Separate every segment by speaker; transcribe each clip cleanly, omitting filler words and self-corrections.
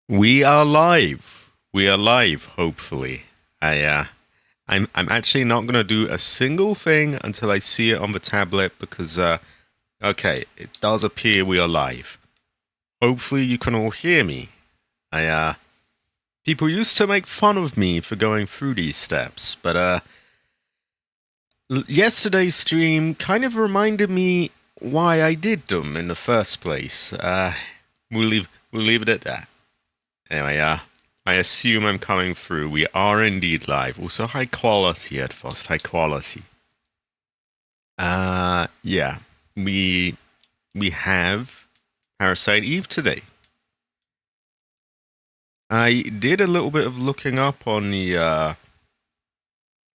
Speaker 1: We are live. We are live. Hopefully, I'm actually not gonna do a single thing until I see it on the tablet because okay, it does appear we are live. Hopefully, you can all hear me. People used to make fun of me for going through these steps, but yesterday's stream kind of reminded me why I did them in the first place. We'll leave it at that. Anyway, I assume I'm coming through. We are indeed live. Also, high quality at first. High quality. Yeah. We have Parasite Eve today. I did a little bit of looking up on the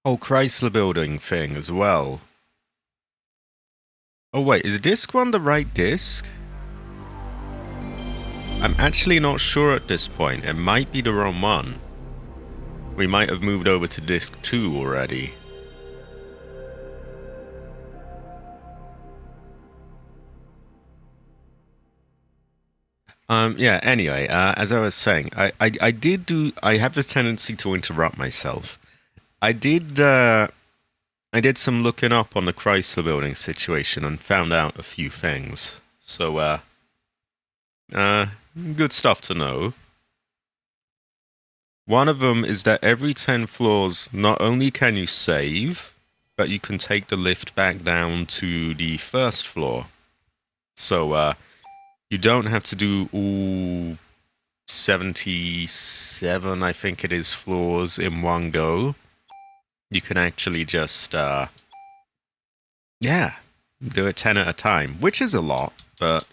Speaker 1: whole Chrysler building thing as well. Oh wait, is disc 1 the right disc? I'm actually not sure at this point. It might be the wrong one. We might have moved over to disc 2 already. Yeah, anyway, as I was saying, I have this tendency to interrupt myself. I did some looking up on the Chrysler building situation and found out a few things. So, good stuff to know. One of them is that every 10 floors, not only can you save, but you can take the lift back down to the first floor. So, you don't have to do all 77, I think it is, floors in one go. You can actually just, yeah, do it 10 at a time, which is a lot, but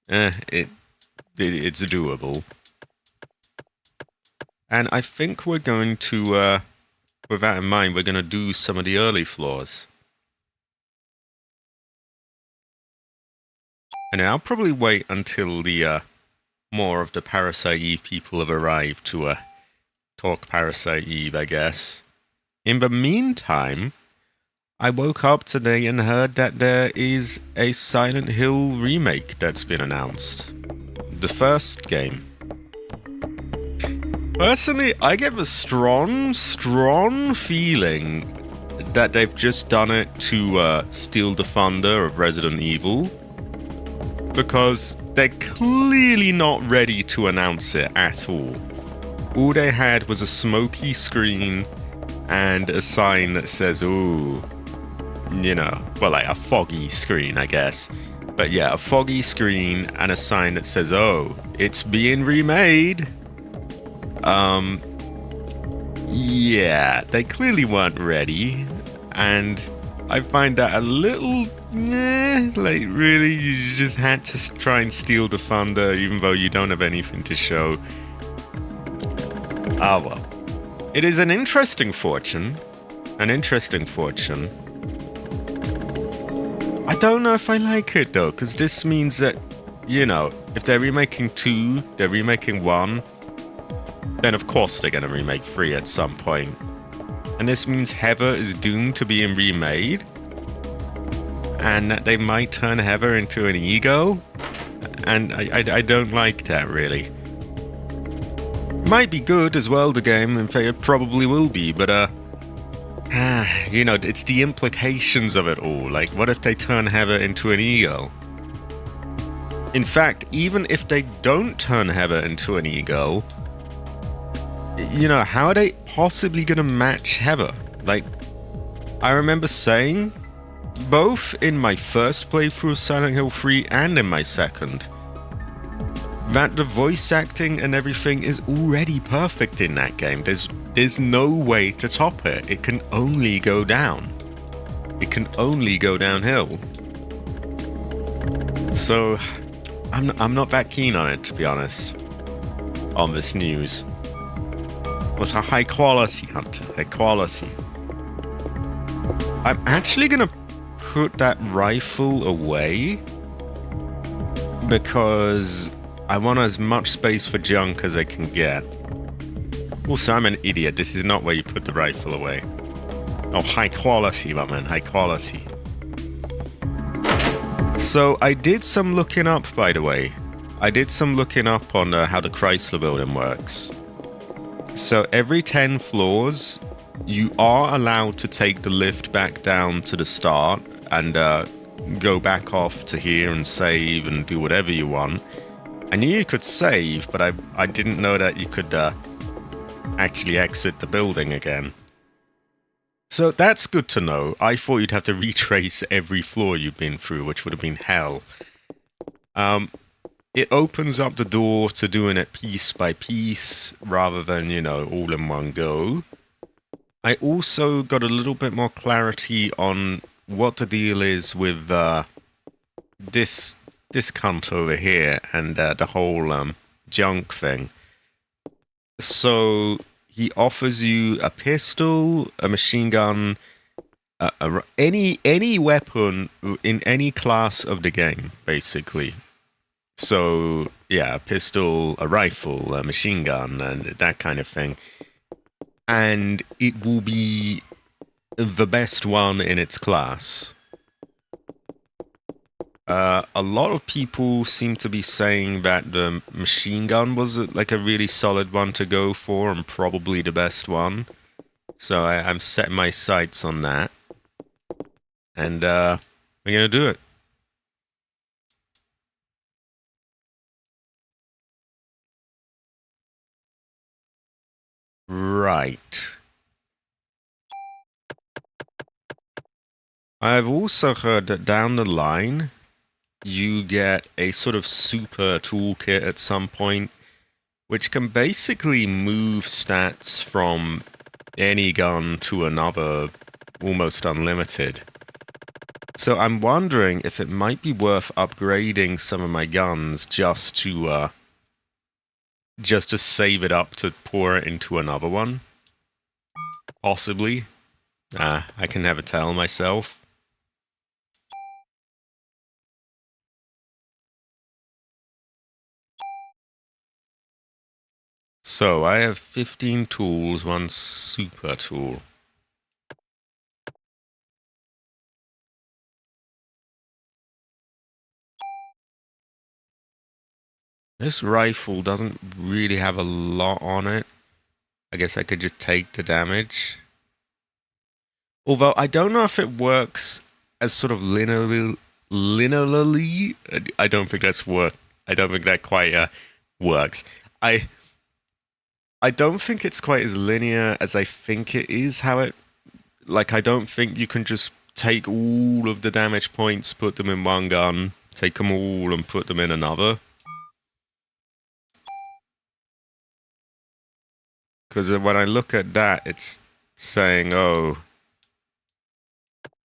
Speaker 1: it's doable. And I think we're going to, with that in mind, we're going to do some of the early floors. And I'll probably wait until the more of the Parasite Eve people have arrived to talk Parasite Eve, I guess. In the meantime, I woke up today and heard that there is a Silent Hill remake that's been announced. The first game. Personally, I get the strong feeling that they've just done it to steal the thunder of Resident Evil. Because they're clearly not ready to announce it at all. All they had was a smoky screen and a sign that says, ooh, you know, well, like a foggy screen, I guess. But yeah, a foggy screen and a sign that says, oh, it's being remade. Yeah, they clearly weren't ready. And I find that a little, like really, you just had to try and steal the thunder even though you don't have anything to show. Ah well. It is an interesting fortune. An interesting fortune. I don't know if I like it though, because this means that, you know, if they're remaking 2, they're remaking 1, then of course they're going to remake 3 at some point. And this means Heather is doomed to being remade. And that they might turn Heather into an ego. And I don't like that, really. Might be good as well, the game. In fact, it probably will be. But, you know, it's the implications of it all. Like, what if they turn Heather into an ego? In fact, even if they don't turn Heather into an ego, you know, how are they possibly gonna match Heather? Like, I remember saying, both in my first playthrough of Silent Hill 3 and in my second, that the voice acting and everything is already perfect in that game. There's no way to top it. It can only go down. It can only go downhill. So, I'm not that keen on it, to be honest, on this news. Was a high quality, Hunter. High quality. I'm actually gonna put that rifle away because I want as much space for junk as I can get. Also, I'm an idiot. This is not where you put the rifle away. Oh, high quality, my man. High quality. So I did some looking up, by the way. I did some looking up on how the Chrysler building works. So every 10 floors, you are allowed to take the lift back down to the start and go back off to here and save and do whatever you want. I knew you could save, but I didn't know that you could actually exit the building again. So that's good to know. I thought you'd have to retrace every floor you've been through, which would have been hell. It opens up the door to doing it piece by piece rather than, you know, all in one go. I also got a little bit more clarity on what the deal is with this cunt over here and the whole junk thing. So he offers you a pistol, a machine gun, any weapon in any class of the game, basically. So yeah, a pistol, a rifle, a machine gun, and that kind of thing. And it will be the best one in its class. A lot of people seem to be saying that the machine gun was like a really solid one to go for and probably the best one. So I'm setting my sights on that. And we're going to do it. Right. I've also heard that down the line, you get a sort of super toolkit at some point, which can basically move stats from any gun to another almost unlimited. So I'm wondering if it might be worth upgrading some of my guns just to save it up to pour it into another one. Possibly. I can never tell myself. So I have 15 tools, one super tool. This rifle doesn't really have a lot on it. I guess I could just take the damage. Although I don't know if it works as sort of linearly. I don't think that's work. I don't think that quite works. I don't think it's quite as linear as I think it is. How it, like, I don't think you can just take all of the damage points, put them in one gun, take them all and put them in another. Because when I look at that, it's saying, oh,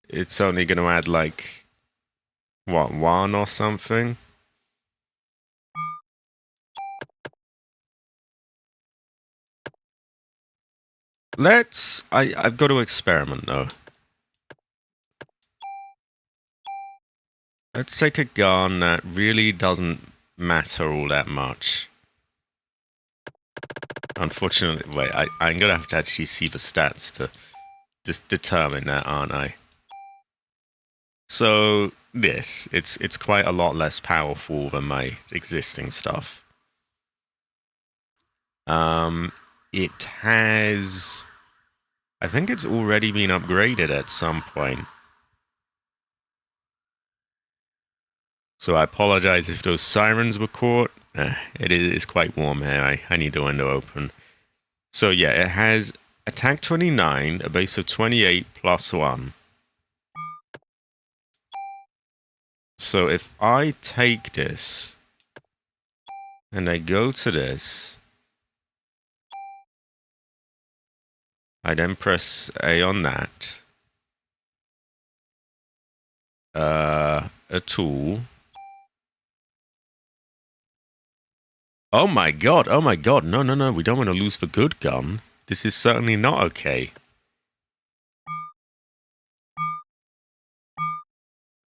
Speaker 1: it's only going to add like, what, one or something? I've got to experiment though. Let's take a gun that really doesn't matter all that much. Unfortunately, wait, I'm going to have to actually see the stats to just determine that, aren't I? So, it's quite a lot less powerful than my existing stuff. It has... I think it's already been upgraded at some point. So I apologize if those sirens were caught. It is quite warm here. I need the window open. So yeah, it has attack 29, a base of 28 plus 1. So if I take this and I go to this, I then press A on that. A tool. Oh my god, no, we don't want to lose the good gun. This is certainly not okay.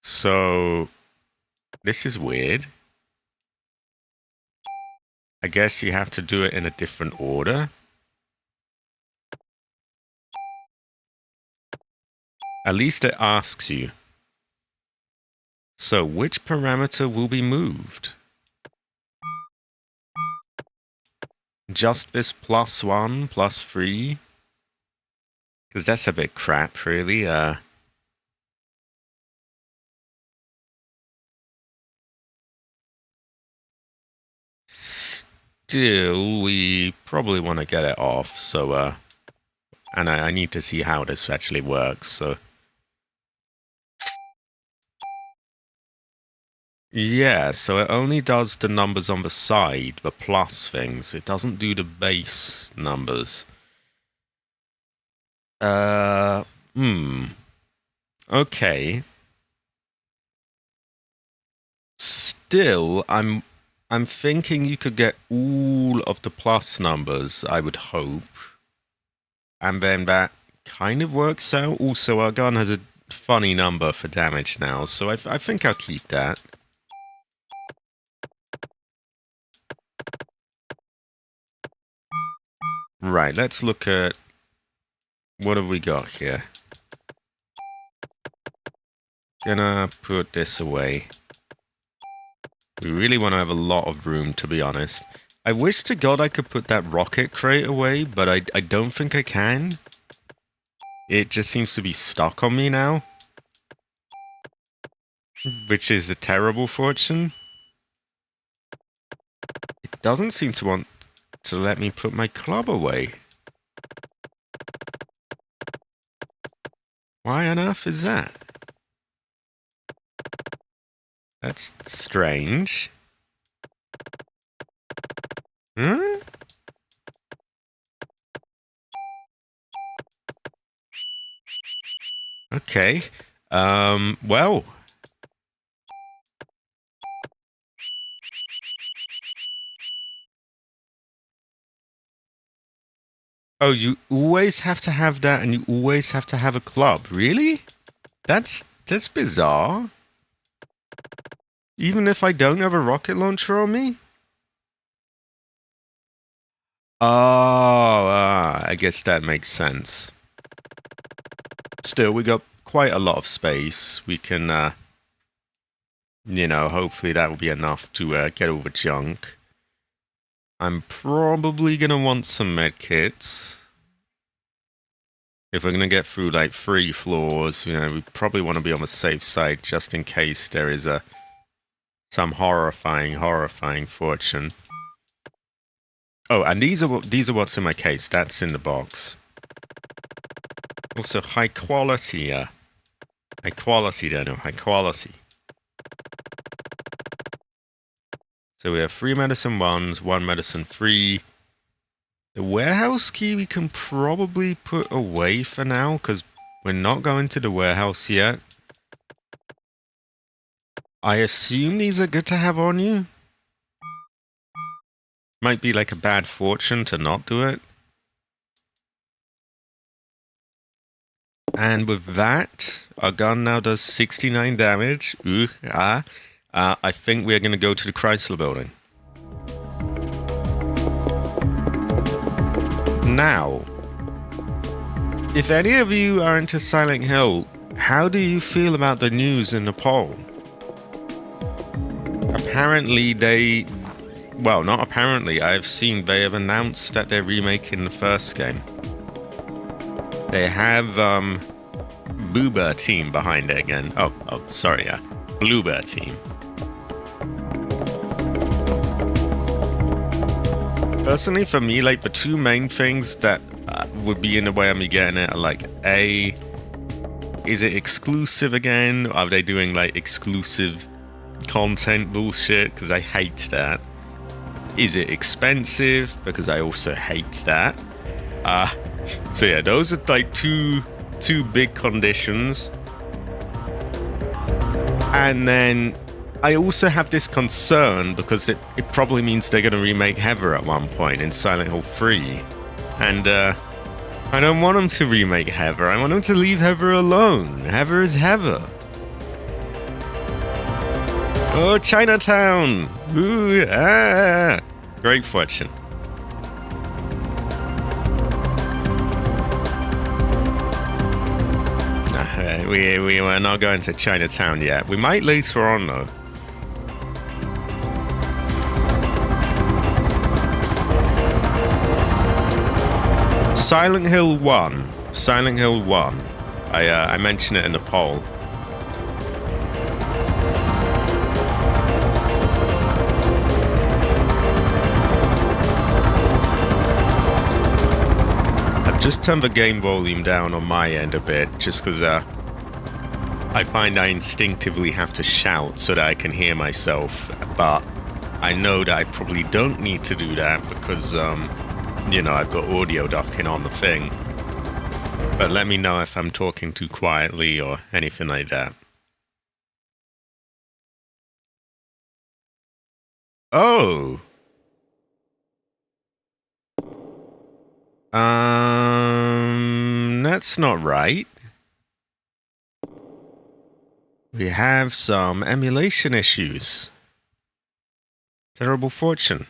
Speaker 1: So, this is weird. I guess you have to do it in a different order. At least it asks you. So, which parameter will be moved? Just this +1, +3? Because that's a bit crap, really. Still, we probably want to get it off, so, and I need to see how this actually works, so. Yeah, so it only does the numbers on the side, the plus things. It doesn't do the base numbers. Okay. Still, I'm thinking you could get all of the plus numbers, I would hope. And then that kind of works out. Also, our gun has a funny number for damage now, so I think I'll keep that. Right, let's look at... what have we got here? Gonna put this away. We really want to have a lot of room, to be honest. I wish to God I could put that rocket crate away, but I don't think I can. It just seems to be stuck on me now. Which is a terrible fortune. It doesn't seem to want to let me put my club away. Why on earth is that? That's strange. Hmm? Okay. Well. Oh, you always have to have that and you always have to have a club. Really? That's bizarre. Even if I don't have a rocket launcher on me? Oh, I guess that makes sense. Still, we got quite a lot of space. We can, you know, hopefully that will be enough to get all the junk. I'm probably gonna want some med kits. If we're gonna get through like 3 floors, you know, we probably want to be on the safe side just in case there is some horrifying fortune. Oh, and these are what's in my case. That's in the box. Also, high quality, Daniel, high quality. So we have 3 medicine 1s, 1 medicine 3. The warehouse key we can probably put away for now, because we're not going to the warehouse yet. I assume these are good to have on you. Might be like a bad fortune to not do it. And with that, our gun now does 69 damage. I think we're going to go to the Chrysler building. Now, if any of you are into Silent Hill, how do you feel about the news in Nepal? Apparently well, not apparently, I've seen they have announced that they're remaking the first game. They have, Booba team behind it again. Oh, sorry, yeah. Bloober team. Personally, for me, like, the 2 main things that would be in the way of me getting it are, like, A, is it exclusive again? Are they doing, like, exclusive content bullshit? Because I hate that. Is it expensive? Because I also hate that. So yeah, those are, like, two big conditions. And then I also have this concern because it probably means they're going to remake Heather at one point in Silent Hill 3. And I don't want them to remake Heather. I want them to leave Heather alone. Heather is Heather. Oh, Chinatown! Ooh, Great fortune. We are not going to Chinatown yet. We might later on, though. Silent Hill 1. Silent Hill 1. I mentioned it in the poll. I've just turned the game volume down on my end a bit, just because I find I instinctively have to shout so that I can hear myself, but I know that I probably don't need to do that because, you know, I've got audio ducking on the thing. But let me know if I'm talking too quietly or anything like that. Oh! That's not right. We have some emulation issues. Terrible fortune.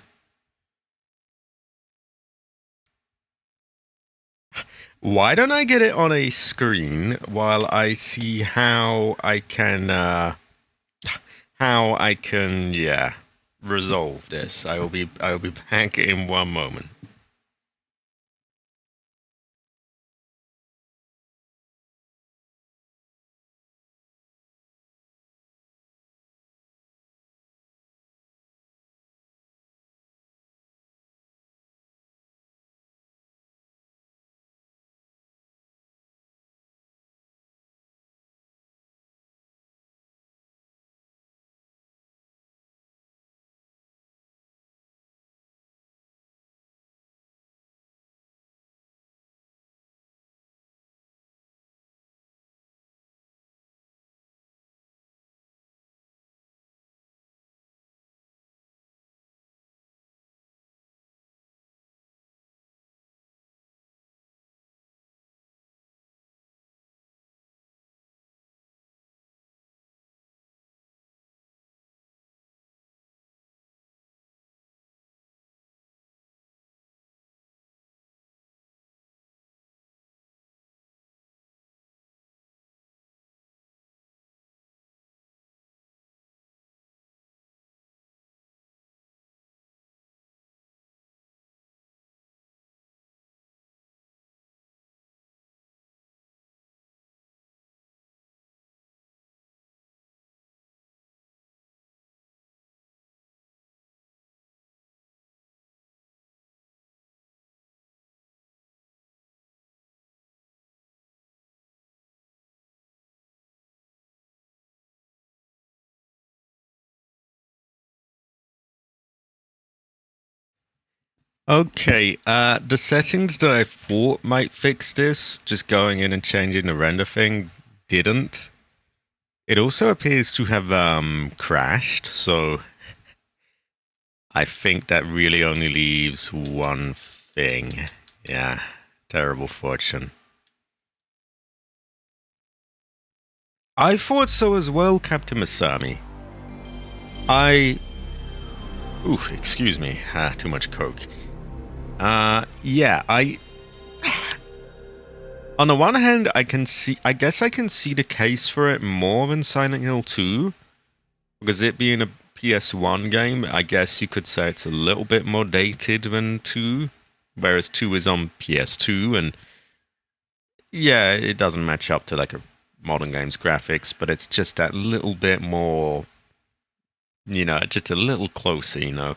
Speaker 1: Why don't I get it on a screen while I see how I can, yeah, resolve this? I will be back in one moment. Okay, the settings that I thought might fix this, just going in and changing the render thing, didn't. It also appears to have crashed, so I think that really only leaves one thing. Yeah, terrible fortune. I thought so as well, Captain Masami. Oof, excuse me, too much coke. Yeah, on the one hand, I guess I can see the case for it more than Silent Hill 2. Because it being a PS1 game, I guess you could say it's a little bit more dated than 2. Whereas 2 is on PS2, and yeah, it doesn't match up to like a modern game's graphics, but it's just that little bit more, you know, just a little closer, you know.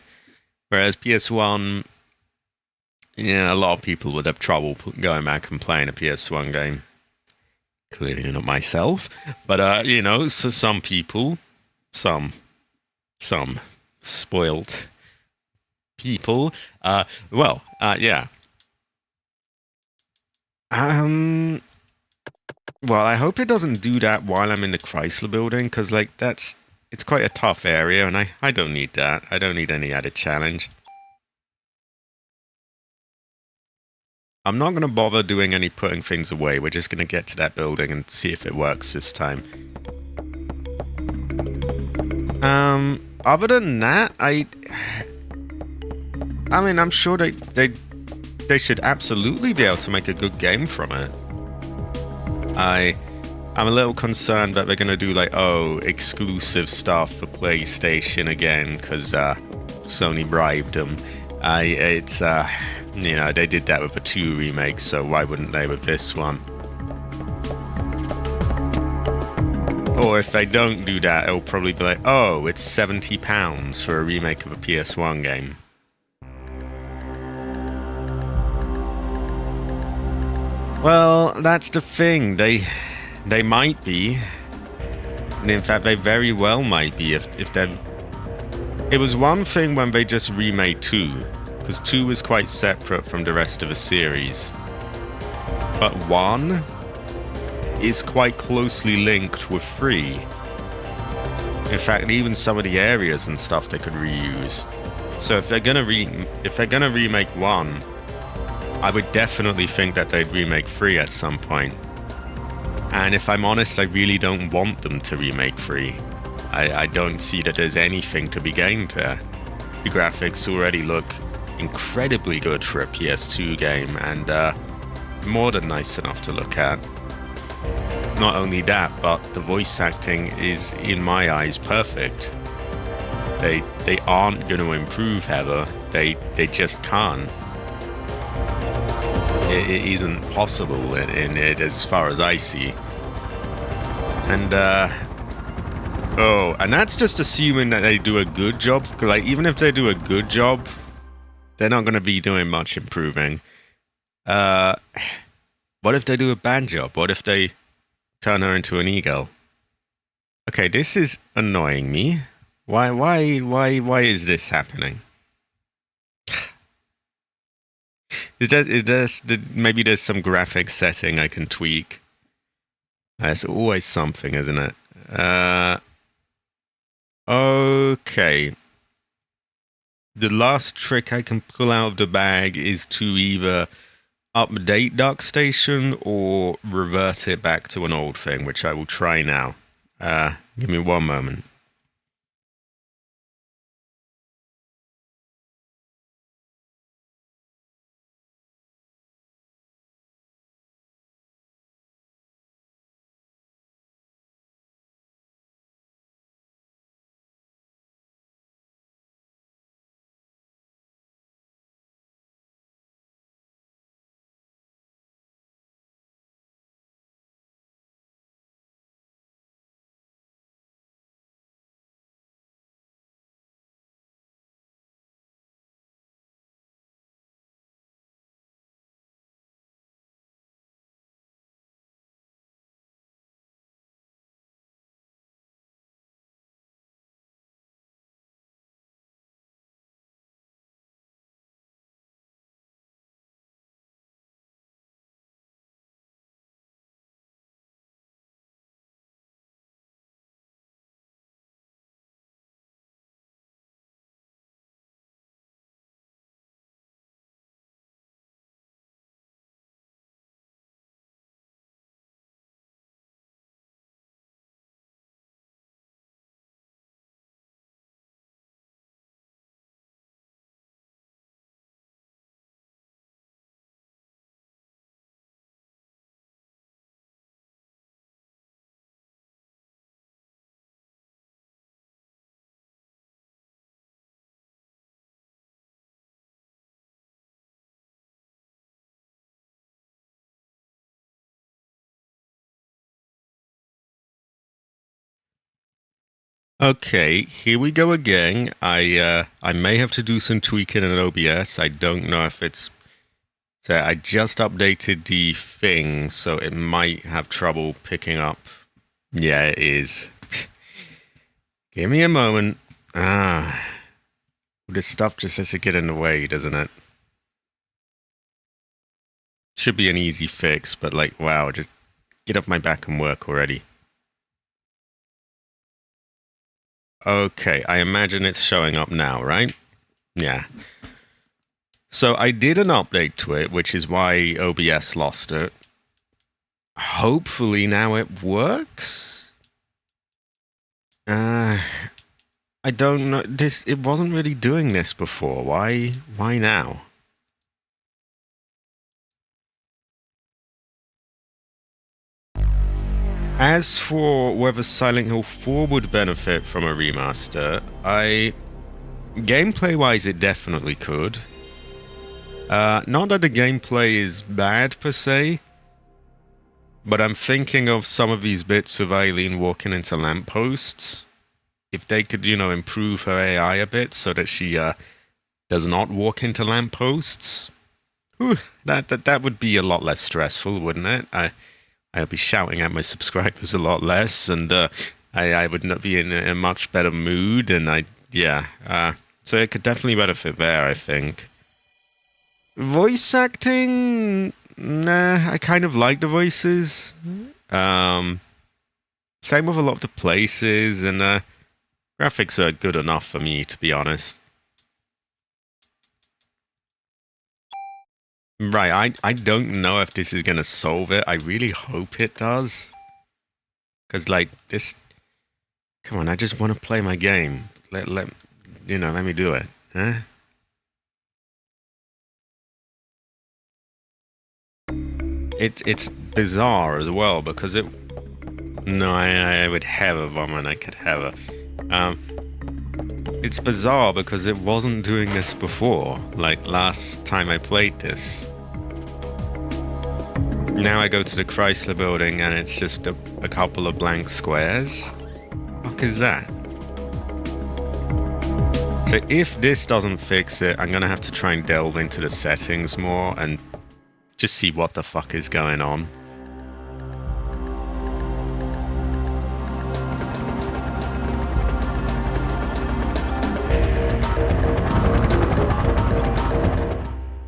Speaker 1: Whereas PS1, yeah, a lot of people would have trouble going back and playing a PS1 game. Clearly not myself, but you know, so some people, some spoiled people. Yeah. Well, I hope it doesn't do that while I'm in the Chrysler building, because like it's quite a tough area, and I don't need that. I don't need any added challenge. I'm not going to bother doing any putting things away. We're just going to get to that building and see if it works this time. Other than that, I mean, I'm sure they should absolutely be able to make a good game from it. I'm a little concerned that they're going to do like, exclusive stuff for PlayStation again, because Sony bribed them. You know, they did that with the 2 remakes, so why wouldn't they with this one? Or if they don't do that, it'll probably be like, oh, it's £70 for a remake of a PS1 game. Well, that's the thing. They might be. And in fact, they very well might be if they're... It was one thing when they just remade 2, because 2 was quite separate from the rest of the series. But 1 is quite closely linked with 3. In fact, even some of the areas and stuff they could reuse. So if they're gonna remake 1, I would definitely think that they'd remake 3 at some point. And if I'm honest, I really don't want them to remake 3. I don't see that there's anything to be gained there. The graphics already look incredibly good for a PS2 game, and more than nice enough to look at. Not only that, but the voice acting is, in my eyes, perfect. They aren't going to improve, Heather. They just can't. It isn't possible in it as far as I see. And and that's just assuming that they do a good job. Like, even if they do a good job, they're not going to be doing much improving. What if they do a bad job? What if they turn her into an eagle? Okay, this is annoying me. Why is this happening? Maybe there's some graphic setting I can tweak. There's always something, isn't it? Okay. The last trick I can pull out of the bag is to either update Dark Station or revert it back to an old thing, which I will try now. Give me one moment. Okay, here we go again. I may have to do some tweaking in OBS. I don't know if it's... So I just updated the thing, so it might have trouble picking up. Yeah, it is. Give me a moment. This stuff just has to get in the way, doesn't it? Should be an easy fix, but like, wow, just get off my back and work already. Okay, I imagine it's showing up now, right? Yeah. So I did an update to it, which is why OBS lost it. Hopefully now it works. I don't know. It wasn't really doing this before. Why now? As for whether Silent Hill 4 would benefit from a remaster, gameplay-wise it definitely could. Not that the gameplay is bad per se, but I'm thinking of some of these bits of Eileen walking into lampposts. If they could, improve her AI a bit so that she does not walk into lampposts, that would be a lot less stressful, wouldn't it? I'd be shouting at my subscribers a lot less, and I would not be in a much better mood, and so it could definitely benefit there, I think. Voice acting, nah, I kind of like the voices. Same with a lot of the places, and graphics are good enough for me, to be honest. Right, I don't know if this is gonna solve it. I really hope it does. Cause like this, come on, I just want to play my game. Let me do it, huh? It's bizarre as well because it. No, I would have a woman. I could have a. It's bizarre because it wasn't doing this before. Like last time I played this. Now I go to the Chrysler building and it's just a couple of blank squares. What the fuck is that? So if this doesn't fix it, I'm gonna have to try and delve into the settings more and just see what the fuck is going on.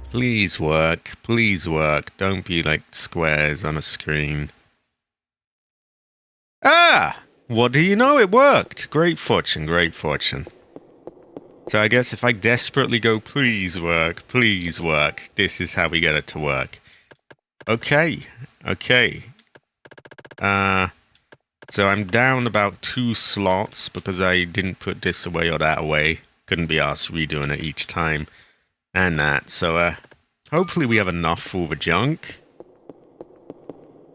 Speaker 1: Please work. Please work. Don't be like squares on a screen. Ah! What do you know? It worked. Great fortune. Great fortune. So I guess if I desperately go, please work, this is how we get it to work. Okay. Okay. So I'm down about 2 slots because I didn't put this away or that away. Couldn't be asked redoing it each time. And that. So, hopefully we have enough for the junk.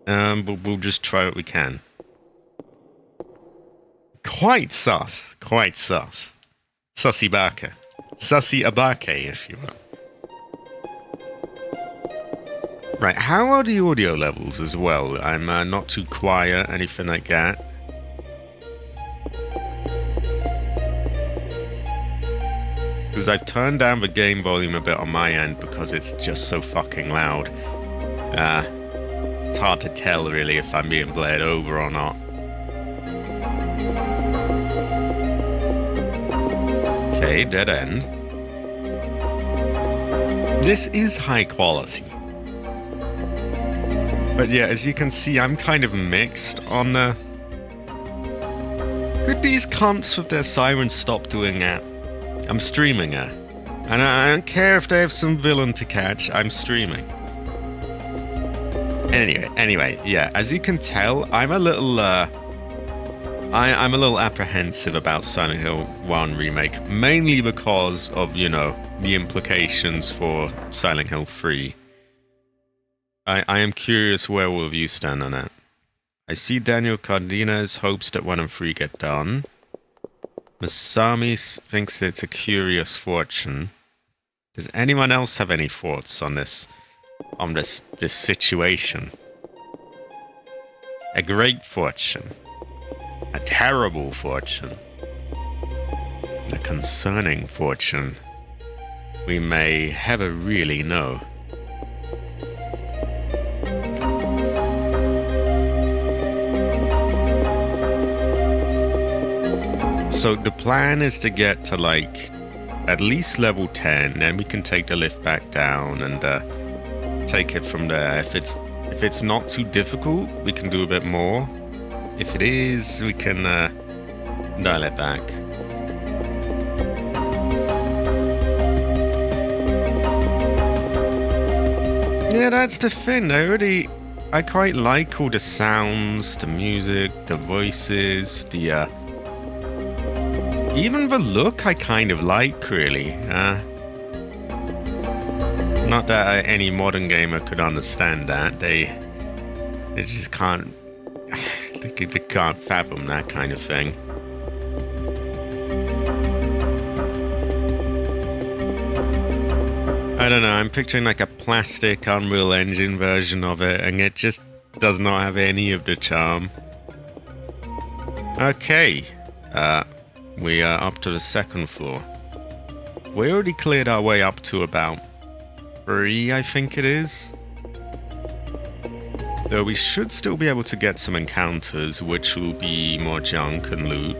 Speaker 1: But we'll just try what we can. Quite sus. Quite sus. Sussy Baka. Sussy Abake, if you will. Right, how are the audio levels as well? I'm not too quiet, anything like that. Because I've turned down the game volume a bit on my end because it's just so fucking loud. It's hard to tell really if I'm being blared over or not. Okay, dead end. This is high quality. But yeah, as you can see, I'm kind of mixed on could these cunts with their sirens stop doing that? I'm streaming her. And I don't care if they have some villain to catch, I'm streaming. Anyway, yeah, as you can tell, I'm a little I'm a little apprehensive about Silent Hill 1 Remake, mainly because of, the implications for Silent Hill 3. I am curious where will you stand on that. I see Daniel Cardenas hopes that 1 and 3 get done. Masami thinks it's a curious fortune. Does anyone else have any thoughts on this situation? A great fortune. A terrible fortune. A concerning fortune. We may ever really know. So the plan is to get to at least level 10, then we can take the lift back down and take it from there. If it's not too difficult, we can do a bit more. If it is, we can dial it back. Yeah, that's the thing. I quite like all the sounds, the music, the voices, even the look I kind of like, really. Not that any modern gamer could understand that. They just can't. They can't fathom that kind of thing. I don't know, I'm picturing like a plastic Unreal Engine version of it, and it just does not have any of the charm. Okay, we are up to the second floor. We already cleared our way up to about 3, I think it is. Though we should still be able to get some encounters, which will be more junk and loot.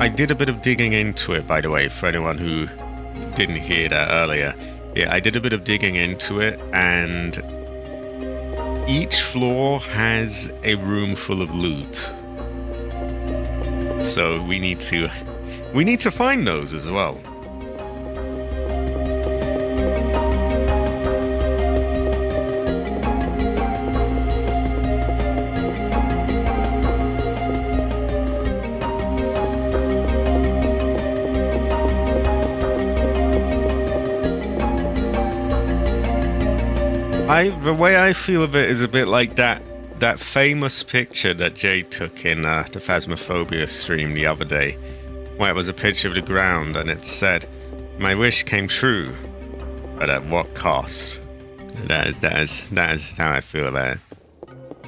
Speaker 1: I did a bit of digging into it, by the way, for anyone who didn't hear that earlier. Yeah, I did a bit of digging into it, and each floor has a room full of loot. So we need to find those as well. The way I feel of it is a bit like that famous picture that Jay took in the Phasmophobia stream the other day, where it was a picture of the ground and it said, "My wish came true, but at what cost?" That is how I feel about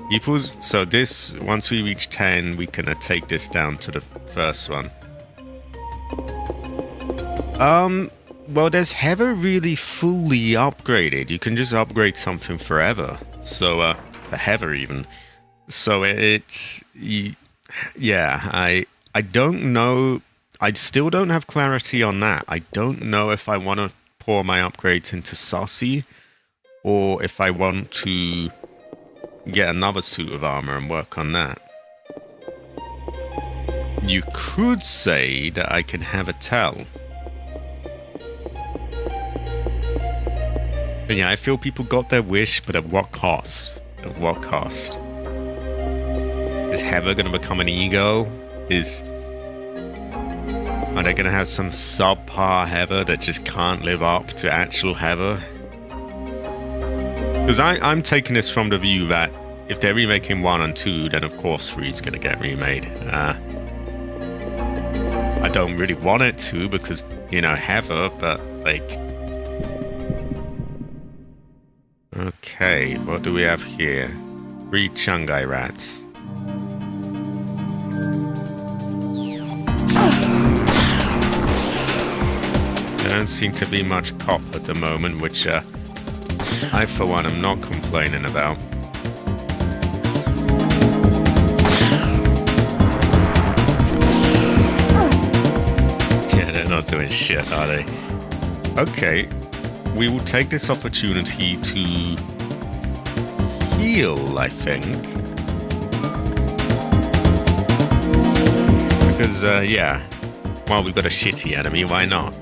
Speaker 1: it. So this, once we reach 10, we can take this down to the first one. Well, there's Heather really fully upgraded. You can just upgrade something forever. So, for Heather even. So it's, yeah, I don't know. I still don't have clarity on that. I don't know if I want to pour my upgrades into Saucy, or if I want to get another suit of armor and work on that. You could say that I can have a tell. But yeah, I feel people got their wish, but at what cost? At what cost? Is Heather going to become an ego? Are they going to have some subpar Heather that just can't live up to actual Heather? Because I'm taking this from the view that if they're remaking 1 and 2, then of course 3 is going to get remade. I don't really want it to because, you know, Heather, but like... Okay, what do we have here? 3 Chungai rats. There don't seem to be much cop at the moment, which I for one am not complaining about. Yeah, they're not doing shit, are they? Okay. We will take this opportunity to heal, I think. Because, yeah, well, we've got a shitty enemy, why not?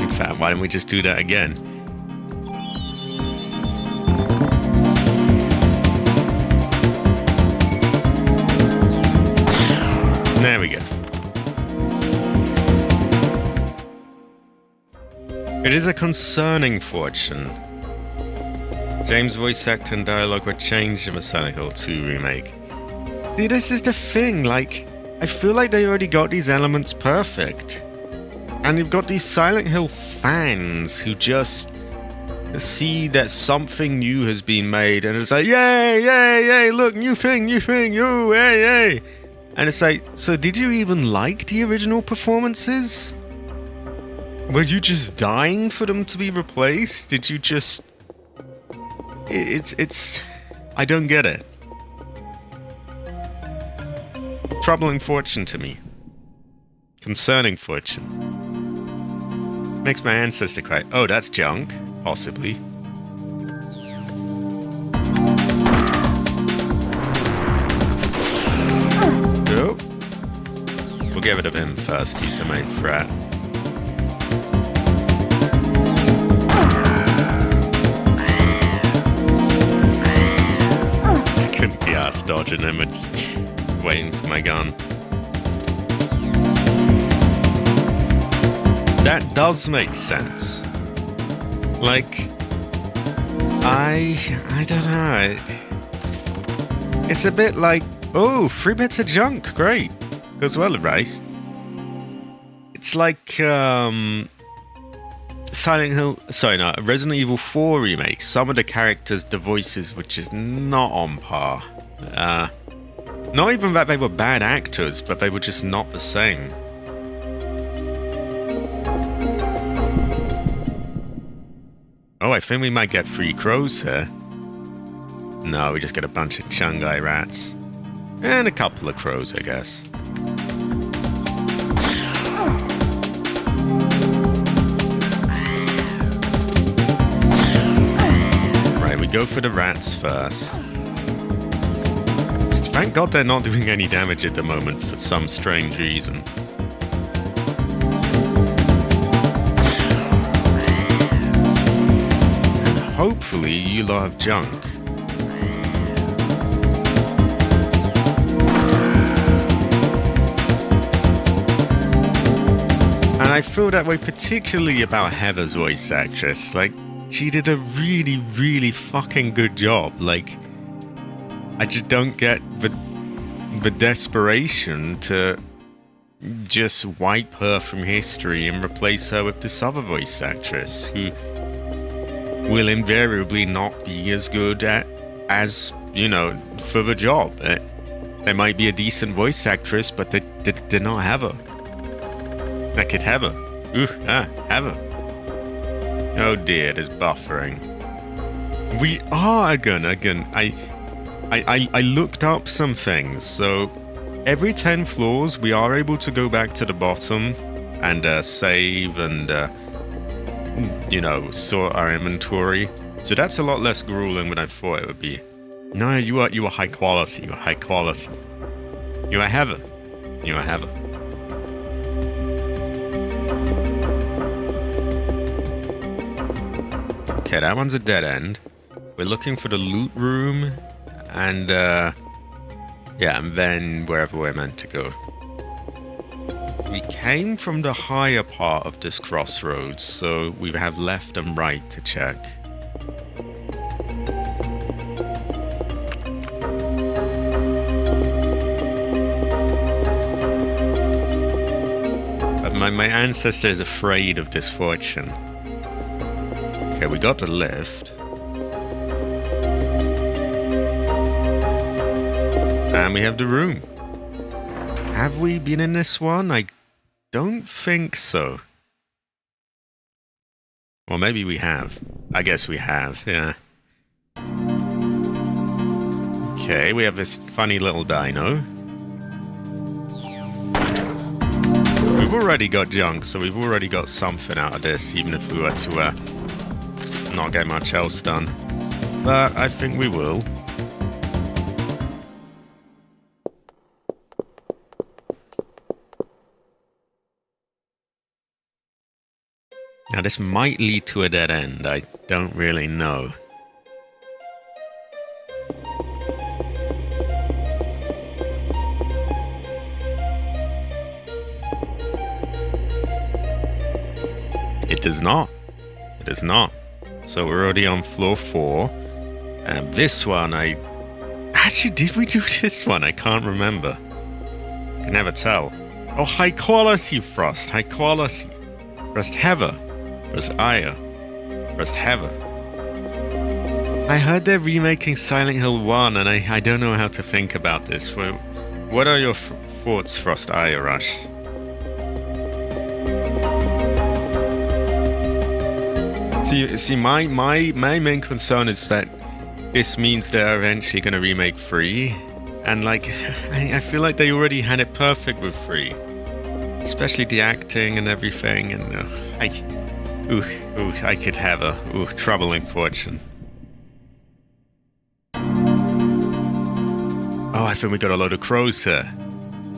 Speaker 1: In fact, why don't we just do that again? There we go. It is a concerning fortune. James' voice actor and dialogue were changed in the Silent Hill 2 remake. See, this is the thing, like, I feel like they already got these elements perfect. And you've got these Silent Hill fans who just see that something new has been made and it's like, yay, yay, yay, look, new thing, yo, yay, yay. And it's like, so did you even like the original performances? Were you just dying for them to be replaced? Did you just... It's... I don't get it. Troubling fortune to me. Concerning fortune. Makes my ancestor cry. Oh, that's junk. Possibly. Nope. We'll get rid of him first. He's the main threat. I couldn't be arsed dodging him and waiting for my gun. That does make sense. Like, I don't know. It's a bit like, oh, 3 bits of junk, great. Goes well with rice. It's like Silent Hill, sorry, no, Resident Evil 4 remake. Some of the characters, the voices, which is not on par. Not even that they were bad actors, but they were just not the same. Oh, I think we might get 3 crows here. No, we just get a bunch of Chungai rats. And a couple of crows, I guess. Right, we go for the rats first. Thank God they're not doing any damage at the moment for some strange reason. And hopefully you lot have junk. And I feel that way particularly about Heather's voice actress. Like, she did a really, really fucking good job. Like, I just don't get the desperation to just wipe her from history and replace her with this other voice actress who will invariably not be as good as, you know, for the job. They might be a decent voice actress, but they did not have her. That could have her. Have her. Oh dear, there's buffering. We are again. I looked up some things. So every 10 floors, we are able to go back to the bottom and save and, you know, sort our inventory. So that's a lot less grueling than I thought it would be. No, you are high quality. You're high quality. You are Heather. You are Heather. Okay, that one's a dead end. We're looking for the loot room. And, yeah, and then wherever we're meant to go. We came from the higher part of this crossroads, so we have left and right to check. But my ancestor is afraid of misfortune. Okay, we got the lift. And we have the room. Have we been in this one? I don't think so. Well, maybe we have. I guess we have, yeah. Okay, we have this funny little dino. We've already got junk, so we've already got something out of this, even if we were to not get much else done. But I think we will. Now this might lead to a dead end, I don't really know. It does not. It does not. So we're already on floor 4. And this one, actually, did we do this one? I can't remember. Can never tell. Oh, high quality Frost. High quality. Frost Heather. Frost Aya. Frost Heather. I heard they're remaking Silent Hill 1, and I don't know how to think about this. What are your thoughts, Frost Aya Rush? See, my main concern is that this means they're eventually going to remake 3, and like, I feel like they already had it perfect with 3, especially the acting and everything, and I could have a troubling fortune. Oh, I think we got a load of crows here.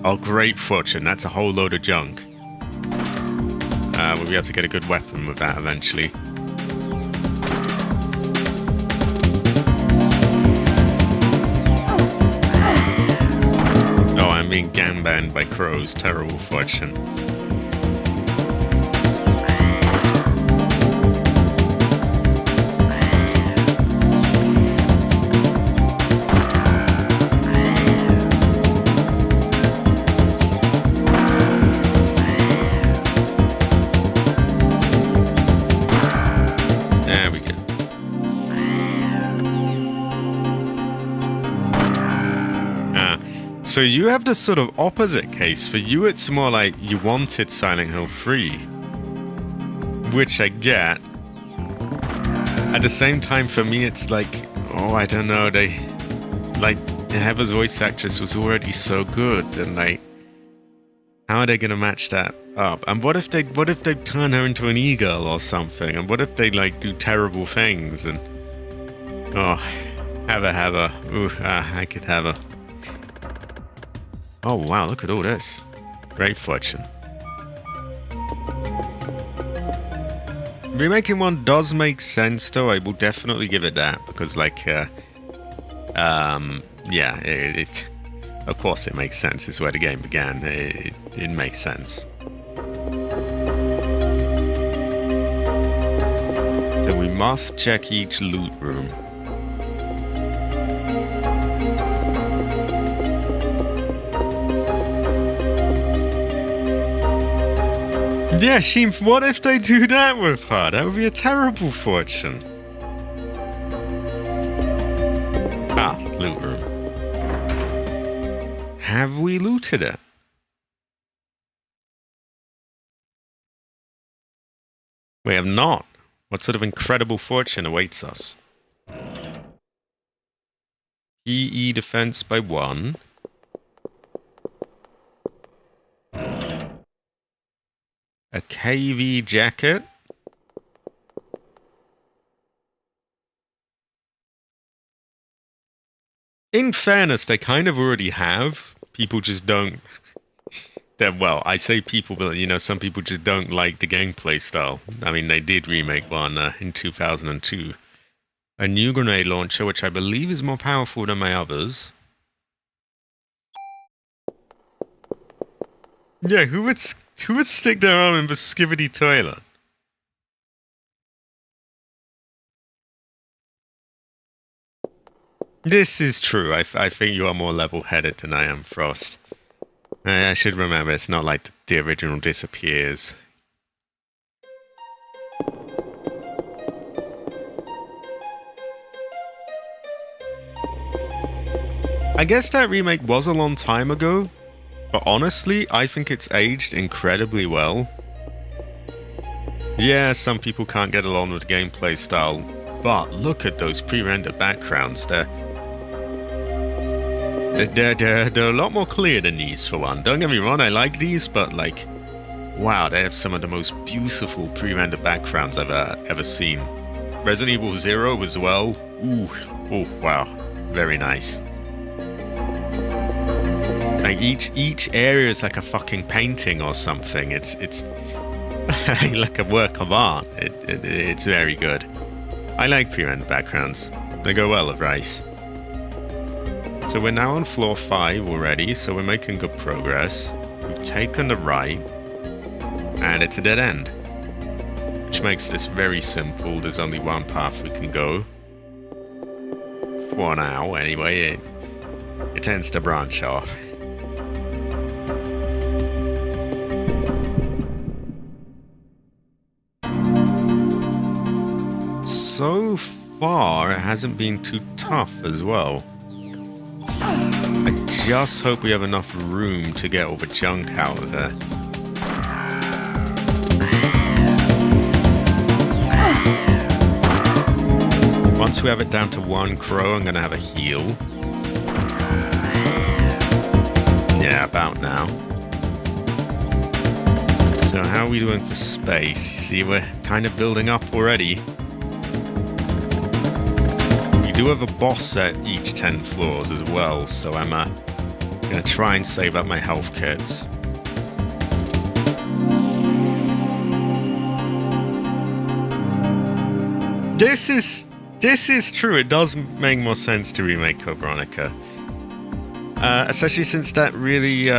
Speaker 1: Oh, great fortune, that's a whole load of junk. We'll be able to get a good weapon with that eventually. Being gangbanged by crows, terrible fortune. So you have the sort of opposite case. For you, it's more like you wanted Silent Hill 3, which I get. At the same time, for me, it's like, oh, I don't know, Heather's voice actress was already so good, and like, how are they gonna match that up? And what if they turn her into an e-girl or something? And what if they like do terrible things? And oh, Heather, ooh, I could have her. Oh wow, look at all this. Great fortune. Remaking one does make sense, though. I will definitely give it that, because like, yeah, it of course it makes sense. It's where the game began. It makes sense. So we must check each loot room. Yeah, Sheem, what if they do that with her? That would be a terrible fortune. Ah, loot room. Have we looted it? We have not. What sort of incredible fortune awaits us? PE defense by 1. A KV jacket. In fairness, they kind of already have. People just don't. Well, I say people, but you know, some people just don't like the gameplay style. I mean, they did remake one in 2002. A new grenade launcher, which I believe is more powerful than my others. Yeah, who would stick their arm in the skivvy toilet? This is true. I think you are more level-headed than I am, Frost. I should remember, it's not like the original disappears. I guess that remake was a long time ago. But honestly, I think it's aged incredibly well. Yeah, some people can't get along with gameplay style, but look at those pre-rendered backgrounds. They're a lot more clear than these, for one. Don't get me wrong, I like these, but like, wow, they have some of the most beautiful pre-rendered backgrounds I've ever seen. Resident Evil 0 as well. Ooh, oh wow, very nice. Like each area is like a fucking painting or something. It's like a work of art. It's very good. I like pre-rendered backgrounds. They go well with Rice. So we're now on floor 5 already, so we're making good progress. We've taken the right, and it's a dead end, which makes this very simple. There's only one path we can go. For now, anyway, it tends to branch off. So far, it hasn't been too tough as well. I just hope we have enough room to get all the junk out of there. Once we have it down to 1 crow, I'm going to have a heal. Yeah, about now. So how are we doing for space? You see, we're kind of building up already. We do have a boss at each 10 floors as well, so I'm going to try and save up my health kits. This is true. It does make more sense to remake Code Veronica. Especially since that really,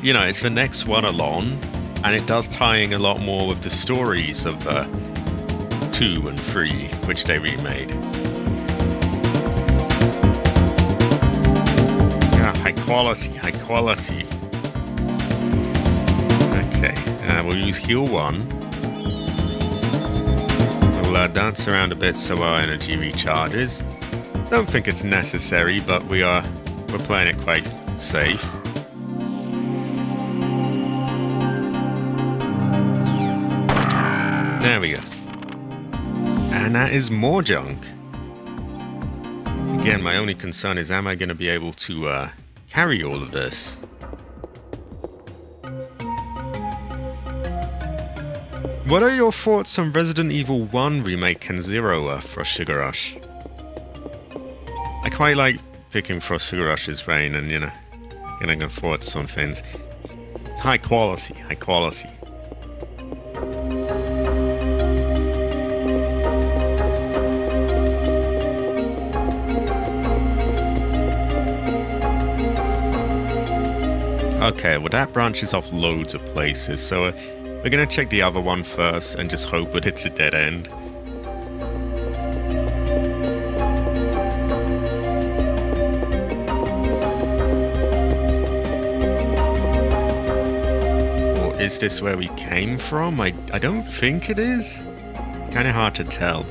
Speaker 1: you know, it's the next one along, and it does tie in a lot more with the stories of 2 and 3, which they remade. High quality. Okay, we'll use heal 1. We'll dance around a bit so our energy recharges. Don't think it's necessary, but we're playing it quite safe. There we go. And that is more junk. Again, my only concern is, am I going to be able to carry all of this? What are your thoughts on Resident Evil 1 Remake and Zero, Frost Sugar Rush? I quite like picking Frost Sugar Rush's brain and, you know, getting thoughts on things. High quality, high quality. Okay, well that branches off loads of places, so we're gonna check the other one first and just hope that it's a dead end. Or is this where we came from? I don't think it is. Kinda hard to tell.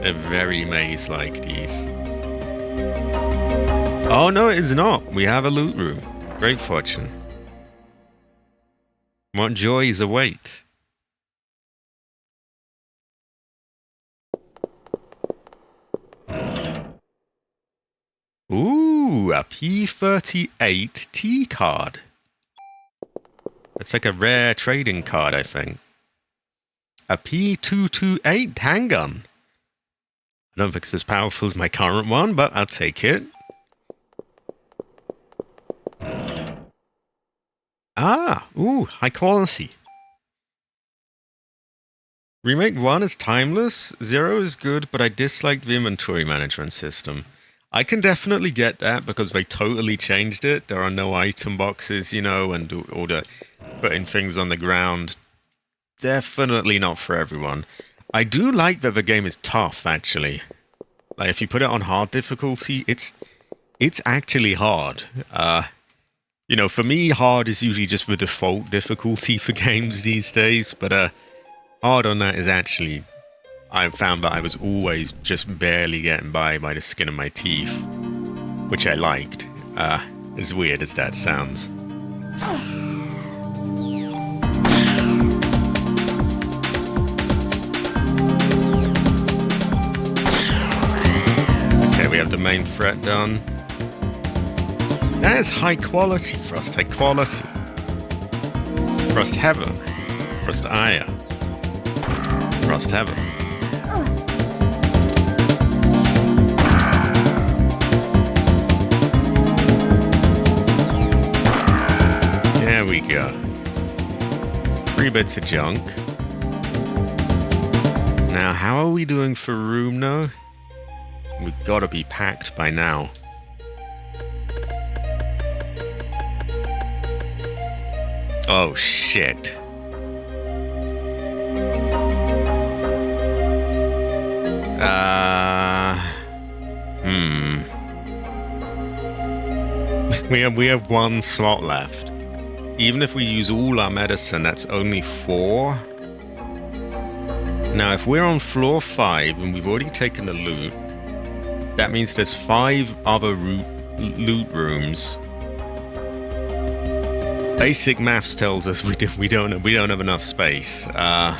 Speaker 1: They're very maze-like, these. Oh no, it is not. We have a loot room. Great fortune. What joys await? Ooh, a P38 T card. It's like a rare trading card, I think. A P228 handgun. I don't think it's as powerful as my current one, but I'll take it. Ah, ooh, high quality. Remake 1 is timeless, 0 is good, but I dislike the inventory management system. I can definitely get that because they totally changed it. There are no item boxes, you know, and all the putting things on the ground. Definitely not for everyone. I do like that the game is tough, actually. Like, if you put it on hard difficulty, it's actually hard. You know, for me, hard is usually just the default difficulty for games these days, but hard on that is actually, I found that I was always just barely getting by the skin of my teeth, which I liked, as weird as that sounds. Okay, we have the main threat done. That is high quality, Frost, high quality. Frost Heaven. Frost Aya. Frost Heaven. There we go. 3 bits of junk. Now, how are we doing for room now? We've got to be packed by now. Oh, shit. We have 1 slot left. Even if we use all our medicine, that's only 4. Now, if we're on floor 5 and we've already taken the loot, that means there's 5 other loot rooms. Basic maths tells us we don't have enough space. I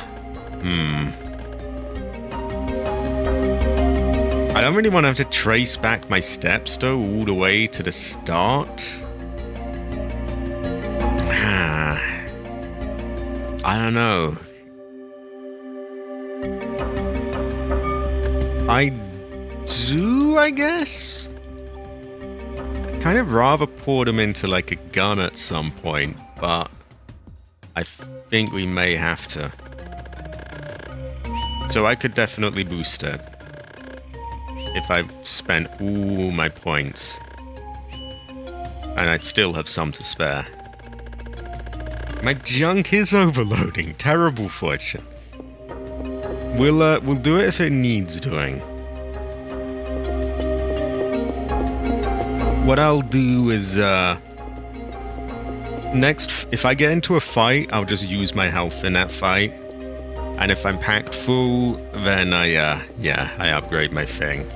Speaker 1: don't really want to have to trace back my steps though all the way to the start. I don't know. I do, I guess. Kind of rather pour them into like a gun at some point, but I think we may have to. So I could definitely boost it if I've spent all my points, and I'd still have some to spare. My junk is overloading. Terrible fortune. We'll do it if it needs doing. What I'll do is, next, if I get into a fight, I'll just use my health in that fight. And if I'm packed full, then I upgrade my thing.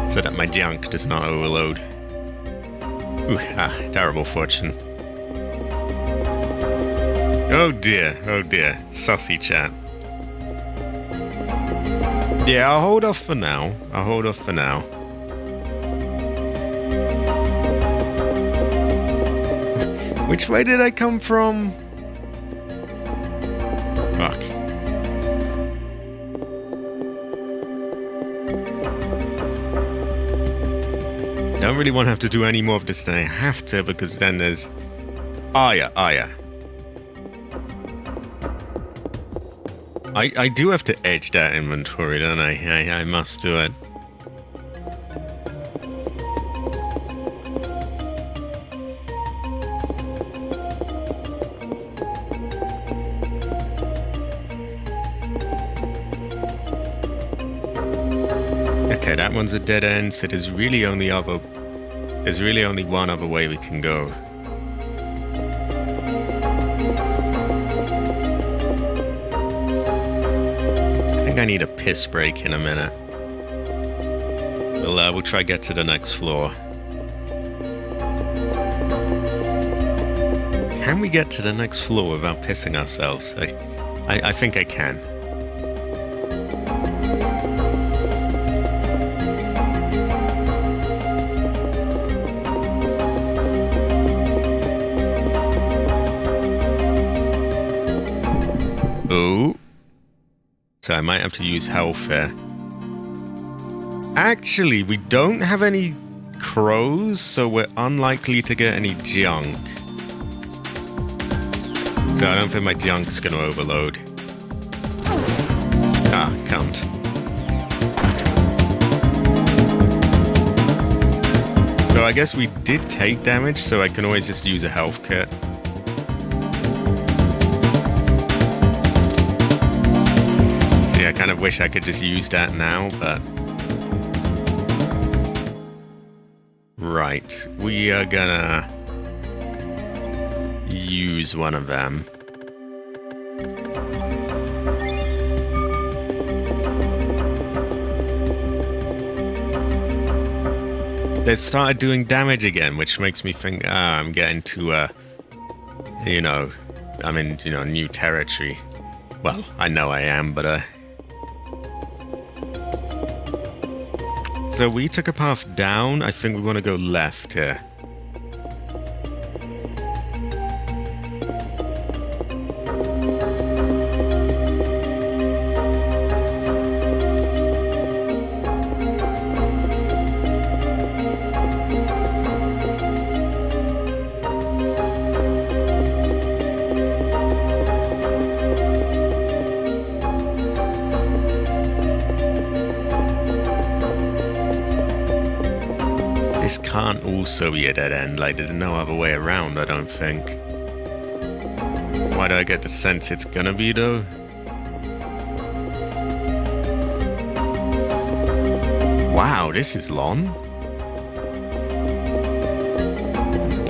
Speaker 1: So that my junk does not overload. Ooh, terrible fortune. Oh dear, saucy chat. Yeah, I'll hold off for now. Which way did I come from? Fuck. Don't really want to have to do any more of this than I have to, because then there's... Oh yeah. I do have to edge that inventory, don't I? I must do it. Okay, that one's a dead end, so there's really only one other way we can go. I think I need a piss break in a minute. We'll try get to the next floor. Can we get to the next floor without pissing ourselves? I think I can. Oh. So I might have to use health here. Actually, we don't have any crows, so we're unlikely to get any junk. So I don't think my junk's gonna overload. Ah, can't. So I guess we did take damage, so I can always just use a health kit. See, I kind of wish I could just use that now, but... Right, we are gonna use one of them. They started doing damage again, which makes me think, I'm getting to, I'm in, new territory. Well, I know I am, but, So we took a path down. I think we want to go left here. This can't also be a dead end, like there's no other way around, I don't think. Why do I get the sense it's gonna be though? Wow, this is long.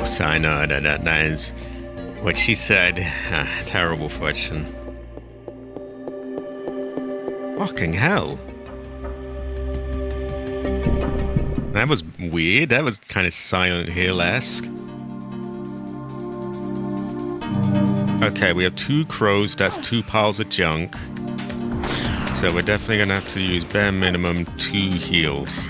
Speaker 1: So I know that is what she said. Terrible fortune. Fucking hell. That was weird. That was kind of Silent Hill-esque. Okay, we have 2 crows. That's 2 piles of junk. So we're definitely going to have to use bare minimum 2 heals.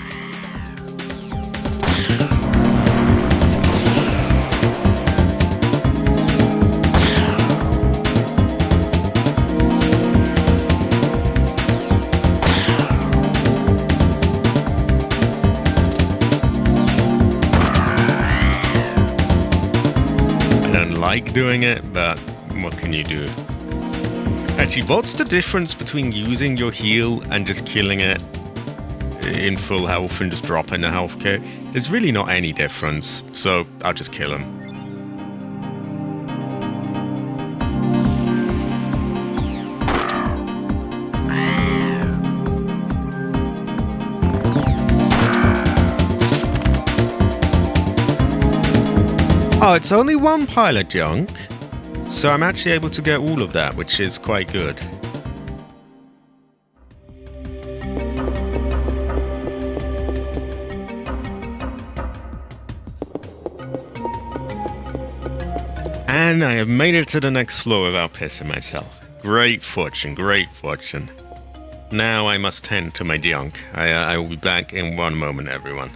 Speaker 1: Like doing it, but what can you do? Actually, what's the difference between using your heal and just killing it in full health and just dropping the health kit? There's really not any difference, so I'll just kill him. Oh, it's only 1 pile of junk, so I'm actually able to get all of that, which is quite good. And I have made it to the next floor without pissing myself. Great fortune, great fortune. Now I must tend to my junk. I will be back in one moment, everyone.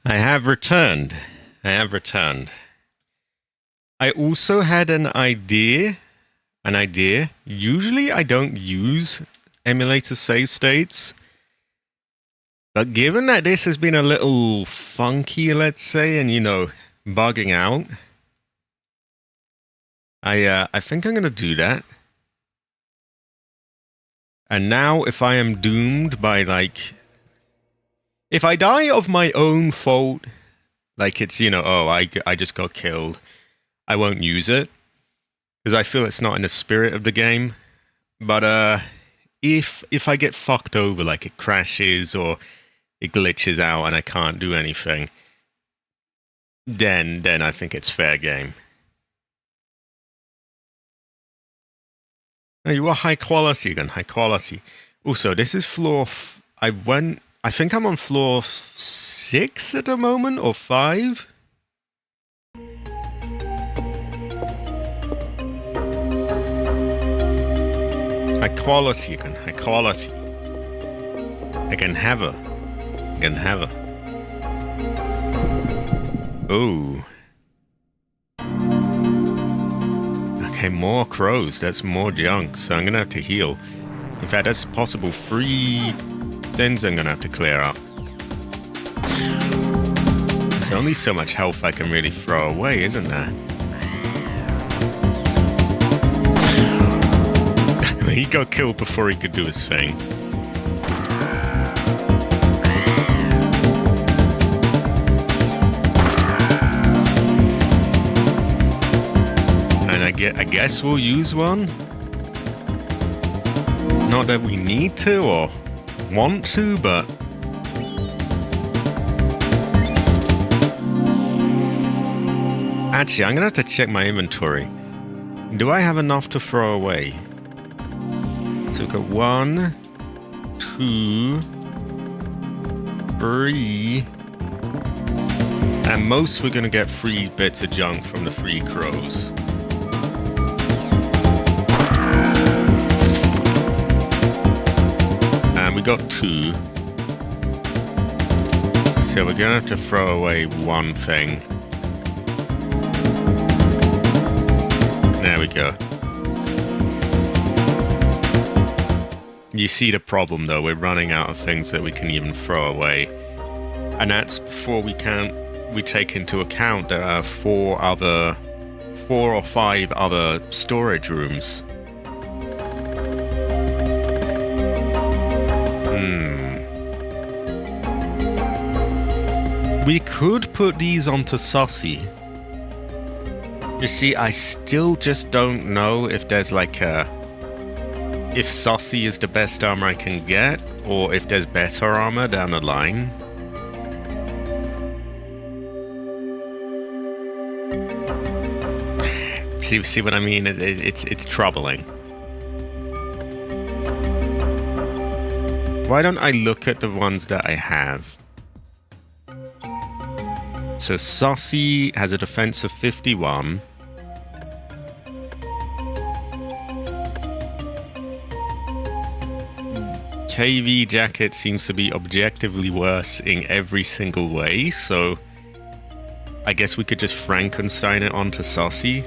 Speaker 1: I have returned. I have returned. I also had an idea. Usually I don't use emulator save states. But given that this has been a little funky, let's say, and bugging out, I think I'm gonna do that. And now if I am doomed by if I die of my own fault, Like it's, oh, I just got killed. I won't use it because I feel it's not in the spirit of the game. But if I get fucked over, like it crashes or it glitches out and I can't do anything, then I think it's fair game. No, you are high quality again, high quality. Also, this is floor. I think I'm on floor 6 at the moment, or 5. High quality again, high quality. I can have her. Oh. Okay, more crows. That's more junk, so I'm gonna have to heal. In fact, that's possible 3 things I'm gonna have to clear up. There's only so much health I can really throw away, isn't there? He got killed before he could do his thing. And I guess we'll use one. Not that we need to or want to, but actually, I'm gonna have to check my inventory. Do I have enough to throw away? So we've got 1, 2, 3. At most, we're gonna get 3 bits of junk from the 3 crows. And we got 2. So we're gonna have to throw away 1 thing. There we go. You see the problem though, we're running out of things that we can even throw away. And that's before we take into account there are 4 or 5 other storage rooms. We could put these onto Sussy. You see, I still just don't know if there's like if Sussy is the best armor I can get, or if there's better armor down the line. See what I mean? It's troubling. Why don't I look at the ones that I have? So Sussy has a defense of 51. KV jacket seems to be objectively worse in every single way, so I guess we could just Frankenstein it onto Sussy.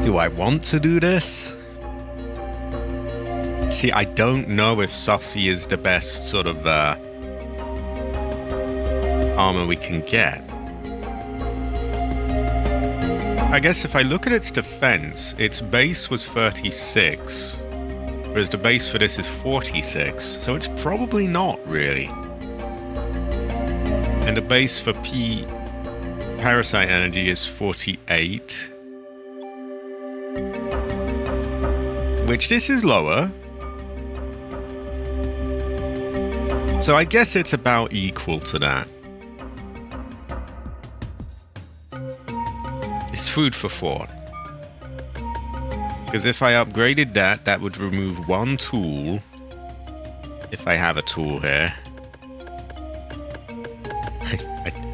Speaker 1: Do I want to do this? See, I don't know if Sussy is the best sort of armor we can get. I guess if I look at its defense, its base was 36, whereas the base for this is 46, so it's probably not really. And the base for Parasite Energy is 48. Which this is lower. So I guess it's about equal to that. It's food for thought. Because if I upgraded that, that would remove 1 tool. If I have a tool here.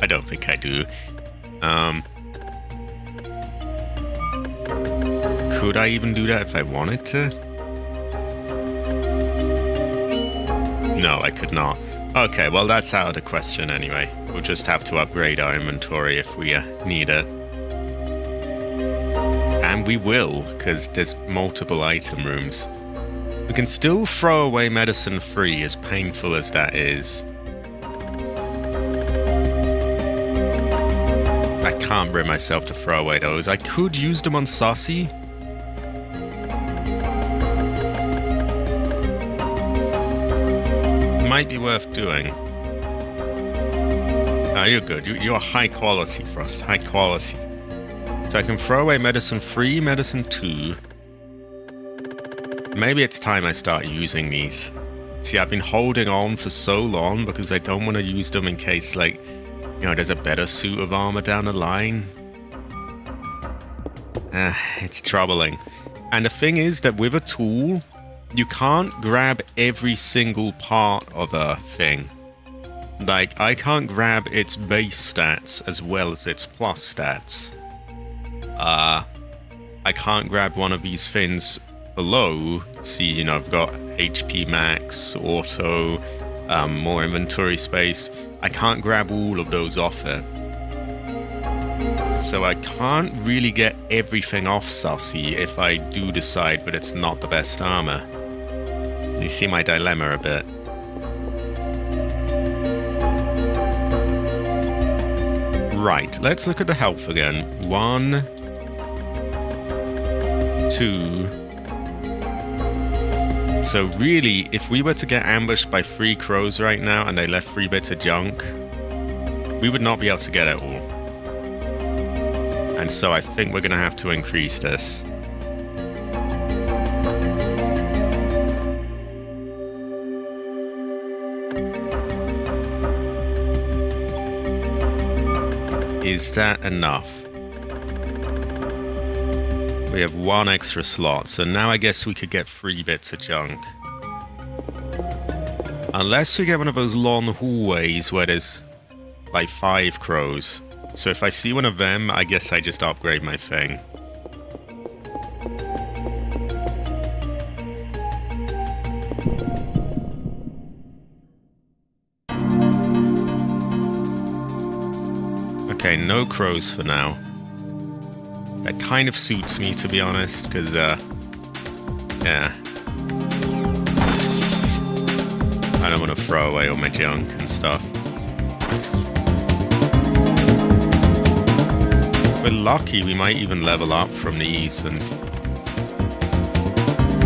Speaker 1: I don't think I do. Could I even do that if I wanted to? No, I could not. Okay, well that's out of the question anyway. We'll just have to upgrade our inventory if we need it. And we will, because there's multiple item rooms. We can still throw away medicine free, as painful as that is. can't bring myself to throw away those. I could use them on Sussy. Might be worth doing. Oh, you're good. You're high quality, Frost. High quality. So I can throw away medicine 3, medicine 2. Maybe it's time I start using these. See, I've been holding on for so long because I don't want to use them in case, like, you know, there's a better suit of armor down the line. It's troubling. And the thing is that with a tool, you can't grab every single part of a thing. Like, I can't grab its base stats as well as its plus stats. I can't grab one of these things below. See, you know, I've got HP max, auto, more inventory space. I can't grab all of those off it. So I can't really get everything off Sussy if I do decide that it's not the best armor. You see my dilemma a bit. Right, let's look at the health again. 1, 2. So really, if we were to get ambushed by 3 crows right now and they left 3 bits of junk, we would not be able to get it all. And so I think we're going to have to increase this. Is that enough? We have 1 extra slot, so now I guess we could get 3 bits of junk. Unless we get one of those long hallways where there's like 5 crows. So if I see one of them, I guess I just upgrade my thing. Okay, no crows for now. That kind of suits me, to be honest, because, yeah. I don't want to throw away all my junk and stuff. If we're lucky, we might even level up from these, and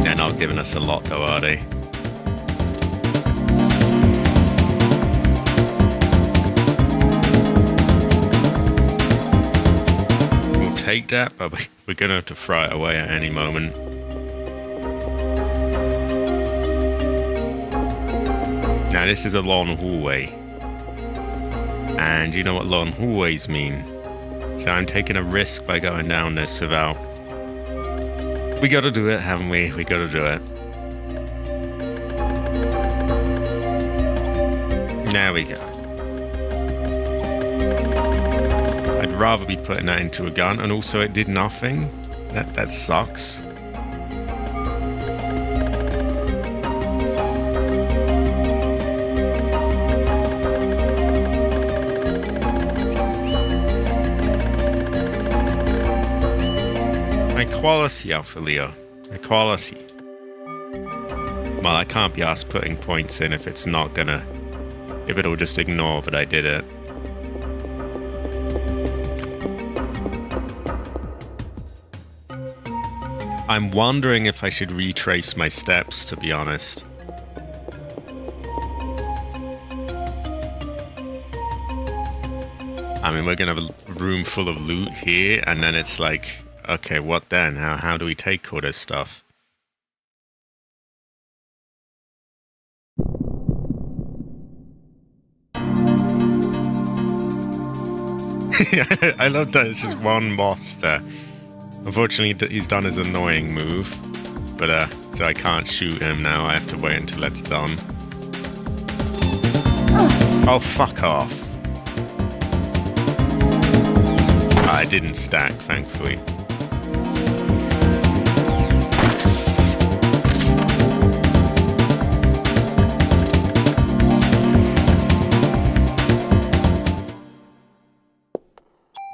Speaker 1: they're not giving us a lot, though, are they? Take that, but we're gonna have to throw it away at any moment. Now this is a long hallway, and you know what long hallways mean, so I'm taking a risk by going down this without... We gotta do it, haven't we? We gotta do it. There we go. I'd rather be putting that into a gun, and also it did nothing. That sucks. High quality, Alpha Leo. High quality. Well, I can't be asked putting points in if it's not gonna... if it'll just ignore that I did it. I'm wondering if I should retrace my steps, to be honest. I mean, we're gonna have a room full of loot here, and then it's like, okay, what then? How do we take all this stuff? I love that it's just one boss there. Unfortunately, he's done his annoying move, but so I can't shoot him now. I have to wait until it's done. Oh, fuck off. I didn't stack, thankfully.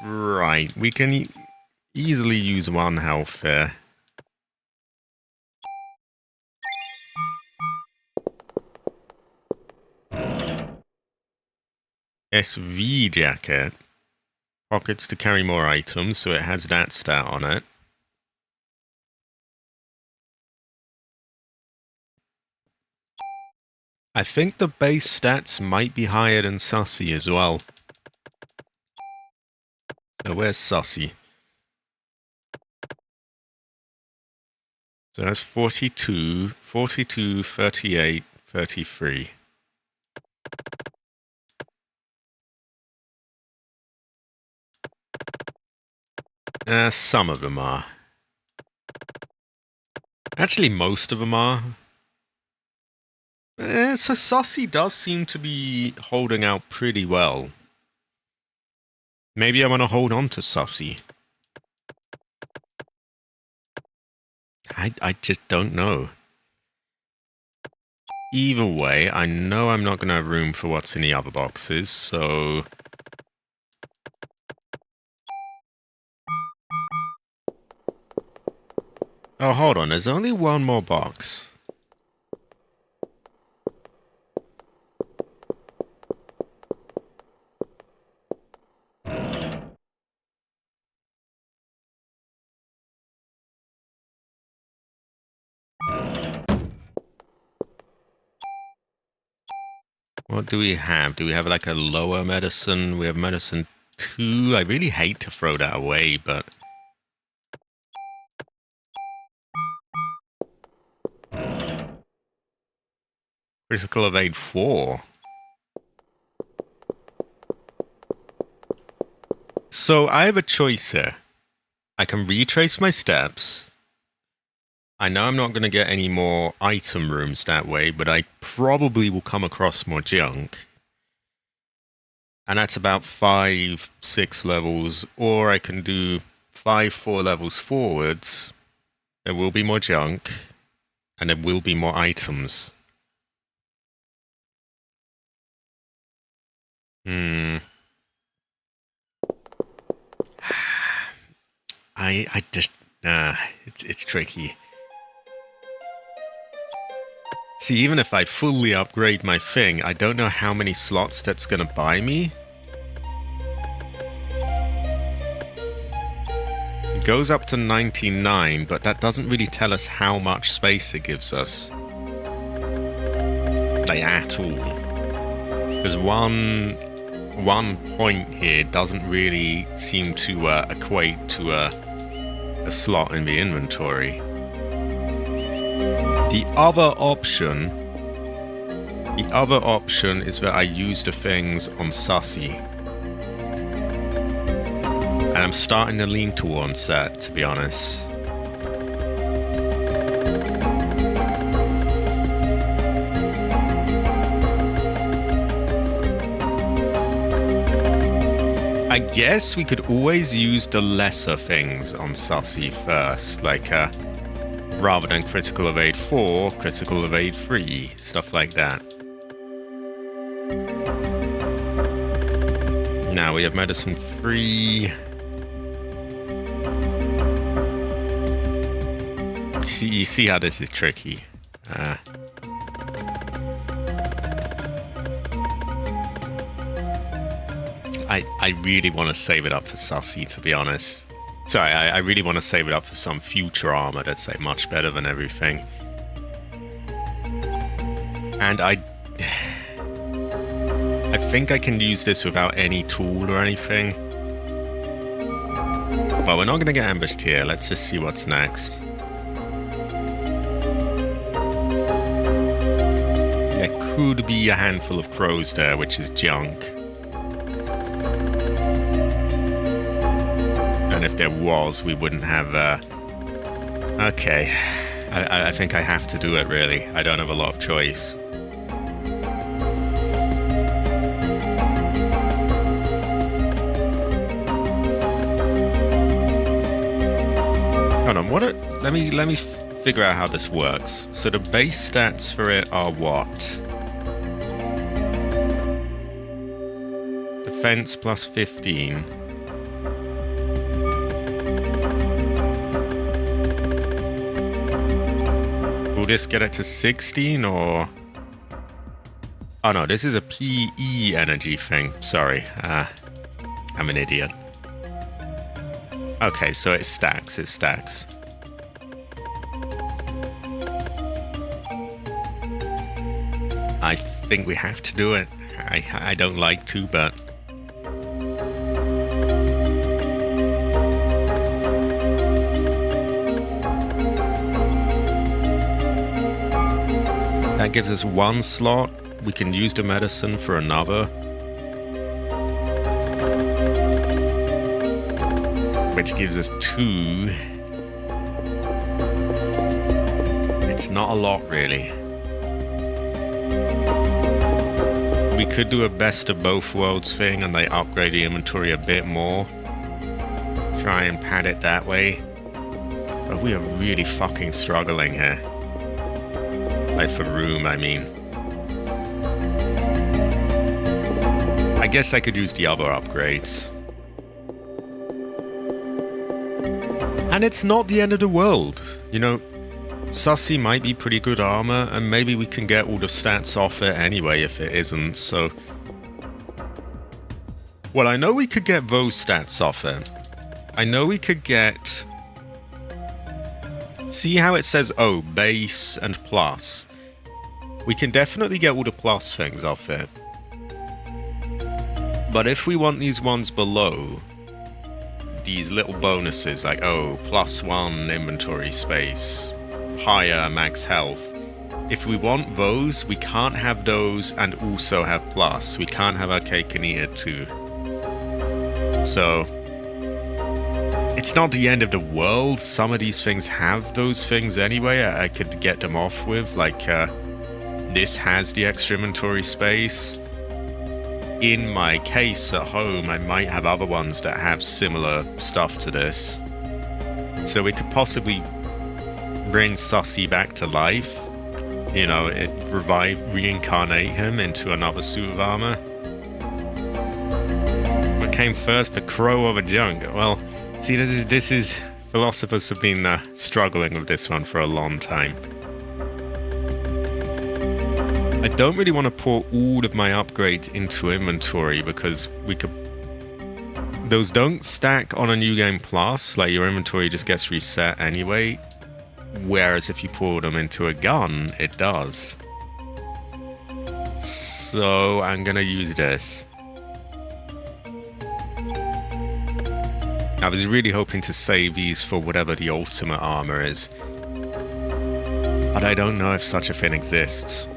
Speaker 1: Right, we can easily use 1 health there. SV jacket. Pockets to carry more items, so it has that stat on it. I think the base stats might be higher than Sussy as well. So where's Sussy? So that's 42, 42, 38, 33. Some of them are. Actually, most of them are. So Sussy does seem to be holding out pretty well. Maybe I want to hold on to Sussy. I just don't know. Either way, I know I'm not going to have room for what's in the other boxes, so... Oh, hold on, there's only one more box. What do we have? Do we have like a lower medicine? We have medicine 2. I really hate to throw that away, but... Critical evade 4. So I have a choice here. I can retrace my steps. I know I'm not going to get any more item rooms that way, but I probably will come across more junk. And that's about 5, 6 levels, or I can do 5, 4 levels forwards. There will be more junk, and there will be more items. I just, it's tricky. See, even if I fully upgrade my thing, I don't know how many slots that's gonna buy me. It goes up to 99, but that doesn't really tell us how much space it gives us. Like, at all. Because one point here doesn't really seem to equate to a slot in the inventory. The other option is that I use the things on Sussy. And I'm starting to lean towards that, to be honest. I guess we could always use the lesser things on Sussy first, like rather than critical evade 4, critical evade 3, stuff like that. Now we have medicine 3. You see how this is tricky. I really want to save it up for Sussy, to be honest. Sorry, I really want to save it up for some future armor that's like much better than everything. And I think I can use this without any tool or anything. But we're not going to get ambushed here. Let's just see what's next. There could be a handful of crows there, which is junk. And if there was, we wouldn't have... Okay. I think I have to do it, really. I don't have a lot of choice. Hold on, let me figure out how this works. So the base stats for it are what? Defense plus 15. Will this get it to 16 or... Oh no, this is a PE energy thing. Sorry. I'm an idiot. Okay, so it stacks, it stacks. I think we have to do it. I don't like to, but... That gives us one slot. We can use the medicine for another. Which gives us 2. It's not a lot, really. We could do a best of both worlds thing and they upgrade the inventory a bit more. Try and pad it that way. But we are really fucking struggling here. Like for room, I mean. I guess I could use the other upgrades. And it's not the end of the world. You know, Sussy might be pretty good armor, and maybe we can get all the stats off it anyway if it isn't, so... Well, I know we could get those stats off it. I know we could get... See how it says, oh, base and plus. We can definitely get all the plus things off it. But if we want these ones below, these little bonuses like, oh, +1 inventory space, higher max health. If we want those, we can't have those and also have plus. We can't have our cake and eat it too. So... It's not the end of the world. Some of these things have those things anyway. I could get them off with, like, this has the extra inventory space. In my case at home, I might have other ones that have similar stuff to this. So we could possibly bring Sussy back to life. You know, reincarnate him into another suit of armor. What came first, the crow or the junk? Well... See, this is philosophers have been struggling with this one for a long time. I don't really want to pour all of my upgrades into inventory because we could... Those don't stack on a New Game Plus, like your inventory just gets reset anyway. Whereas if you pour them into a gun, it does. So I'm gonna use this. I was really hoping to save these for whatever the ultimate armor is. But I don't know if such a thing exists.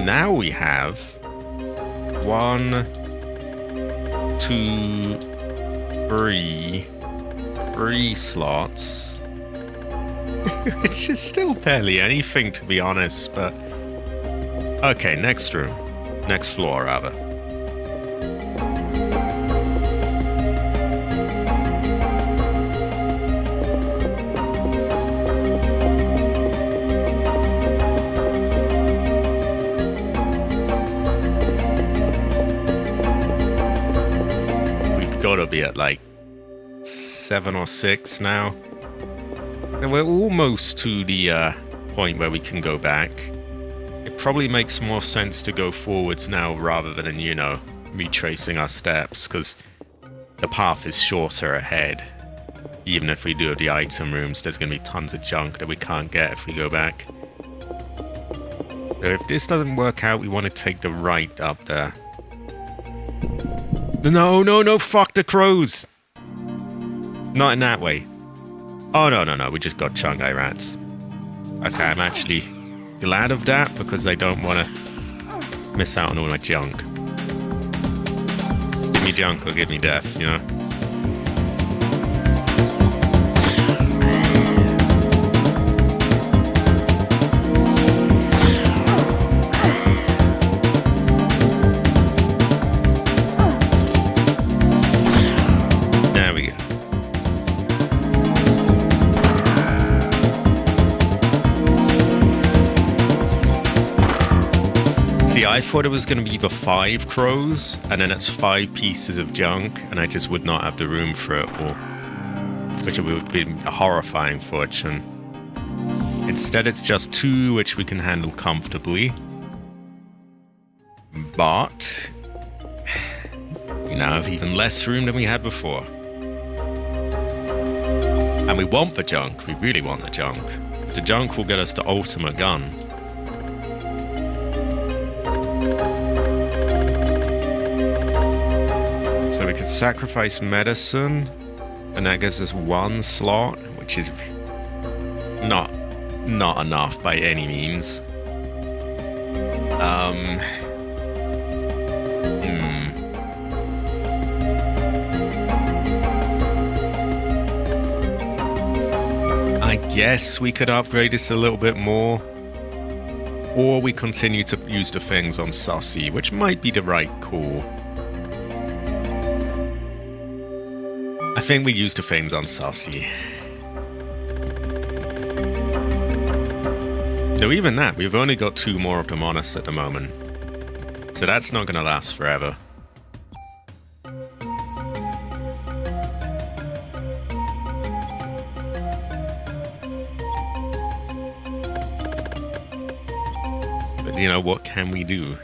Speaker 1: Now we have 1, 2, 3 slots. Which is still barely anything, to be honest, but... Okay, next room. Next floor, rather. We've got to be at like 7 or 6 now. And we're almost to the point where we can go back. It probably makes more sense to go forwards now rather than, you know, retracing our steps, because the path is shorter ahead. Even if we do the item rooms, there's going to be tons of junk that we can't get if we go back. So if this doesn't work out, we want to take the right up there. No, fuck the crows! Not in that way. Oh, no, we just got Chungai rats. Okay, I'm actually... glad of that, because I don't want to miss out on all my junk. Give me junk or give me death, you know? There we go. See, I thought it was going to be the 5 crows, and then it's 5 pieces of junk, and I just would not have the room for it all. Which would be a horrifying fortune. Instead, it's just 2, which we can handle comfortably. But we now have even less room than we had before. And we want the junk. We really want the junk. Because the junk will get us the ultimate gun. So we could sacrifice medicine. And that gives us one slot, which is not enough by any means. I guess we could upgrade this a little bit more. Or we continue to use the things on Sussy, which might be the right call. I think we use the things on Sussy. Though even that, we've only got 2 more of them on us at the moment. So that's not going to last forever. But you know, what can we do?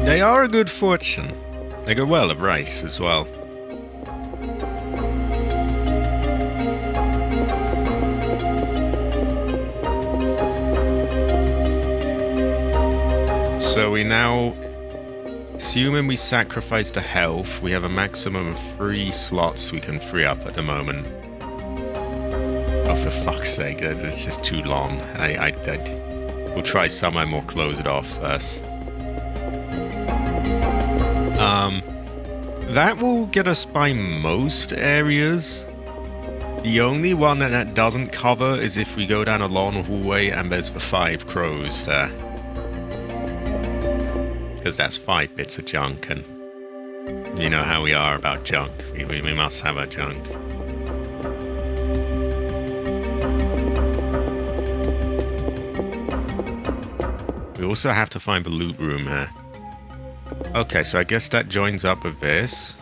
Speaker 1: They are a good fortune. They go well at rice as well. So we now, assuming we sacrifice the health, we have a maximum of 3 slots we can free up at the moment. Oh, for fuck's sake, it's just too long. We'll try somewhere more closed off first. That will get us by most areas. The only one that doesn't cover is if we go down a long hallway and there's the 5 crows there. Because that's 5 bits of junk, and you know how we are about junk. We must have our junk. We also have to find the loot room here. Okay, so I guess that joins up with this.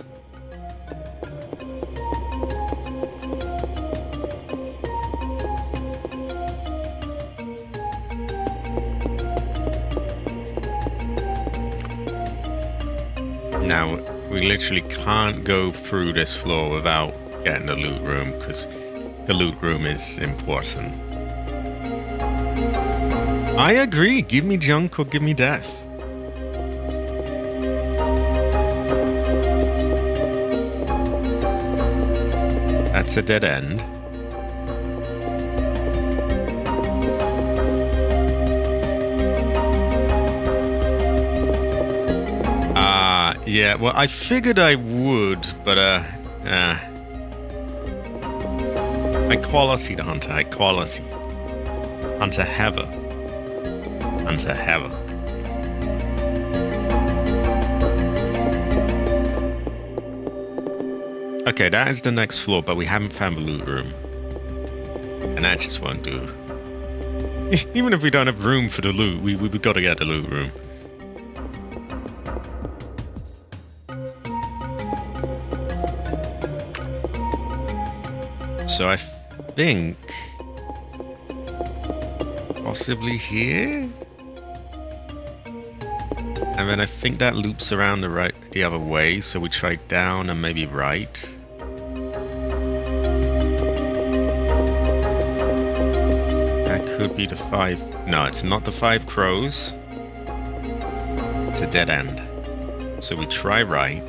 Speaker 1: Now, we literally can't go through this floor without getting the loot room, because the loot room is important. I agree, give me junk or give me death. That's a dead end. Yeah, well, I figured I would, but, Equality the hunter, equality. Hunter heaven. Hunter heaven. Okay, that is the next floor, but we haven't found the loot room. And that just won't do. Even if we don't have room for the loot, we've got to get the loot room. So I think possibly here, and then I think that loops around the other way. So we try down and maybe right. That could be the 5. No, it's not the 5 crows. It's a dead end. So we try right.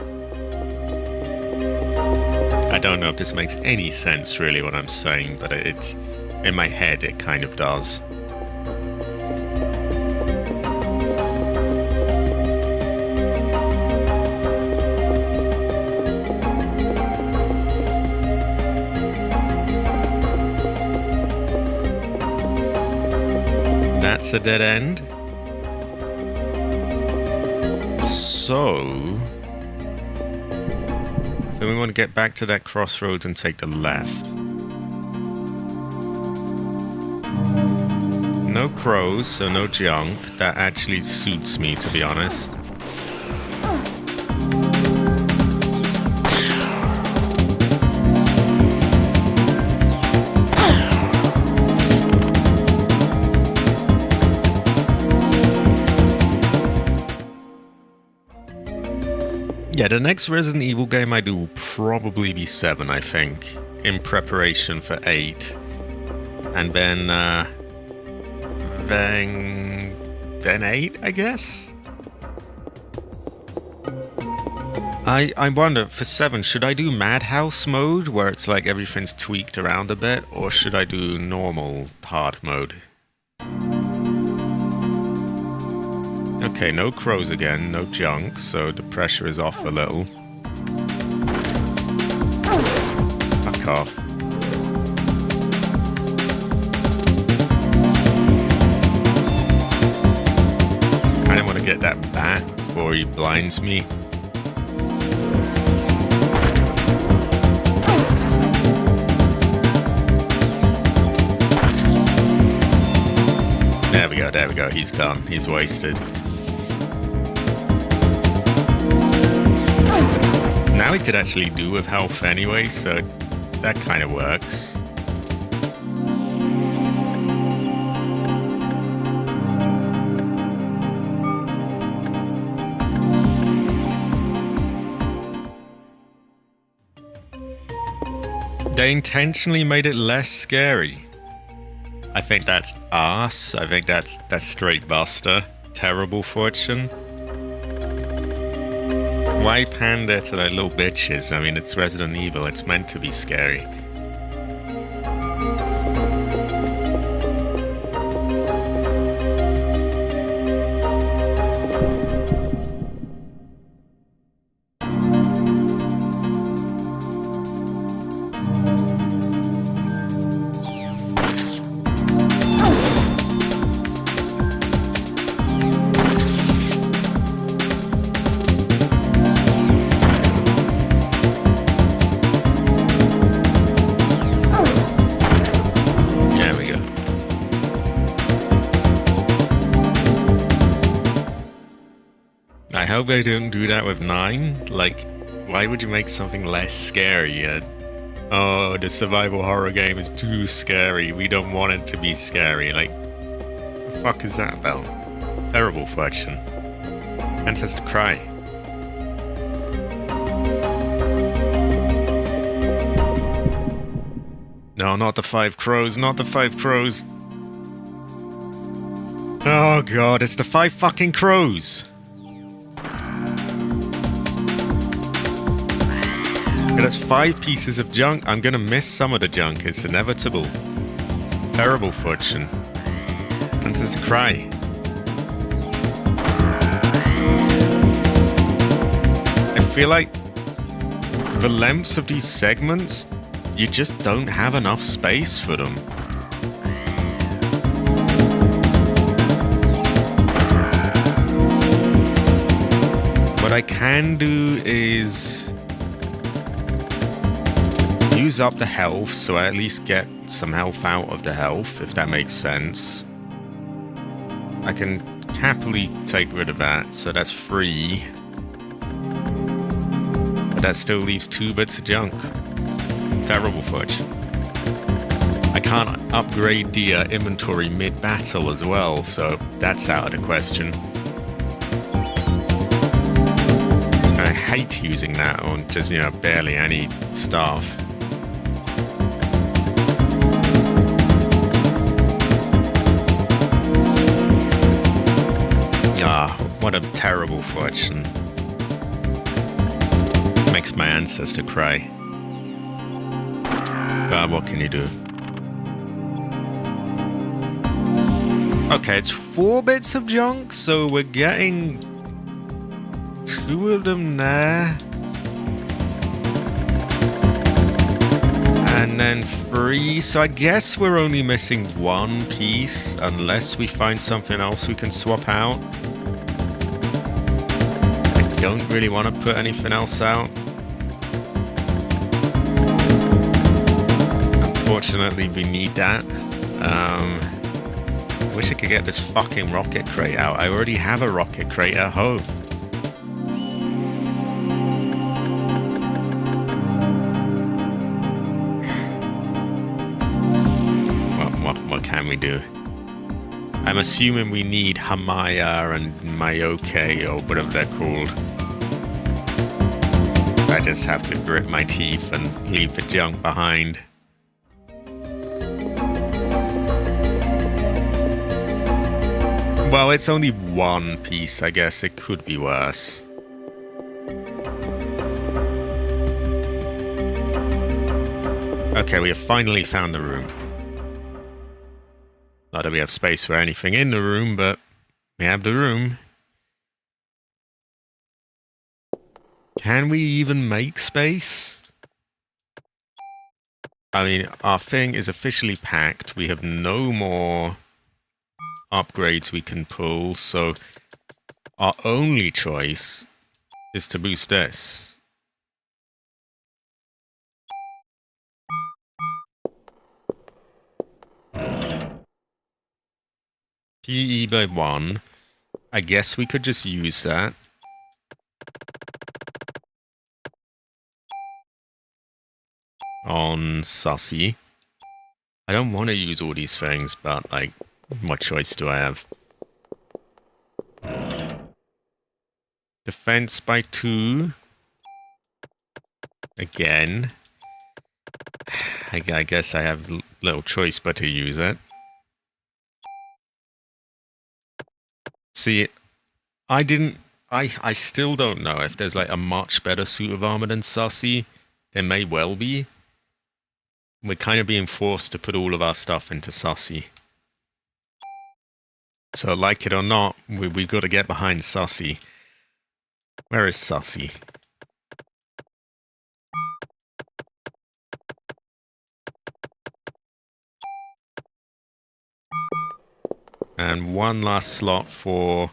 Speaker 1: I don't know if this makes any sense really what I'm saying, but it's in my head it kind of does. That's a dead end. So then we want to get back to that crossroads and take the left. No crows, so no junk. That actually suits me, to be honest. Yeah, the next Resident Evil game I do will probably be 7, I think, in preparation for 8. And then 8, I guess? I wonder, for 7, should I do Madhouse mode, where it's like everything's tweaked around a bit, or should I do normal hard mode? Okay, no crows again, no junk, so the pressure is off a little. Fuck off. I don't want to get that bat before he blinds me. There we go, he's done. He's wasted. Now he could actually do with health anyway, so that kind of works. They intentionally made it less scary. I think that's arse. I think that's straight Buster. Terrible fortune. Why pander to their little bitches? I mean, it's Resident Evil. It's meant to be scary. I hope they don't do that with 9. Like, why would you make something less scary? Oh, the survival horror game is too scary. We don't want it to be scary. Like, what the fuck is that about? Terrible fortune. Ancestor cry. No, not the 5 crows. Not the 5 crows. Oh god, it's the 5 fucking crows. There's 5 pieces of junk. I'm gonna miss some of the junk. It's inevitable. Terrible fortune. And there's a cry. I feel like the lengths of these segments, you just don't have enough space for them. What I can do is use up the health, so I at least get some health out of the health, if that makes sense. I can happily take rid of that, so that's 3. But that still leaves 2 bits of junk. Terrible fortune. I can't upgrade the inventory mid-battle as well, so that's out of the question. And I hate using that on just, barely any staff. Ah, what a terrible fortune. Makes my ancestor cry. God, what can you do? Okay, it's 4 bits of junk, so we're getting 2 of them there. And then 3, so I guess we're only missing 1 piece, unless we find something else we can swap out. I don't really want to put anything else out. Unfortunately, we need that. Wish I could get this fucking rocket crate out. I already have a rocket crate at home. What can we do? I'm assuming we need Hamaya and Mayoke, or whatever they're called. I just have to grit my teeth and leave the junk behind. Well, it's only one piece, I guess. It could be worse. Okay, we have finally found the room. Not that we have space for anything in the room, but we have the room. Can we even make space? I mean, our thing is officially packed. We have no more upgrades we can pull, so our only choice is to boost this. PE by 1. I guess we could just use that. On Sussy. I don't want to use all these things, but, like, what choice do I have? Defense by 2. Again. I guess I have little choice but to use it. See, I still don't know if there's, like, a much better suit of armor than Sussy. There may well be. We're kind of being forced to put all of our stuff into Sussy. So, like it or not, we've got to get behind Sussy. Where is Sussy? And one last slot for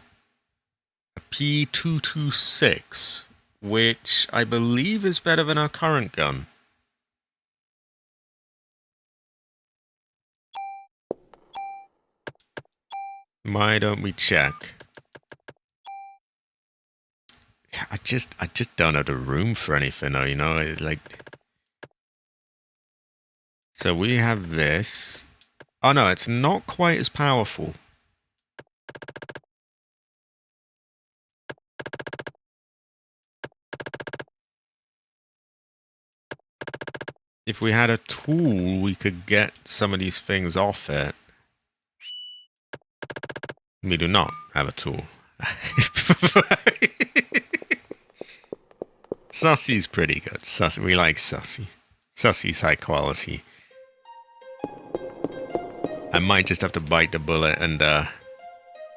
Speaker 1: a P226, which I believe is better than our current gun. Why don't we check? I just don't have the room for anything, though, you know, like. So we have this. Oh no, it's not quite as powerful. If we had a tool, we could get some of these things off it. We do not have a tool. Sussy's pretty good. Sussy, we like Sussy. Sussy's high quality. I might just have to bite the bullet and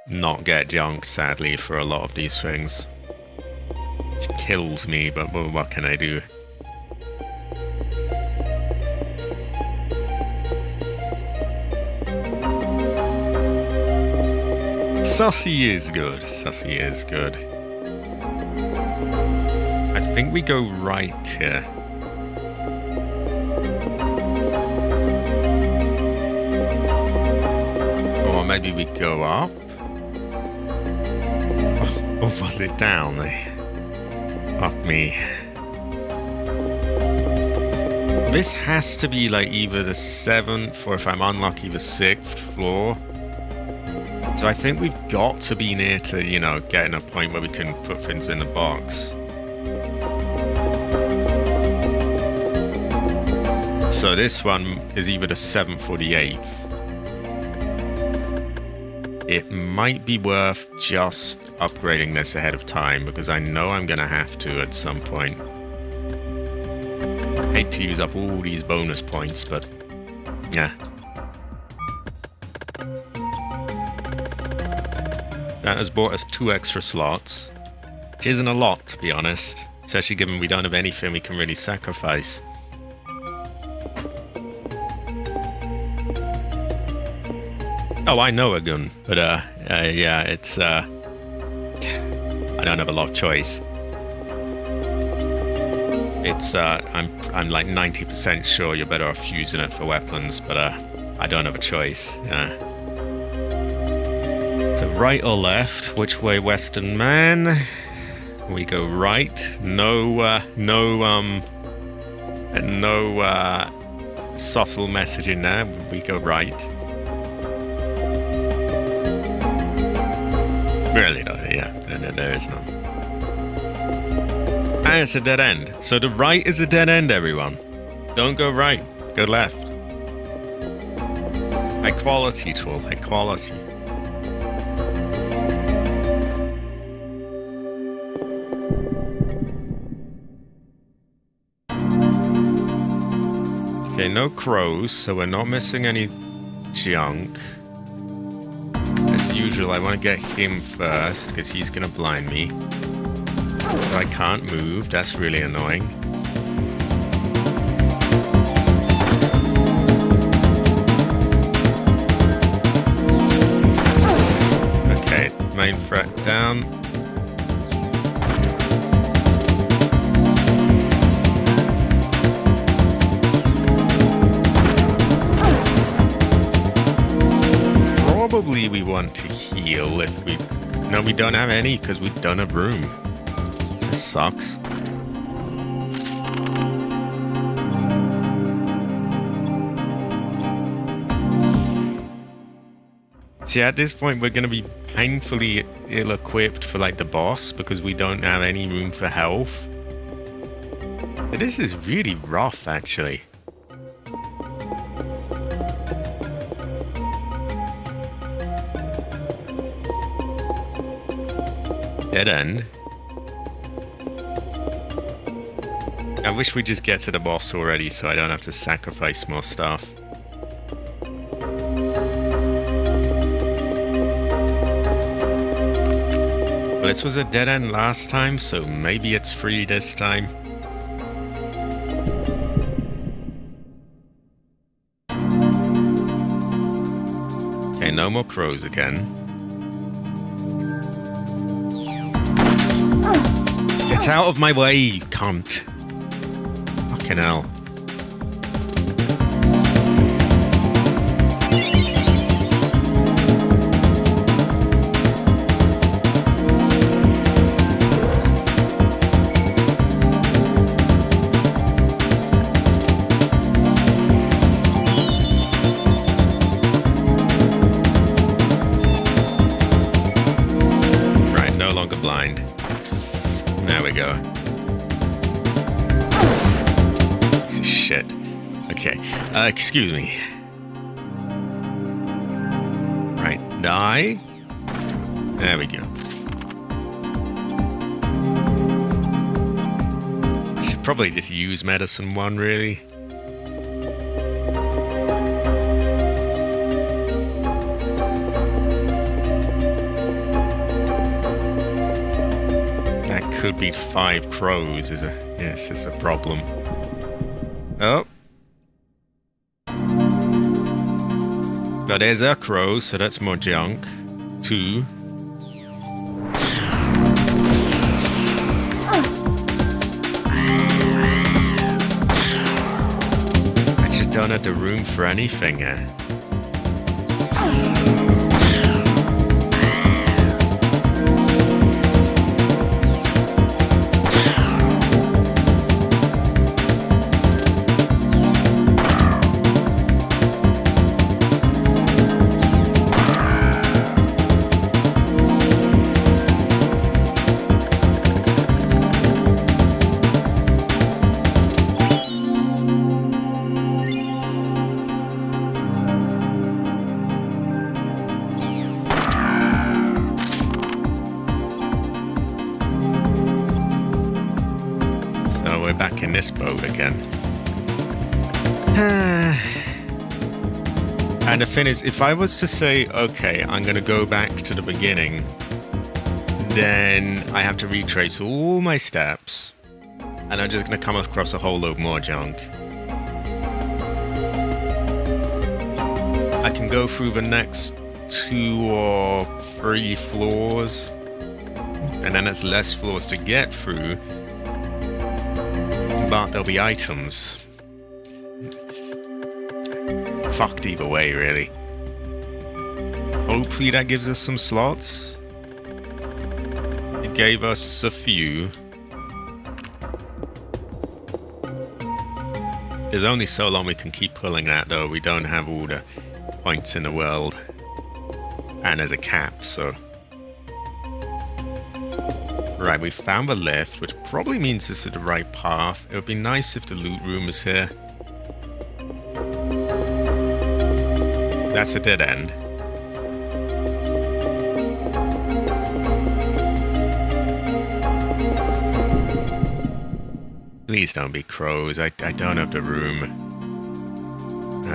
Speaker 1: not get junk, sadly, for a lot of these things. It kills me, but what can I do? Sussy is good. Sussy is good. I think we go right here. Or maybe we go up. Or was it down there? Fuck me. This has to be like either the 7th or, if I'm unlucky, the 6th floor. So I think we've got to be near to, you know, getting a point where we can put things in the box. So this one is either the 7th or the 8th. It might be worth just upgrading this ahead of time, because I know I'm going to have to at some point. Hate to use up all these bonus points, but yeah. That has bought us 2 extra slots, which isn't a lot, to be honest, especially given we don't have anything we can really sacrifice. Oh, I know a gun, but yeah, it's I don't have a lot of choice. It's I'm like 90% sure you're better off using it for weapons, but I don't have a choice. Yeah. So right or left? Which way, Western man? We go right. No subtle messaging there. We go right. Really, no, yeah, there is none. And it's a dead end. So the right is a dead end, everyone. Don't go right. Go left. High quality tool. High quality. Okay, no crows, so we're not missing any junk. As usual, I want to get him first, because he's going to blind me. So I can't move, that's really annoying. Okay, main threat down. Probably we want to heal if we... No, we don't have any because we don't have room. This sucks. See, at this point we're going to be painfully ill-equipped for like the boss because we don't have any room for health. But this is really rough, actually. Dead end. I wish we'd just get to the boss already so I don't have to sacrifice more stuff. But this was a dead end last time, so maybe it's free this time. Okay, no more crows again. Get out of my way, you cunt. Fucking hell. Right, no longer blind. There we go. Piece of shit. Okay. Excuse me. Right. Die. There we go. I should probably just use medicine one, really. Could be 5 crows is a problem. Oh. But there's a crow, so that's more junk. 2. I just don't have the room for anything here. Back in this boat again. And the thing is, if I was to say, okay, I'm going to go back to the beginning, then I have to retrace all my steps, and I'm just going to come across a whole load more junk. I can go through the next 2 or 3 floors, and then it's less floors to get through. But there'll be items. It's fucked either way, really. Hopefully that gives us some slots. It gave us a few. There's only so long we can keep pulling that, though. We don't have all the points in the world. And there's a cap, so... Right, we found the lift, which probably means this is the right path. It would be nice if the loot room was here. That's a dead end. Please don't be crows. I don't have the room.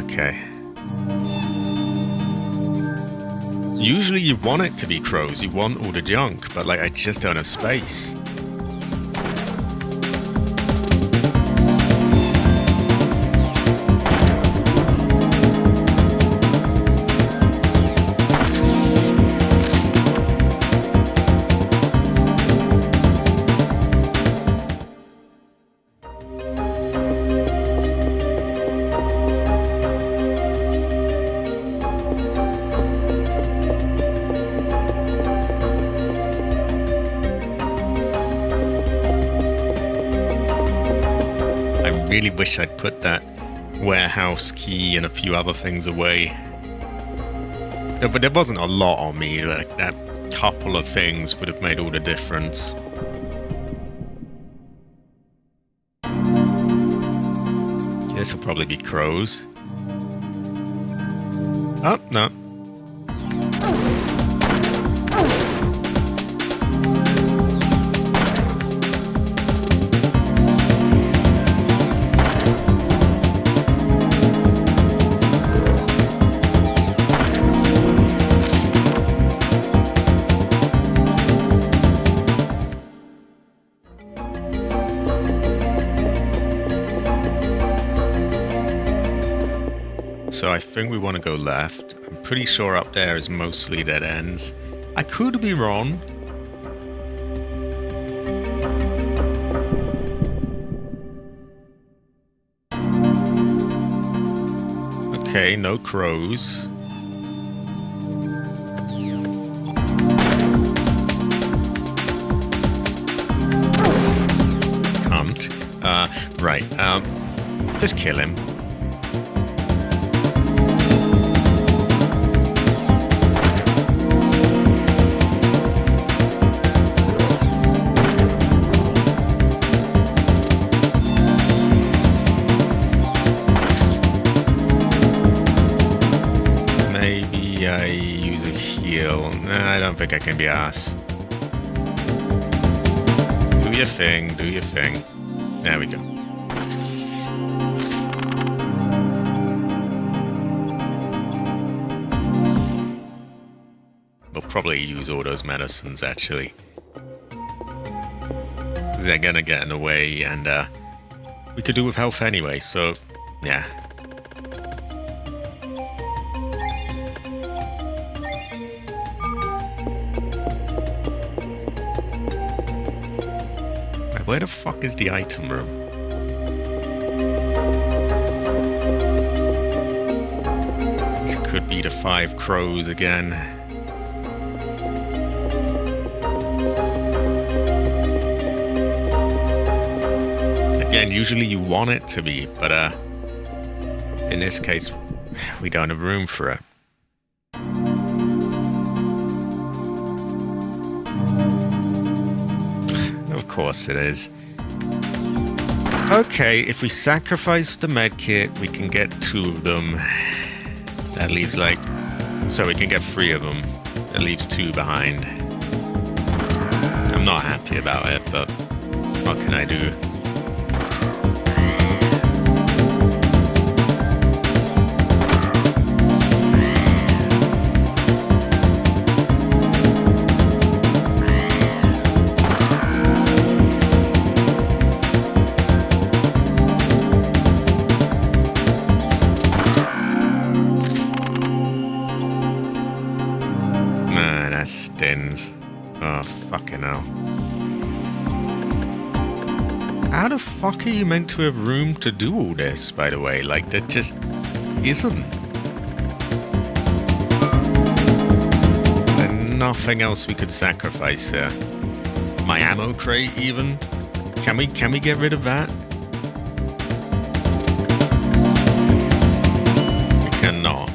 Speaker 1: Okay. Usually you want it to be crows. You want all the junk, but like I just don't have space. Really wish I'd put that warehouse key and a few other things away. But there wasn't a lot on me. Like that couple of things would have made all the difference. This will probably be crows. Oh, no. So I think we want to go left. I'm pretty sure up there is mostly dead ends. I could be wrong. Okay, no crows. Can't. Right. Just kill him. I don't think I can be arsed. Do your thing, do your thing. There we go. We'll probably use all those medicines, actually. They're gonna get in the way, and we could do with health anyway, so yeah. Where the fuck is the item room? This could be the 5 crows again. Again, usually you want it to be, but in this case, we don't have room for it. Of course it is. Okay, if we sacrifice the medkit, we can get 2 of them. That leaves like... So we can get 3 of them. That leaves 2 behind. I'm not happy about it, but what can I do? Stins. Oh, fucking hell. How the fuck are you meant to have room to do all this, by the way? Like, that just isn't. There's nothing else we could sacrifice here. My ammo crate, even? Can we get rid of that? We cannot.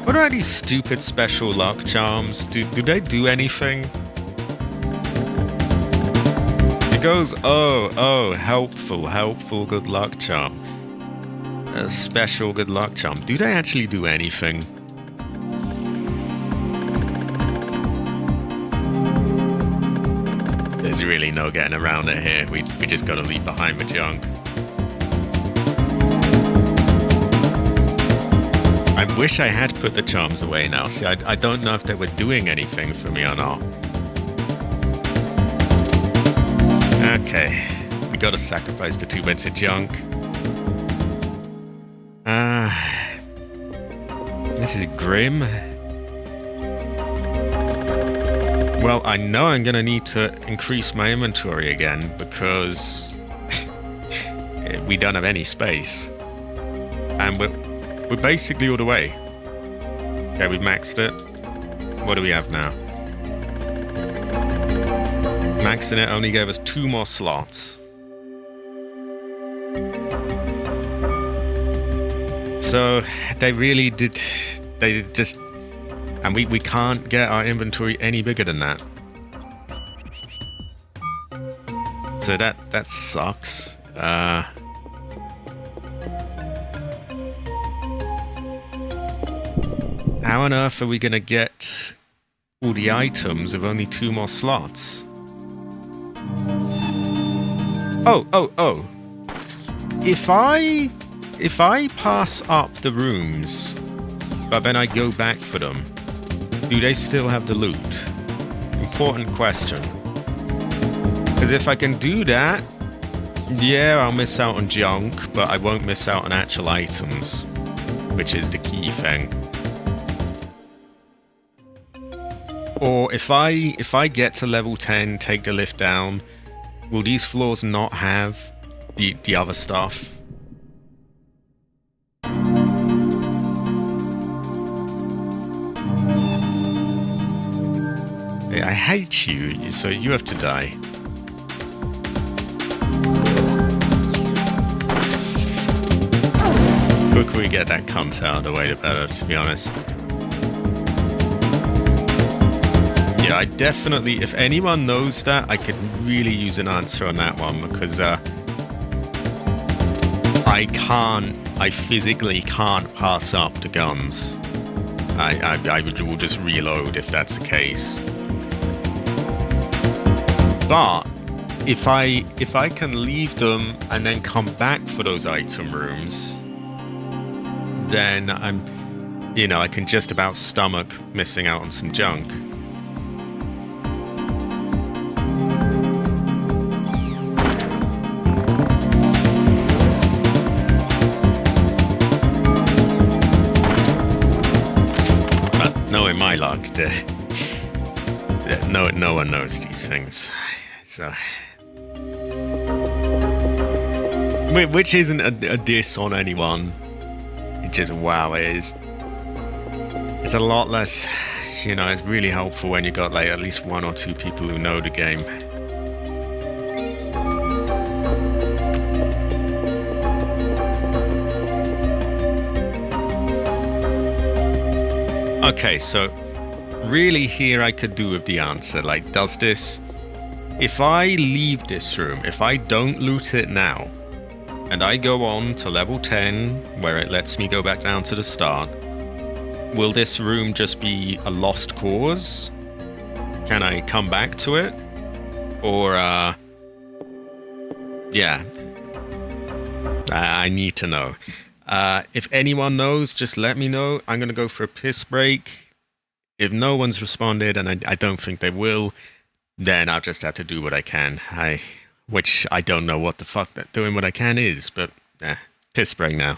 Speaker 1: What are these stupid special luck charms? Do they do anything? It goes, oh, helpful good luck charm. A special good luck charm. Do they actually do anything? There's really no getting around it here. We just gotta leave behind the junk. I wish I had put the charms away now. See, I don't know if they were doing anything for me or not. Okay, we gotta sacrifice the 2 bits of junk. This is grim. Well, I know I'm gonna need to increase my inventory again because we don't have any space. And we're basically all the way. Okay, we've maxed it. What do we have now? Maxing it only gave us 2 more slots. So they really did. They just, and we can't get our inventory any bigger than that. So that sucks. How on earth are we gonna get all the items with only 2 more slots? Oh. If I pass up the rooms, but then I go back for them, do they still have the loot? Important question. Because if I can do that, yeah, I'll miss out on junk, but I won't miss out on actual items, which is the key thing. Or if I get to level 10, take the lift down, will these floors not have the other stuff? I hate you, so you have to die. The quicker we get that cunt out of the way, the better, to be honest. Yeah, I definitely, if anyone knows that, I could really use an answer on that one, because I physically can't pass up the guns. I will just reload if that's the case. But if I can leave them and then come back for those item rooms, then I can just about stomach missing out on some junk. But knowing my luck, no one knows these things. So, which isn't a diss on anyone. It just, wow, it's a lot less, it's really helpful when you got like at least 1 or 2 people who know the game. Okay, so really here I could do with the answer, like, does this, if I leave this room, if I don't loot it now, and I go on to level 10, where it lets me go back down to the start, will this room just be a lost cause? Can I come back to it? Or, yeah. I need to know. If anyone knows, just let me know. I'm going to go for a piss break. If no one's responded, and I don't think they will, then I'll just have to do what I can. Which I don't know what the fuck that doing what I can is, but piss break now.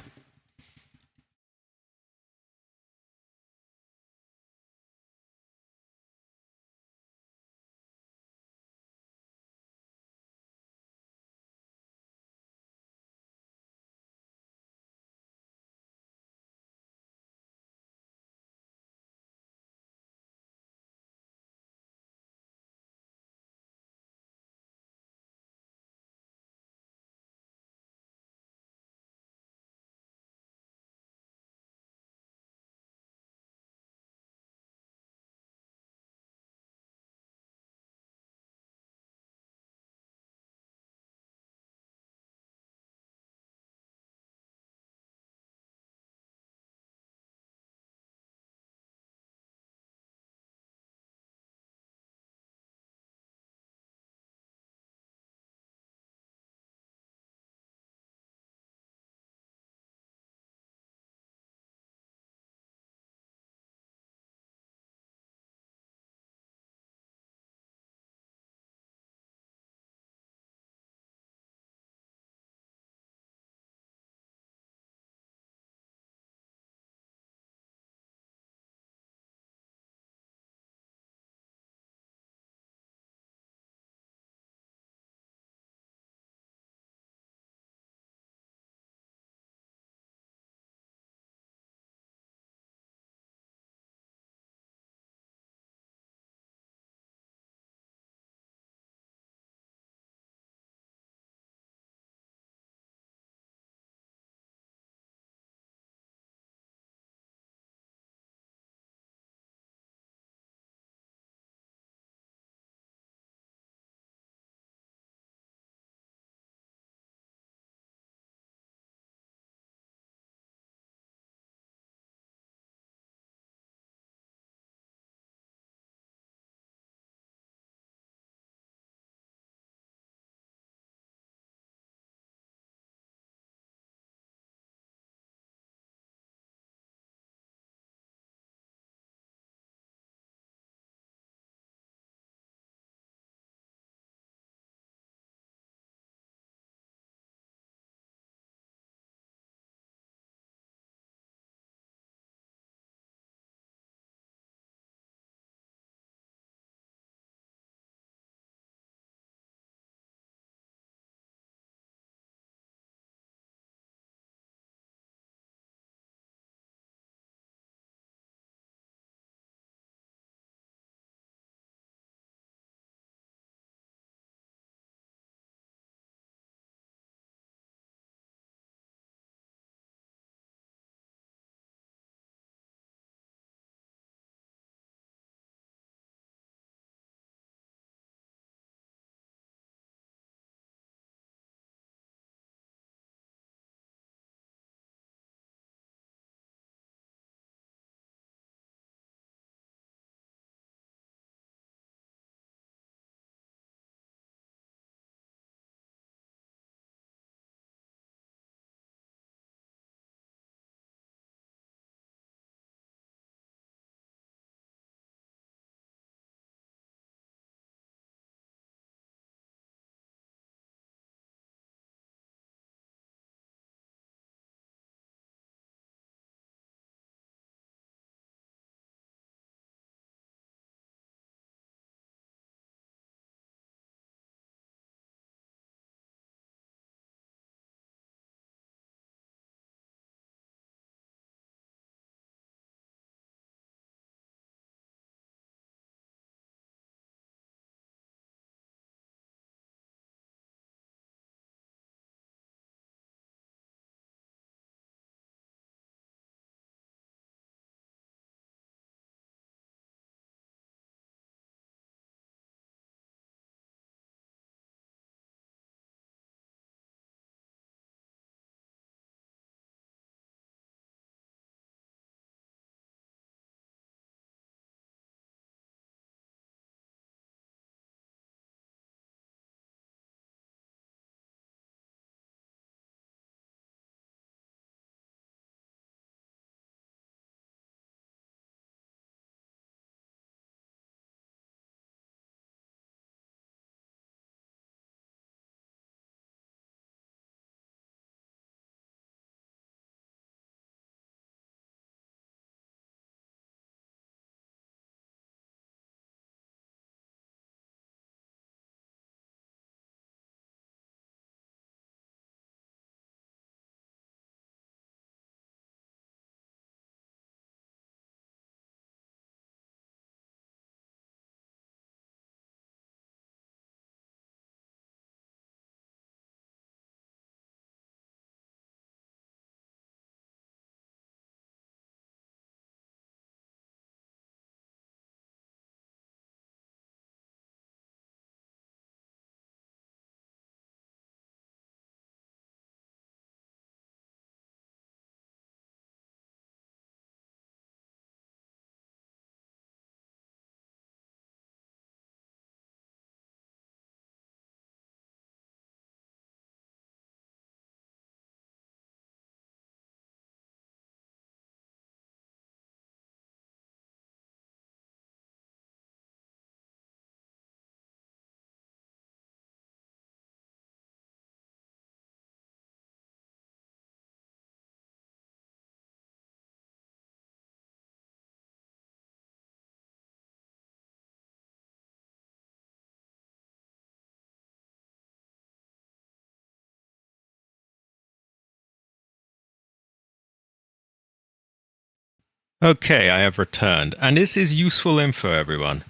Speaker 1: Okay, I have returned, and this is useful info, everyone.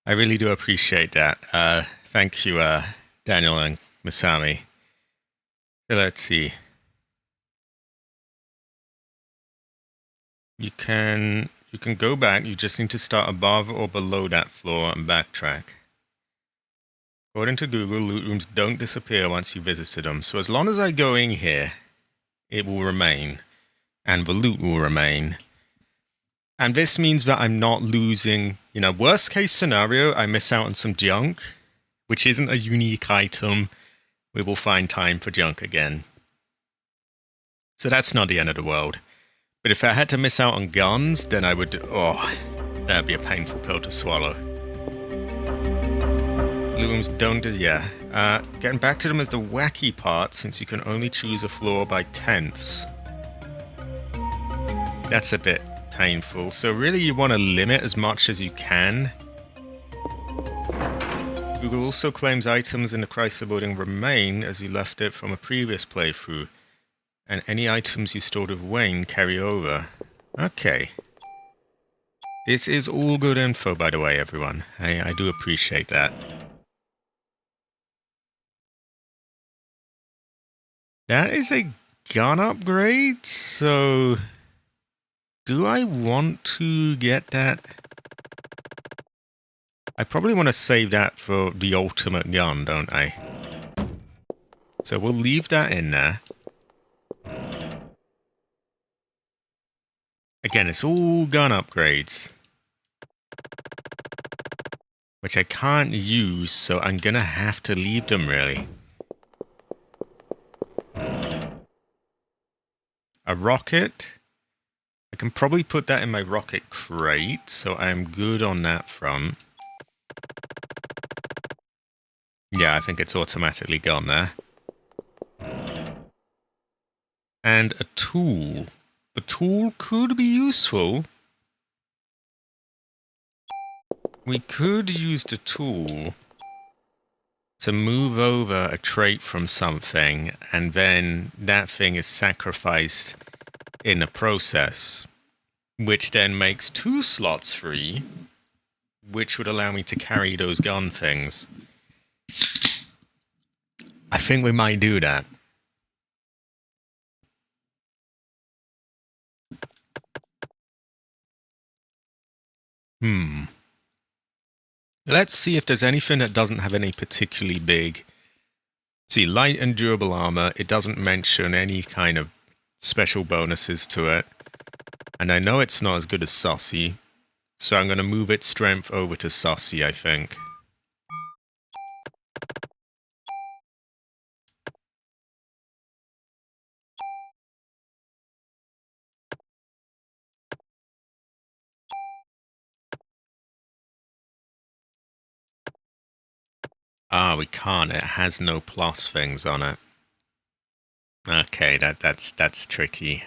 Speaker 1: I really do appreciate that. Thank you, Daniel and Masami. So let's see. You can go back. You just need to start above or below that floor and backtrack. According to Google, loot rooms don't disappear once you visited them. So as long as I go in here, it will remain, and the loot will remain. And this means that I'm not losing, worst case scenario, I miss out on some junk, which isn't a unique item. We will find time for junk again. So that's not the end of the world. But if I had to miss out on guns, then I would, that'd be a painful pill to swallow. Loot rooms don't do, getting back to them is the wacky part, since you can only choose a floor by tenths. That's a bit painful. So really you want to limit as much as you can. Google also claims items in the Chrysler building remain as you left it from a previous playthrough, and any items you stored with Wayne carry over. Okay. This is all good info, by the way, everyone. I do appreciate that. That is a gun upgrade, so do I want to get that? I probably want to save that for the ultimate gun, don't I? So we'll leave that in there. Again, it's all gun upgrades, which I can't use, so I'm gonna have to leave them, really. A rocket. I can probably put that in my rocket crate, so I'm good on that front. Yeah, I think it's automatically gone there. And a tool. The tool could be useful. We could use the tool to move over a trait from something, and then that thing is sacrificed in the process, which then makes 2 slots free, which would allow me to carry those gun things. I think we might do that. Let's see if there's anything that doesn't have any particularly big... See, light and durable armor, it doesn't mention any kind of special bonuses to it. And I know it's not as good as Saucy, so I'm going to move its strength over to Saucy, I think. Ah, we can't. It has no plus things on it. Okay, that's tricky.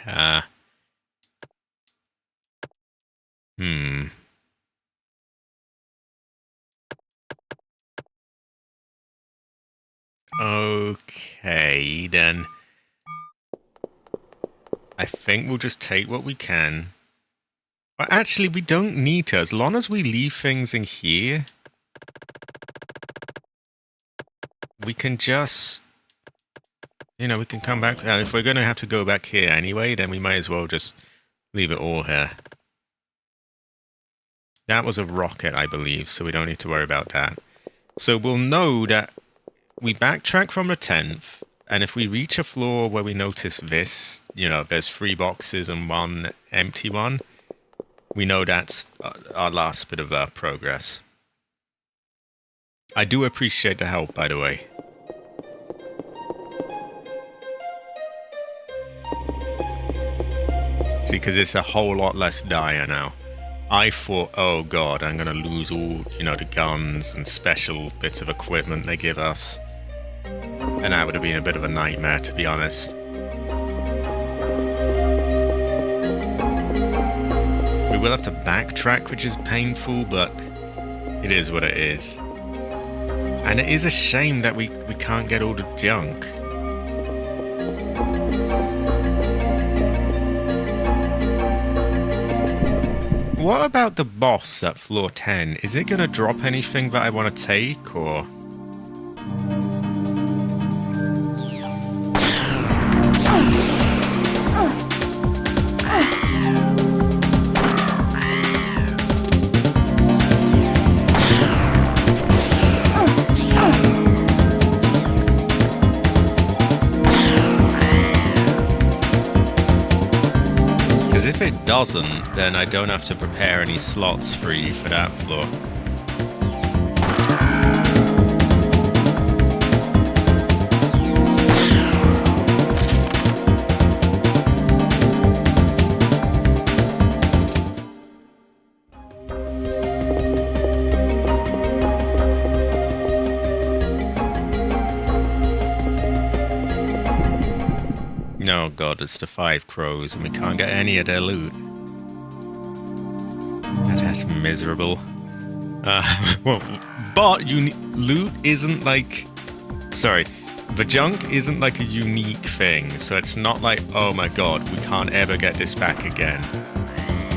Speaker 1: Okay, then. I think we'll just take what we can. But actually, we don't need to. As long as we leave things in here, we can just... we can come back. If we're going to have to go back here anyway, then we might as well just leave it all here. That was a rocket, I believe, so we don't need to worry about that. So we'll know that we backtrack from the 10th, and if we reach a floor where we notice this, there's 3 boxes and 1 empty one, we know that's our last bit of progress. I do appreciate the help, by the way. See, because it's a whole lot less dire now. I thought, oh god, I'm going to lose all, the guns and special bits of equipment they give us. And that would have been a bit of a nightmare, to be honest. We will have to backtrack, which is painful, but it is what it is. And it is a shame that we can't get all the junk. What about the boss at floor 10? Is it going to drop anything that I want to take, or...? If it doesn't, then I don't have to prepare any slots for you for that floor. Oh god, it's the 5 crows and we can't get any of their loot. That's miserable. Well, but loot isn't like... Sorry, the junk isn't like a unique thing, so it's not like, oh my god, we can't ever get this back again.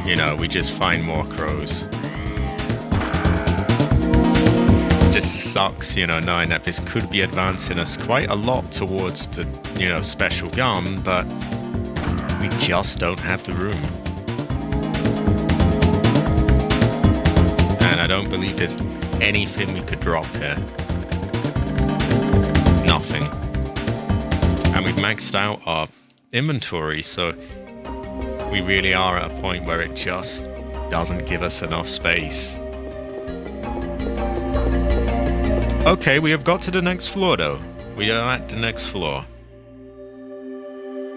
Speaker 1: You know, we just find more crows. It just sucks, you know, knowing that this could be advancing us quite a lot towards the, you know, special gun, but we just don't have the room. And I don't believe there's anything we could drop here. Nothing. And we've maxed out our inventory, so we really are at a point where it just doesn't give us enough space. Okay, we have got to the next floor though. We are at the next floor.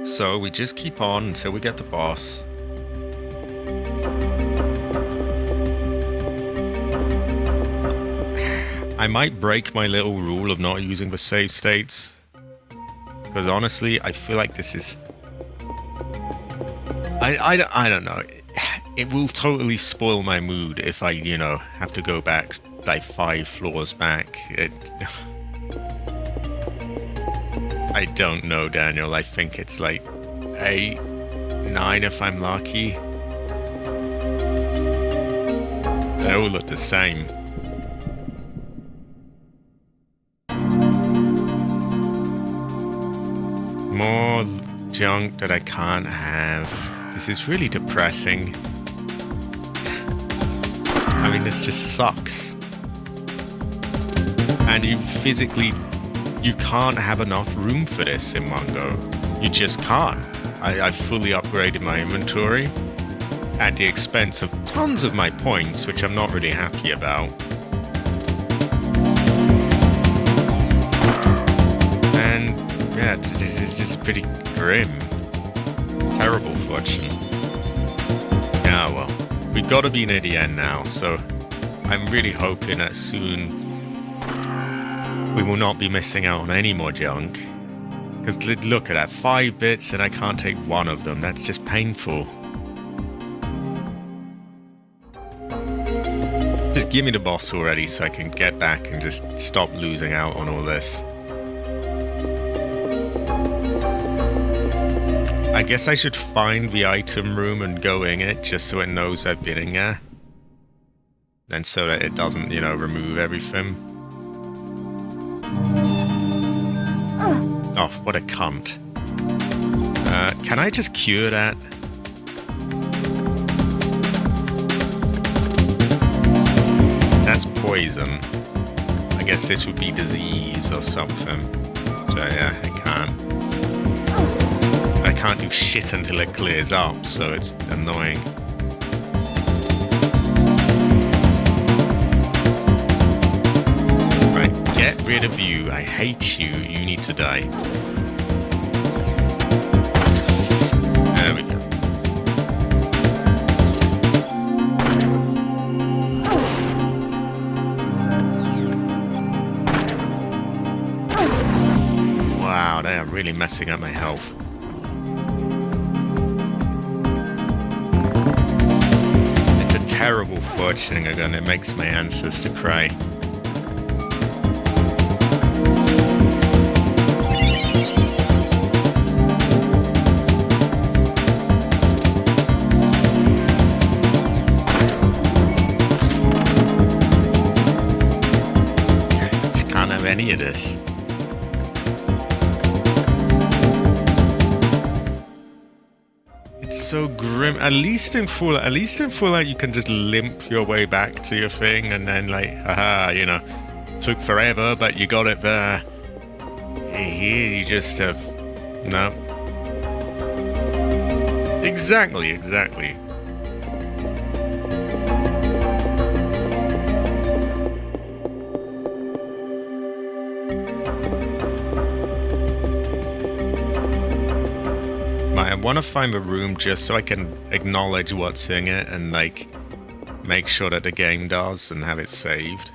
Speaker 1: So we just keep on until we get the boss. I might break my little rule of not using the save states. Because honestly, I feel like this is... I don't know. It will totally spoil my mood if I, you know, have to go back like 5 floors back. I don't know, Daniel. I think it's like 8, 9 if I'm lucky. They all look the same. More junk that I can't have. This is really depressing. I mean, this just sucks. And you can't have enough room for this in one go. You just can't. I've fully upgraded my inventory at the expense of tons of my points, which I'm not really happy about. And yeah, this is just pretty grim. Terrible fortune. Yeah, well, we've got to be near the end now, so I'm really hoping that soon we will not be missing out on any more junk. Because look at that, 5 bits and I can't take one of them. That's just painful. Just give me the boss already so I can get back and just stop losing out on all this. I guess I should find the item room and go in it just so it knows I've been in there. And so that it doesn't, you know, remove everything. Oh, what a cunt. Can I just cure that? That's poison. I guess this would be disease or something. So yeah, I can't. I can't do shit until it clears up, so it's annoying. Right, get rid of you. I hate you. You need to die. There we go. Wow, they are really messing up my health. It's a terrible fortune again. It makes my ancestor cry. any of this. It's so grim. At least in Fallout, you can just limp your way back to your thing, and then like, haha, you know, took forever, but you got it there. Here, you just have no. Exactly. I want to find a room just so I can acknowledge what's in it and like make sure that the game does and have it saved.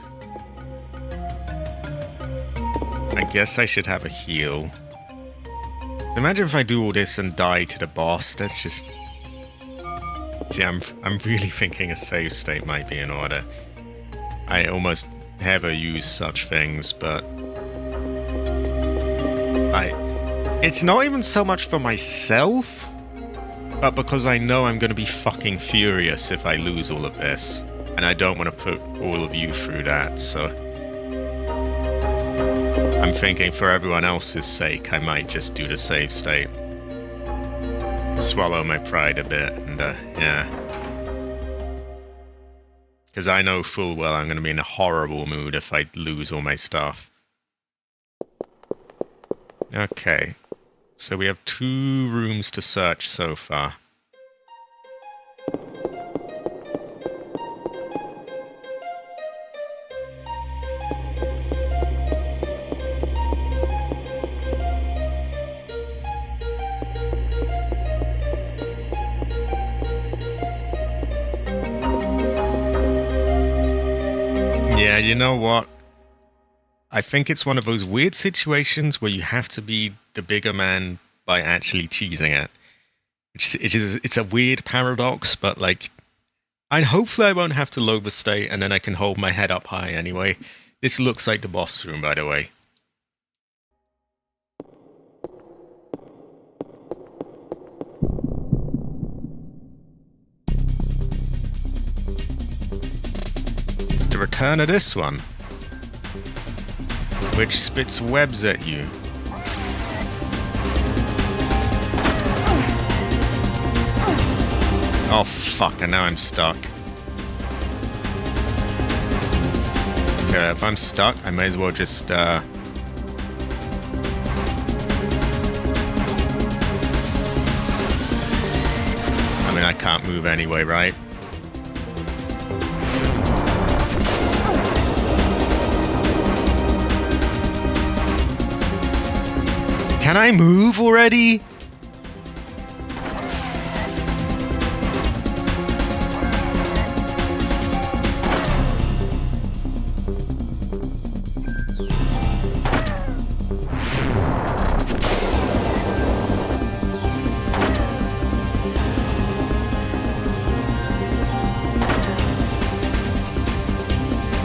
Speaker 1: I guess I should have a heal. Imagine if I do all this and die to the boss. That's just... See, I'm really thinking a save state might be in order. I almost never use such things, but... It's not even so much for myself, but because I know I'm going to be fucking furious if I lose all of this. And I don't want to put all of you through that, so... I'm thinking for everyone else's sake, I might just do the save state. Swallow my pride a bit, and yeah. Because I know full well I'm going to be in a horrible mood if I lose all my stuff. Okay. So we have 2 rooms to search so far. Yeah, you know what? I think it's one of those weird situations where you have to be the bigger man by actually cheesing it. It's a weird paradox, but like, hopefully I won't have to overstate, and then I can hold my head up high anyway. This looks like the boss room, by the way. It's the return of this one, which spits webs at you. Oh fuck, and now I'm stuck. Okay, if I'm stuck, I may as well just, I mean, I can't move anyway, right? Can I move already?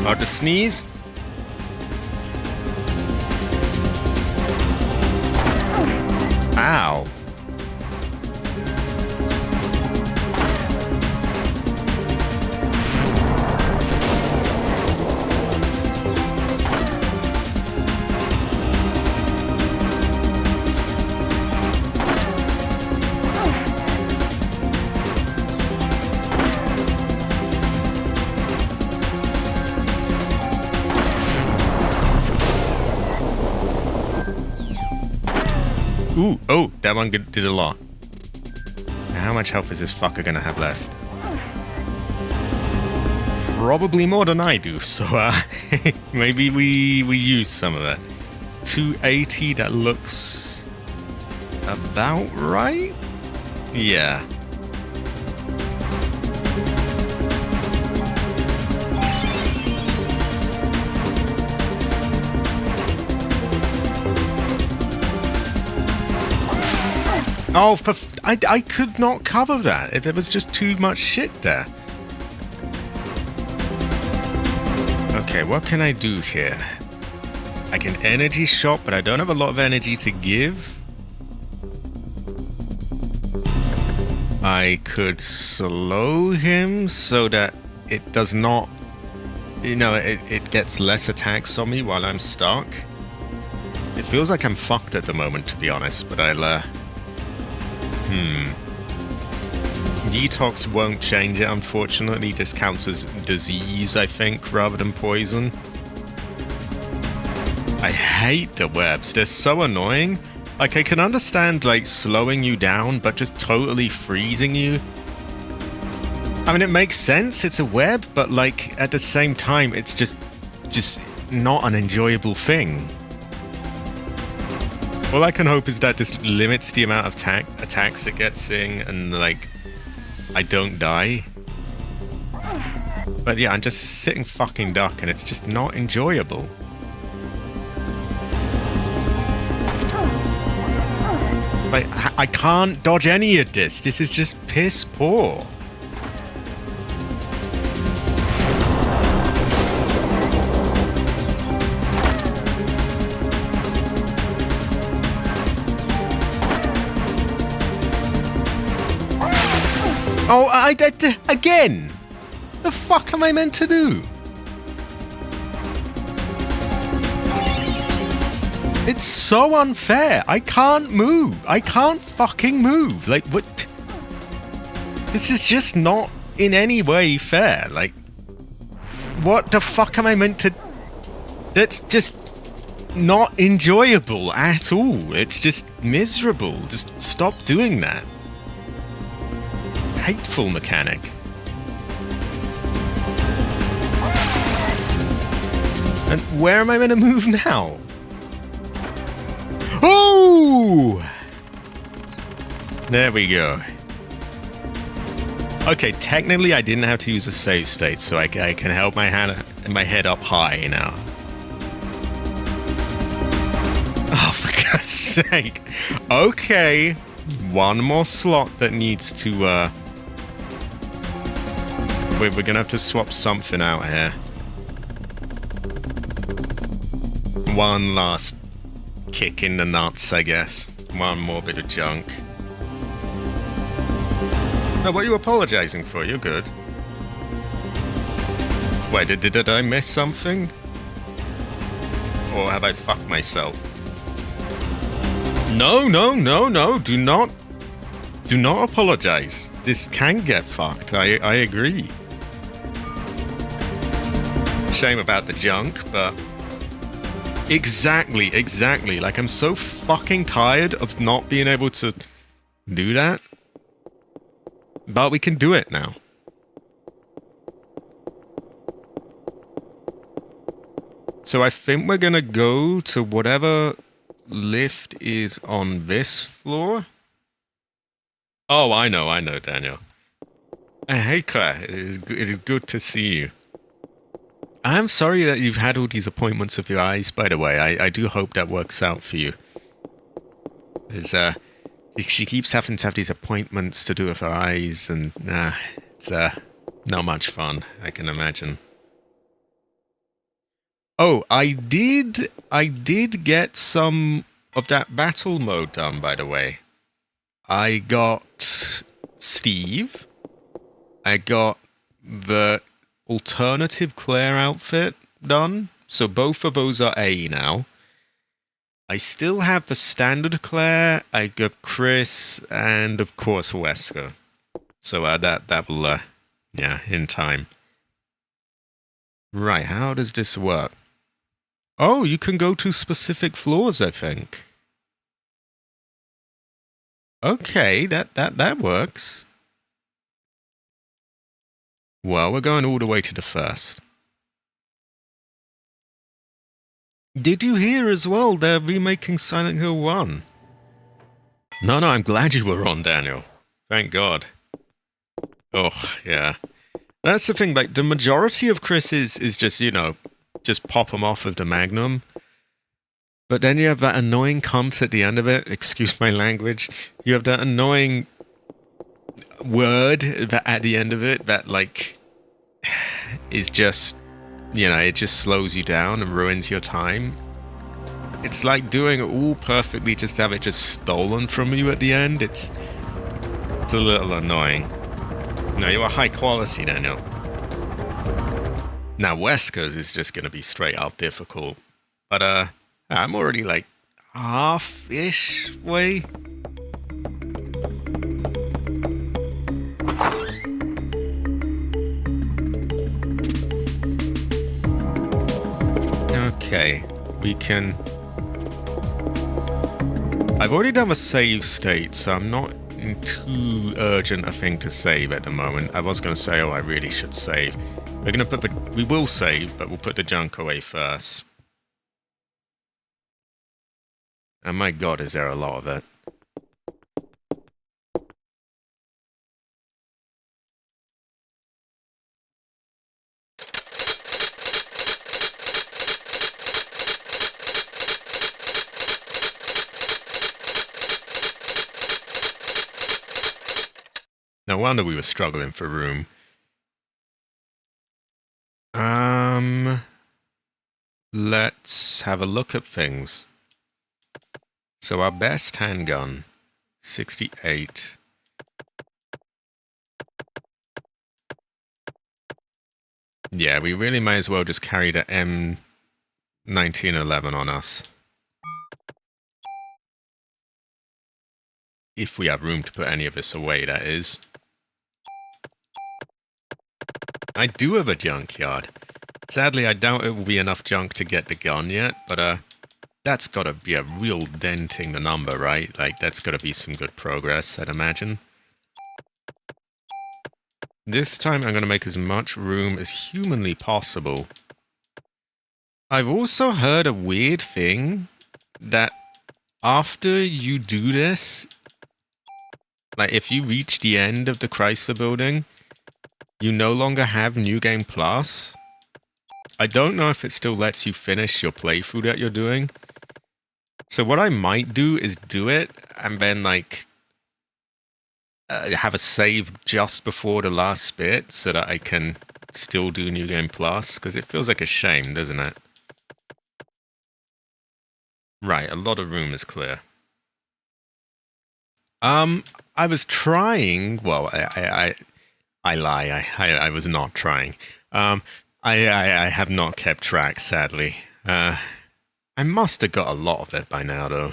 Speaker 1: About to sneeze? Ow. Ooh, oh, that one did a lot. Now, how much health is this fucker gonna have left? Probably more than I do, so maybe we use some of it. 280, that looks about right? Yeah. Oh, I could not cover that. There was just too much shit there. Okay, what can I do here? I can energy shot, but I don't have a lot of energy to give. I could slow him so that it does not... You know, it gets less attacks on me while I'm stuck. Feels like I'm fucked at the moment, to be honest, but I'll, Detox won't change it, unfortunately. This counts as disease, I think, rather than poison. I hate the webs. They're so annoying. Like, I can understand, like, slowing you down, but just totally freezing you. I mean, it makes sense. It's a web, but, like, at the same time, it's just not an enjoyable thing. All I can hope is that this limits the amount of attacks it gets in, and, like, I don't die. But yeah, I'm just a sitting fucking duck, and it's just not enjoyable. Like, I can't dodge any of this. This is just piss poor. Oh, again! The fuck am I meant to do? It's so unfair. I can't move. I can't fucking move. Like, what? This is just not in any way fair. Like, what the fuck am I meant to... That's just not enjoyable at all. It's just miserable. Just stop doing that. Hateful mechanic. And where am I going to move now? Oh! There we go. Okay, technically I didn't have to use a save state, so I can help my head up high now. Oh, for God's sake. Okay. One more slot that needs to, we're gonna have to swap something out here. One last kick in the nuts, I guess. One more bit of junk. Oh, what are you apologizing for? You're good. Wait, did I miss something? Or have I fucked myself? No, do not apologize. This can get fucked, I agree. Shame about the junk, but... Exactly. Like, I'm so fucking tired of not being able to do that. But we can do it now. So I think we're gonna go to whatever lift is on this floor. Oh, I know, Daniel. Hey, Claire. It is good to see you. I'm sorry that you've had all these appointments with your eyes, by the way. I do hope that works out for you. She keeps having to have these appointments to do with her eyes, and it's not much fun, I can imagine. Oh, I did get some of that battle mode done, by the way. I got Steve. I got the alternative Claire outfit done. So both of those are A now. I still have the standard Claire. I got Chris and of course Wesker. So that will yeah, in time. Right, how does this work? Oh, you can go to specific floors, I think. Okay, that works. Well, we're going all the way to the first. Did you hear as well they're remaking Silent Hill 1? No, I'm glad you were on, Daniel. Thank God. Oh, yeah. That's the thing, like, the majority of Chris is just, you know, just pop them off with the Magnum. But then you have that annoying cunt at the end of it, excuse my language. You have that annoying word that at the end of it that, like, is just, you know, it just slows you down and ruins your time. It's like doing it all perfectly just to have it just stolen from you at the end. It's a little annoying. No, you are high quality, Daniel. Now, Wesker's is just going to be straight up difficult. But I'm already like half-ish way. Okay, we can... I've already done a save state, so I'm not in too urgent a thing to save at the moment. I was going to say, oh, I really should save. We're going to put the... We will save, but we'll put the junk away first. And my god, is there a lot of it. No wonder we were struggling for room. Let's have a look at things. So our best handgun, 68. Yeah, we really may as well just carry the M1911 on us. If we have room to put any of this away, that is. I do have a junkyard. Sadly, I doubt it will be enough junk to get the gun yet, but that's gotta be a real denting the number, right? Like, that's gotta be some good progress, I'd imagine. This time I'm gonna make as much room as humanly possible. I've also heard a weird thing that after you do this, like if you reach the end of the Chrysler building, you no longer have New Game Plus. I don't know if it still lets you finish your playthrough that you're doing. So what I might do is do it and then like have a save just before the last bit so that I can still do New Game Plus, because it feels like a shame, doesn't it? Right, a lot of room is clear. I was trying. Well, I lie. I was not trying. I have not kept track, sadly. I must have got a lot of it by now, though.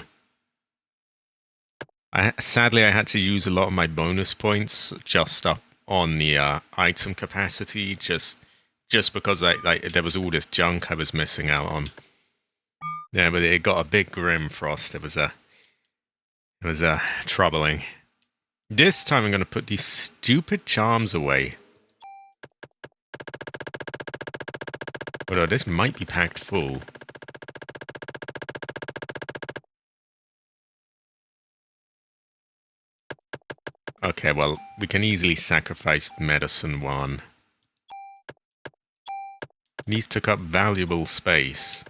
Speaker 1: Sadly, I had to use a lot of my bonus points just up on the item capacity, just because there was all this junk I was missing out on. Yeah, but it got a big grim frost. It was troubling. This time I'm going to put these stupid charms away. Although this might be packed full. Okay, well, we can easily sacrifice medicine 1. These took up valuable space.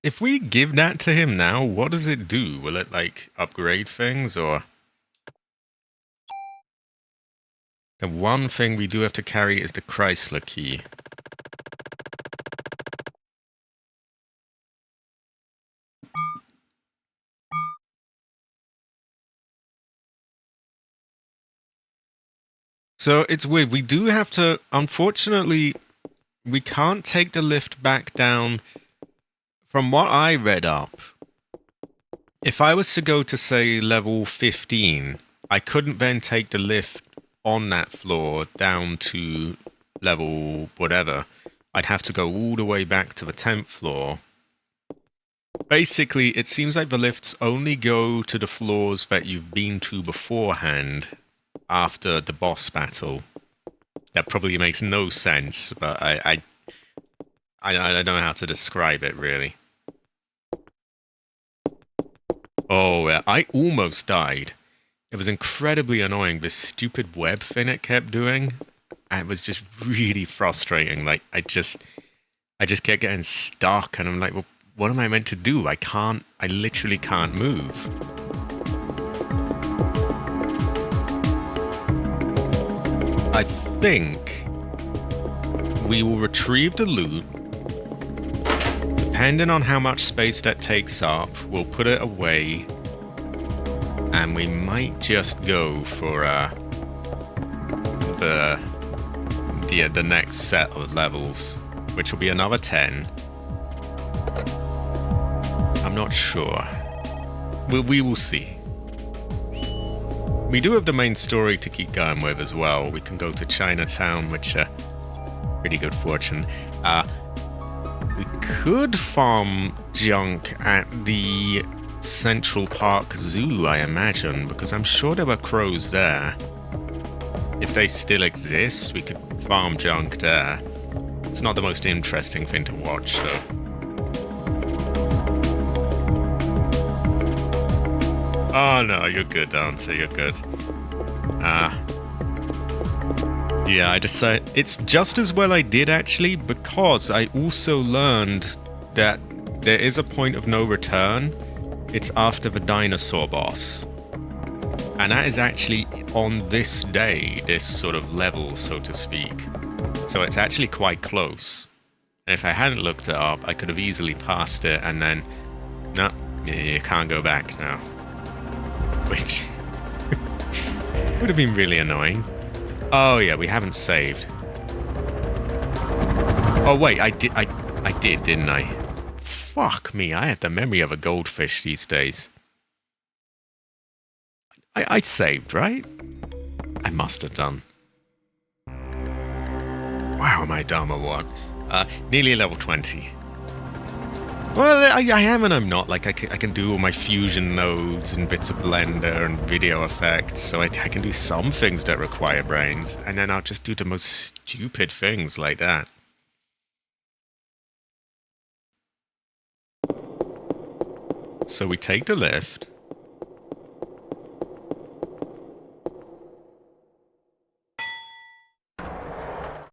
Speaker 1: If we give that to him now, what does it do? Will it, like, upgrade things, or... The one thing we do have to carry is the Chrysler key. So it's weird. We do have to... Unfortunately, we can't take the lift back down. From what I read up, if I was to go to, say, level 15, I couldn't then take the lift on that floor down to level whatever. I'd have to go all the way back to the 10th floor. Basically, it seems like the lifts only go to the floors that you've been to beforehand after the boss battle. That probably makes no sense, but I don't know how to describe it, really. Oh, I almost died. It was incredibly annoying, this stupid web thing it kept doing. It was just really frustrating. Like, I just kept getting stuck, and I'm like, well, what am I meant to do? I literally can't move. I think we will retrieve the loot. Depending on how much space that takes up, we'll put it away. And we might just go for the the next set of levels, which will be another 10. I'm not sure. We will see. We do have the main story to keep going with as well. We can go to Chinatown, which pretty good fortune. We could farm junk at the Central Park Zoo, I imagine, because I'm sure there were crows there. If they still exist, we could farm junk there. It's not the most interesting thing to watch, though. Oh no, you're good, Dancer, you're good. Yeah, I decided it's just as well I did actually, because I also learned that there is a point of no return. It's after the dinosaur boss. And that is actually on this day, this sort of level, so to speak. So it's actually quite close. And if I hadn't looked it up, I could have easily passed it and then... No, you can't go back now. Which would have been really annoying. Oh yeah, we haven't saved. Oh wait, I did, didn't I? Fuck me, I have the memory of a goldfish these days. I saved, right? I must have done. Wow, am I dumb or what? Nearly level 20. Well, I am and I'm not. Like, I can do all my fusion nodes and bits of Blender and video effects, so I can do some things that require brains, and then I'll just do the most stupid things like that. So we take the lift.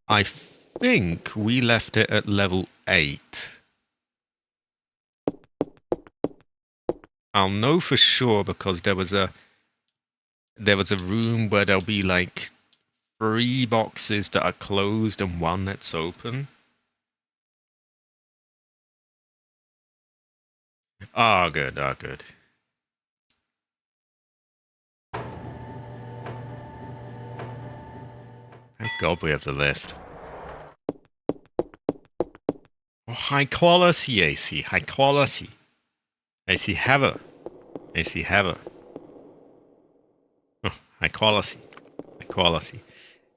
Speaker 1: I think we left it at level 8. I'll know for sure because there was a room where there'll be like 3 boxes that are closed and 1 that's open. Oh, good. Oh, good. Thank God we have the lift. Oh, high quality AC. High quality. AC heaven. AC heaven. Oh, high quality. High quality.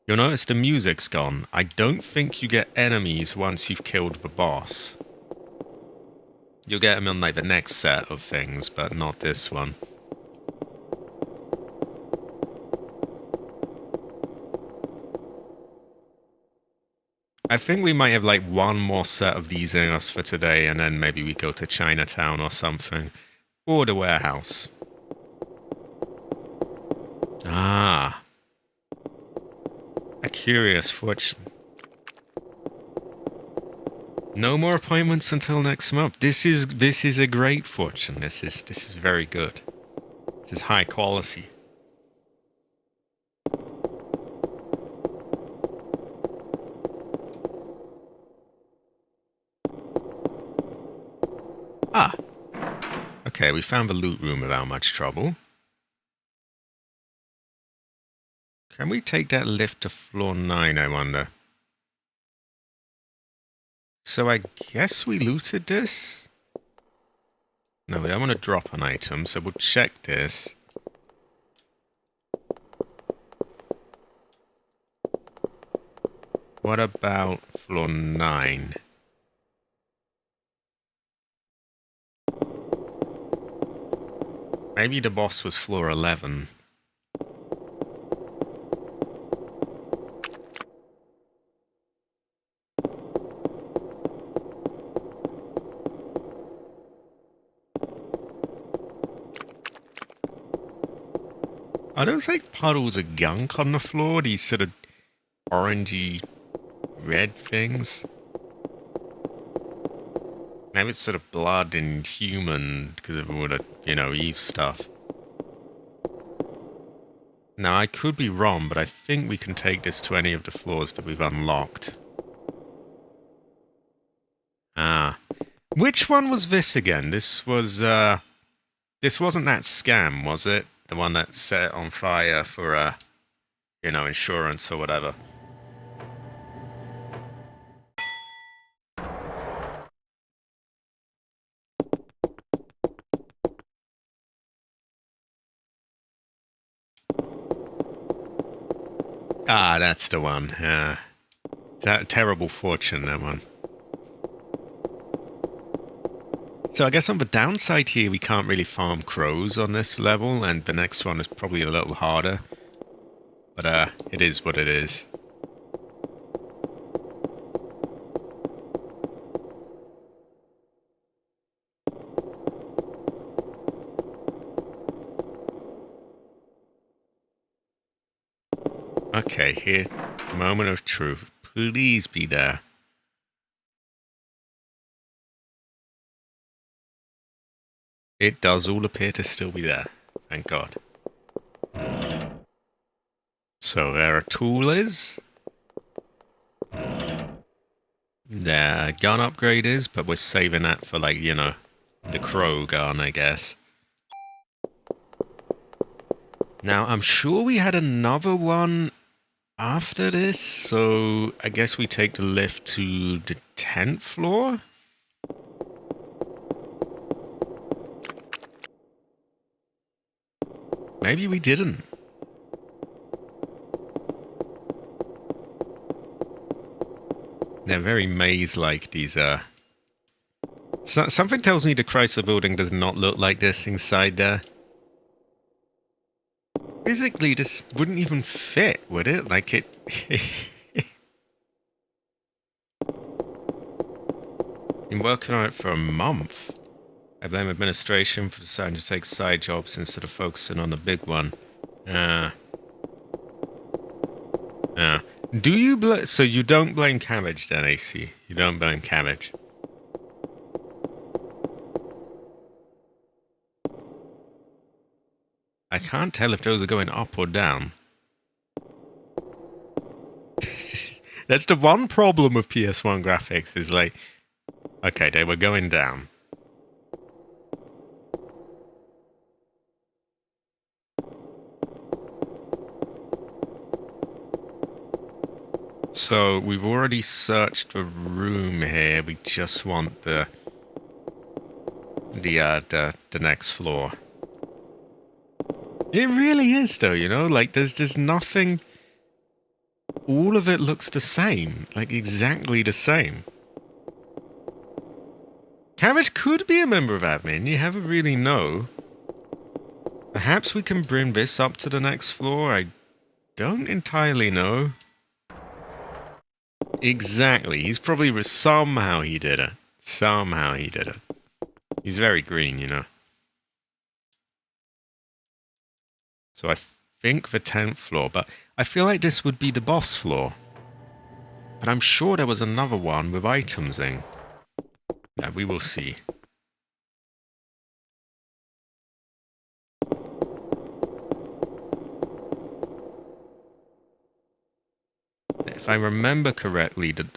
Speaker 1: You'll notice the music's gone. I don't think you get enemies once you've killed the boss. You'll get them in like the next set of things, but not this one. I think we might have like 1 more set of these in us for today, and then maybe we go to Chinatown or something. Or the warehouse. Ah. A curious fortune. No more appointments until next month. This is a great fortune. This is very good. This is high quality. Ah. Okay, we found the loot room without much trouble. Can we take that lift to floor 9, I wonder? So I guess we looted this? No, we don't want to drop an item, so we'll check this. What about floor 9? Maybe the boss was floor 11. Are those like puddles of gunk on the floor? These sort of orangey red things? Maybe it's sort of blood and human because of all the, you know, Eve stuff. Now, I could be wrong, but I think we can take this to any of the floors that we've unlocked. Ah. Which one was this again? This was, this wasn't that scam, was it? The one that set it on fire for, you know, insurance or whatever. Ah, that's the one. Yeah. Terrible fortune, that one. So I guess on the downside here, we can't really farm crows on this level, and the next one is probably a little harder. But it is what it is. Okay, here, moment of truth. Please be there. It does all appear to still be there. Thank God. So there a tool is. There a gun upgrade is, but we're saving that for, like, you know, the crow gun, I guess. Now, I'm sure we had another one after this, so I guess we take the lift to the 10th floor? Maybe we didn't. They're very maze-like, these, something tells me the Chrysler building does not look like this inside there. Physically, this wouldn't even fit, would it? Like, it... Been working on it for a month. I blame administration for deciding to take side jobs instead of focusing on the big one. Do you so you don't blame Cabbage then, AC? You don't blame Cabbage? I can't tell if those are going up or down. That's the one problem with PS1 graphics, is like... Okay, they were going down. So, we've already searched the room here. We just want the next floor. It really is, though, you know? Like, there's nothing... All of it looks the same. Like, exactly the same. Cabbage could be a member of admin. You never really know. Perhaps we can bring this up to the next floor. I don't entirely know. Exactly. He's probably... Somehow he did it. Somehow he did it. He's very green, you know. So I think the 10th floor, but I feel like this would be the boss floor. But I'm sure there was another one with items in. Yeah, we will see. If I remember correctly, the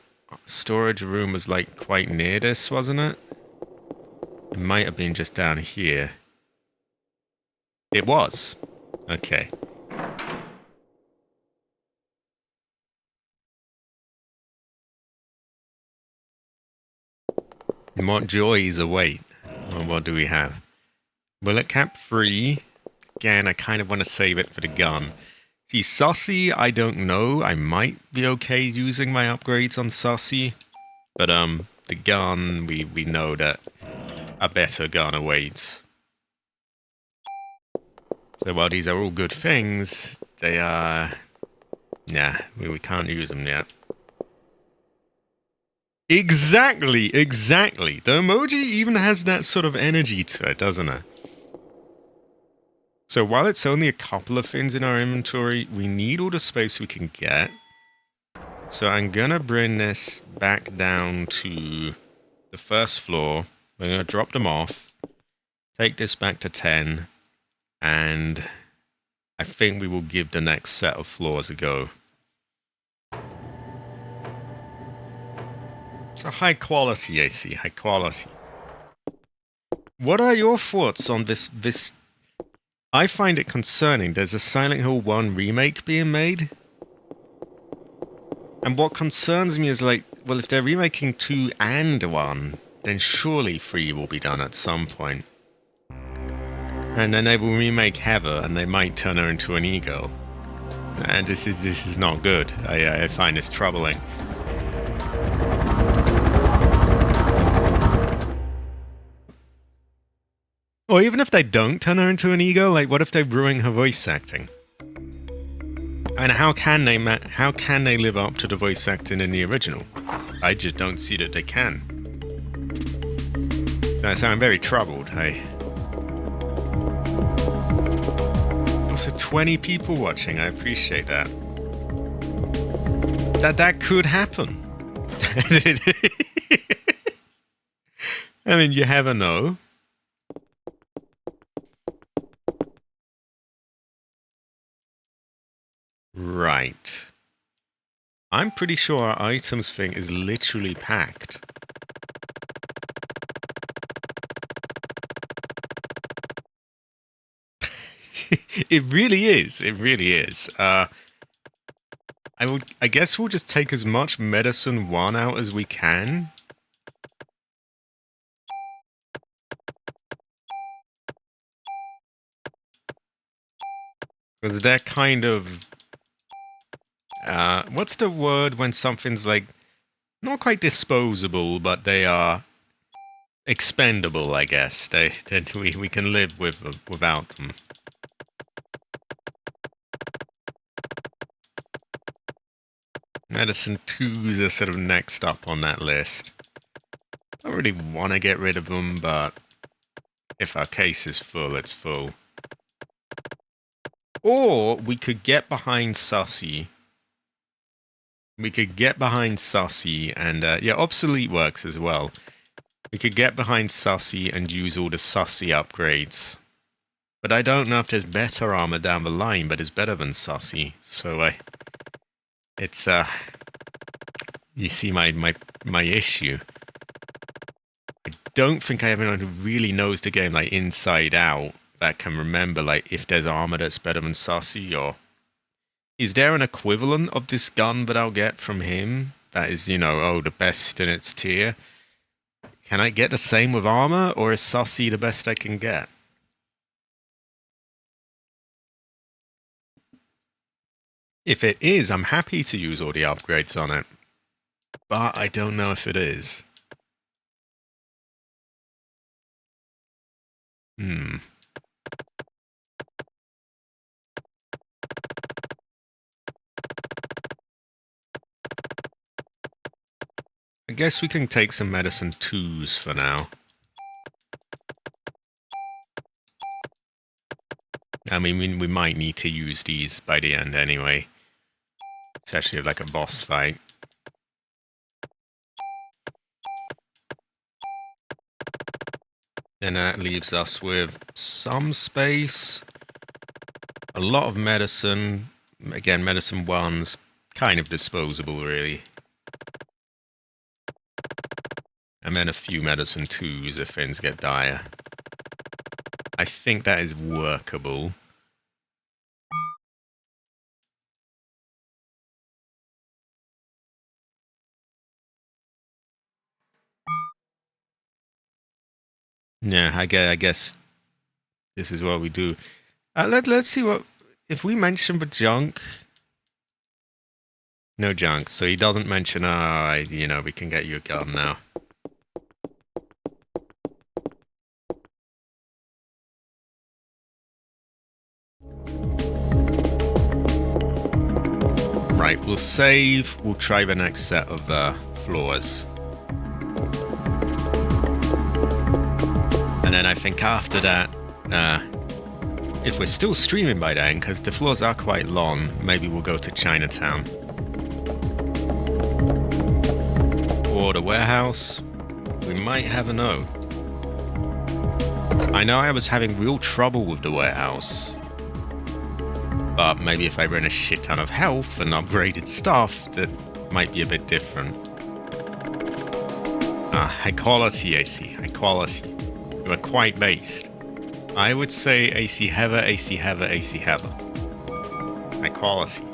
Speaker 1: storage room was like quite near this, wasn't it? It might have been just down here. It was. Okay. What joys await? Well, what do we have? Well, at cap 3, again, I kind of want to save it for the gun. See, Sussy, I don't know. I might be okay using my upgrades on Sussy. But, the gun, we know that a better gun awaits. So while these are all good things, they are... Yeah, we can't use them yet. Exactly, exactly. The emoji even has that sort of energy to it, doesn't it? So while it's only a couple of things in our inventory, we need all the space we can get. So I'm gonna bring this back down to the first floor. We're gonna drop them off, take this back to 10, and I think we will give the next set of floors a go. So high quality, AC, high quality. What are your thoughts on this? I find it concerning. There's a Silent Hill 1 remake being made. And what concerns me is, like, well, if they're remaking 2 and 1, then surely 3 will be done at some point. And then they will remake Heather, and they might turn her into an e-girl. And this is not good. I find this troubling. Or even if they don't turn her into an ego, like what if they ruin her voice acting? And how can they live up to the voice acting in the original? I just don't see that they can. So I'm very troubled. Also 20 people watching. I appreciate that. That could happen. I mean, you never know. Right. I'm pretty sure our items thing is literally packed. It really is. It really is. I guess we'll just take as much medicine 1 out as we can. Because they're kind of... what's the word when something's like... not quite disposable, but they are expendable, I guess. We can live without them. Medicine 2s are sort of next up on that list. I don't really want to get rid of them, but if our case is full, it's full. Or we could get behind Sussy. We could get behind Sussy and, yeah, Obsolete works as well. We could get behind Sussy and use all the Sussy upgrades. But I don't know if there's better armor down the line, but it's better than Sussy. So, it's, you see my issue. I don't think I have anyone who really knows the game, like, inside out, that can remember, like, if there's armor that's better than Sussy, or... Is there an equivalent of this gun that I'll get from him? That is, you know, oh, the best in its tier? Can I get the same with armor, or is Sussy the best I can get? If it is, I'm happy to use all the upgrades on it. But I don't know if it is. I guess we can take some medicine 2s for now. I mean, we might need to use these by the end anyway. Especially like a boss fight. Then that leaves us with some space. A lot of medicine. Again, medicine 1's kind of disposable, really. And then a few medicine 2s if things get dire. I think that is workable. Yeah, I guess this is what we do. Let's see what... If we mention the junk... No junk, so he doesn't mention, you know, we can get you a gun now. Right, we'll save. We'll try the next set of floors. And then I think after that, if we're still streaming by then, because the floors are quite long, maybe we'll go to Chinatown. Or the warehouse. We might have a no. I know I was having real trouble with the warehouse. But maybe if I ran a shit ton of health and upgraded stuff, that might be a bit different. High quality AC, high quality. You are quite based. I would say AC heaver, AC heaver, AC heaver. High quality.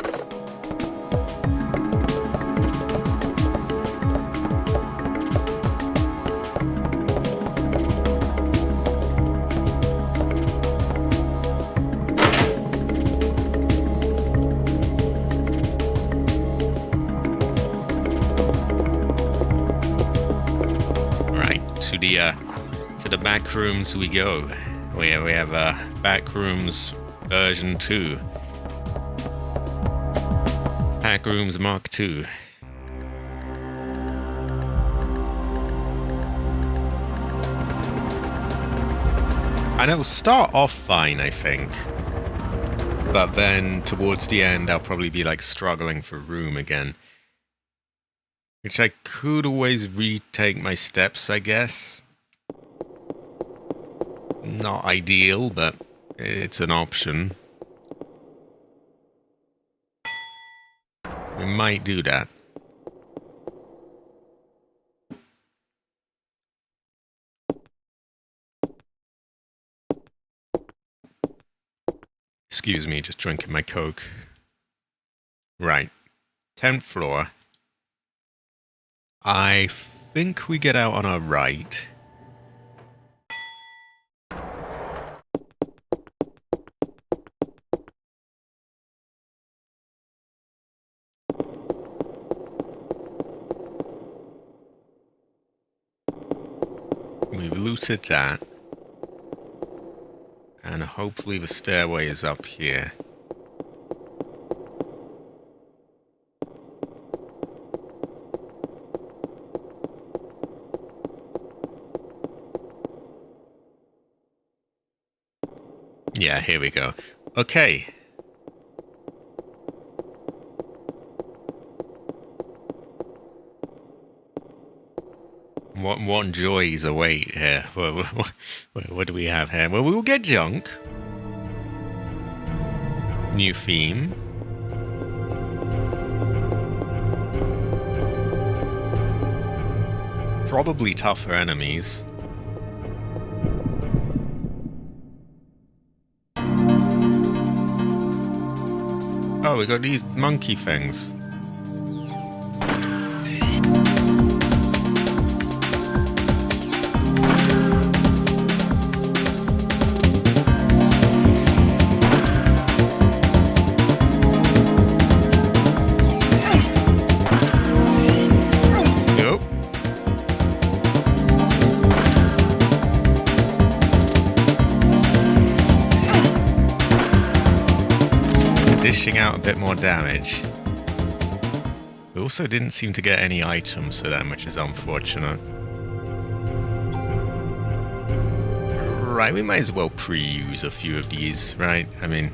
Speaker 1: the back rooms we go. We have back rooms version 2. Back rooms Mark 2. And it will start off fine, I think. But then towards the end, I'll probably be like struggling for room again. Which I could always retake my steps, I guess. Not ideal, but it's an option. We might do that. Excuse me, just drinking my Coke. Right. 10th floor. I think we get out on our right. We've looted that. And hopefully the stairway is up here. Yeah, here we go. Okay. What joys await here? What do we have here? Well, we will get junk. New theme. Probably tougher enemies. Oh, we got these monkey things. Dishing out a bit more damage. We also didn't seem to get any items for them, which is unfortunate. Right, we might as well pre-use a few of these, right? I mean,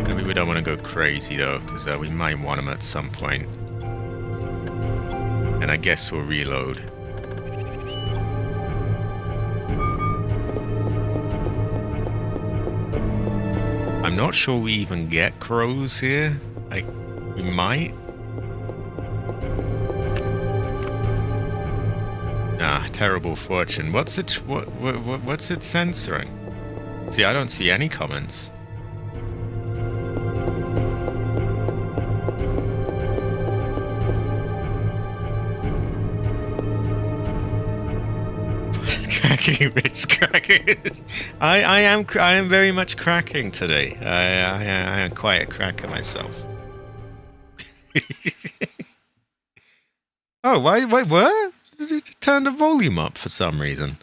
Speaker 1: maybe we don't want to go crazy though, because we might want them at some point. And I guess we'll reload. I'm not sure we even get crows here. Like, we might. Ah, terrible fortune. What's it? What's it censoring? See, I don't see any comments. It's cracking. I am very much cracking today. I am quite a cracker myself. Oh, wait, what? Turn the volume up for some reason.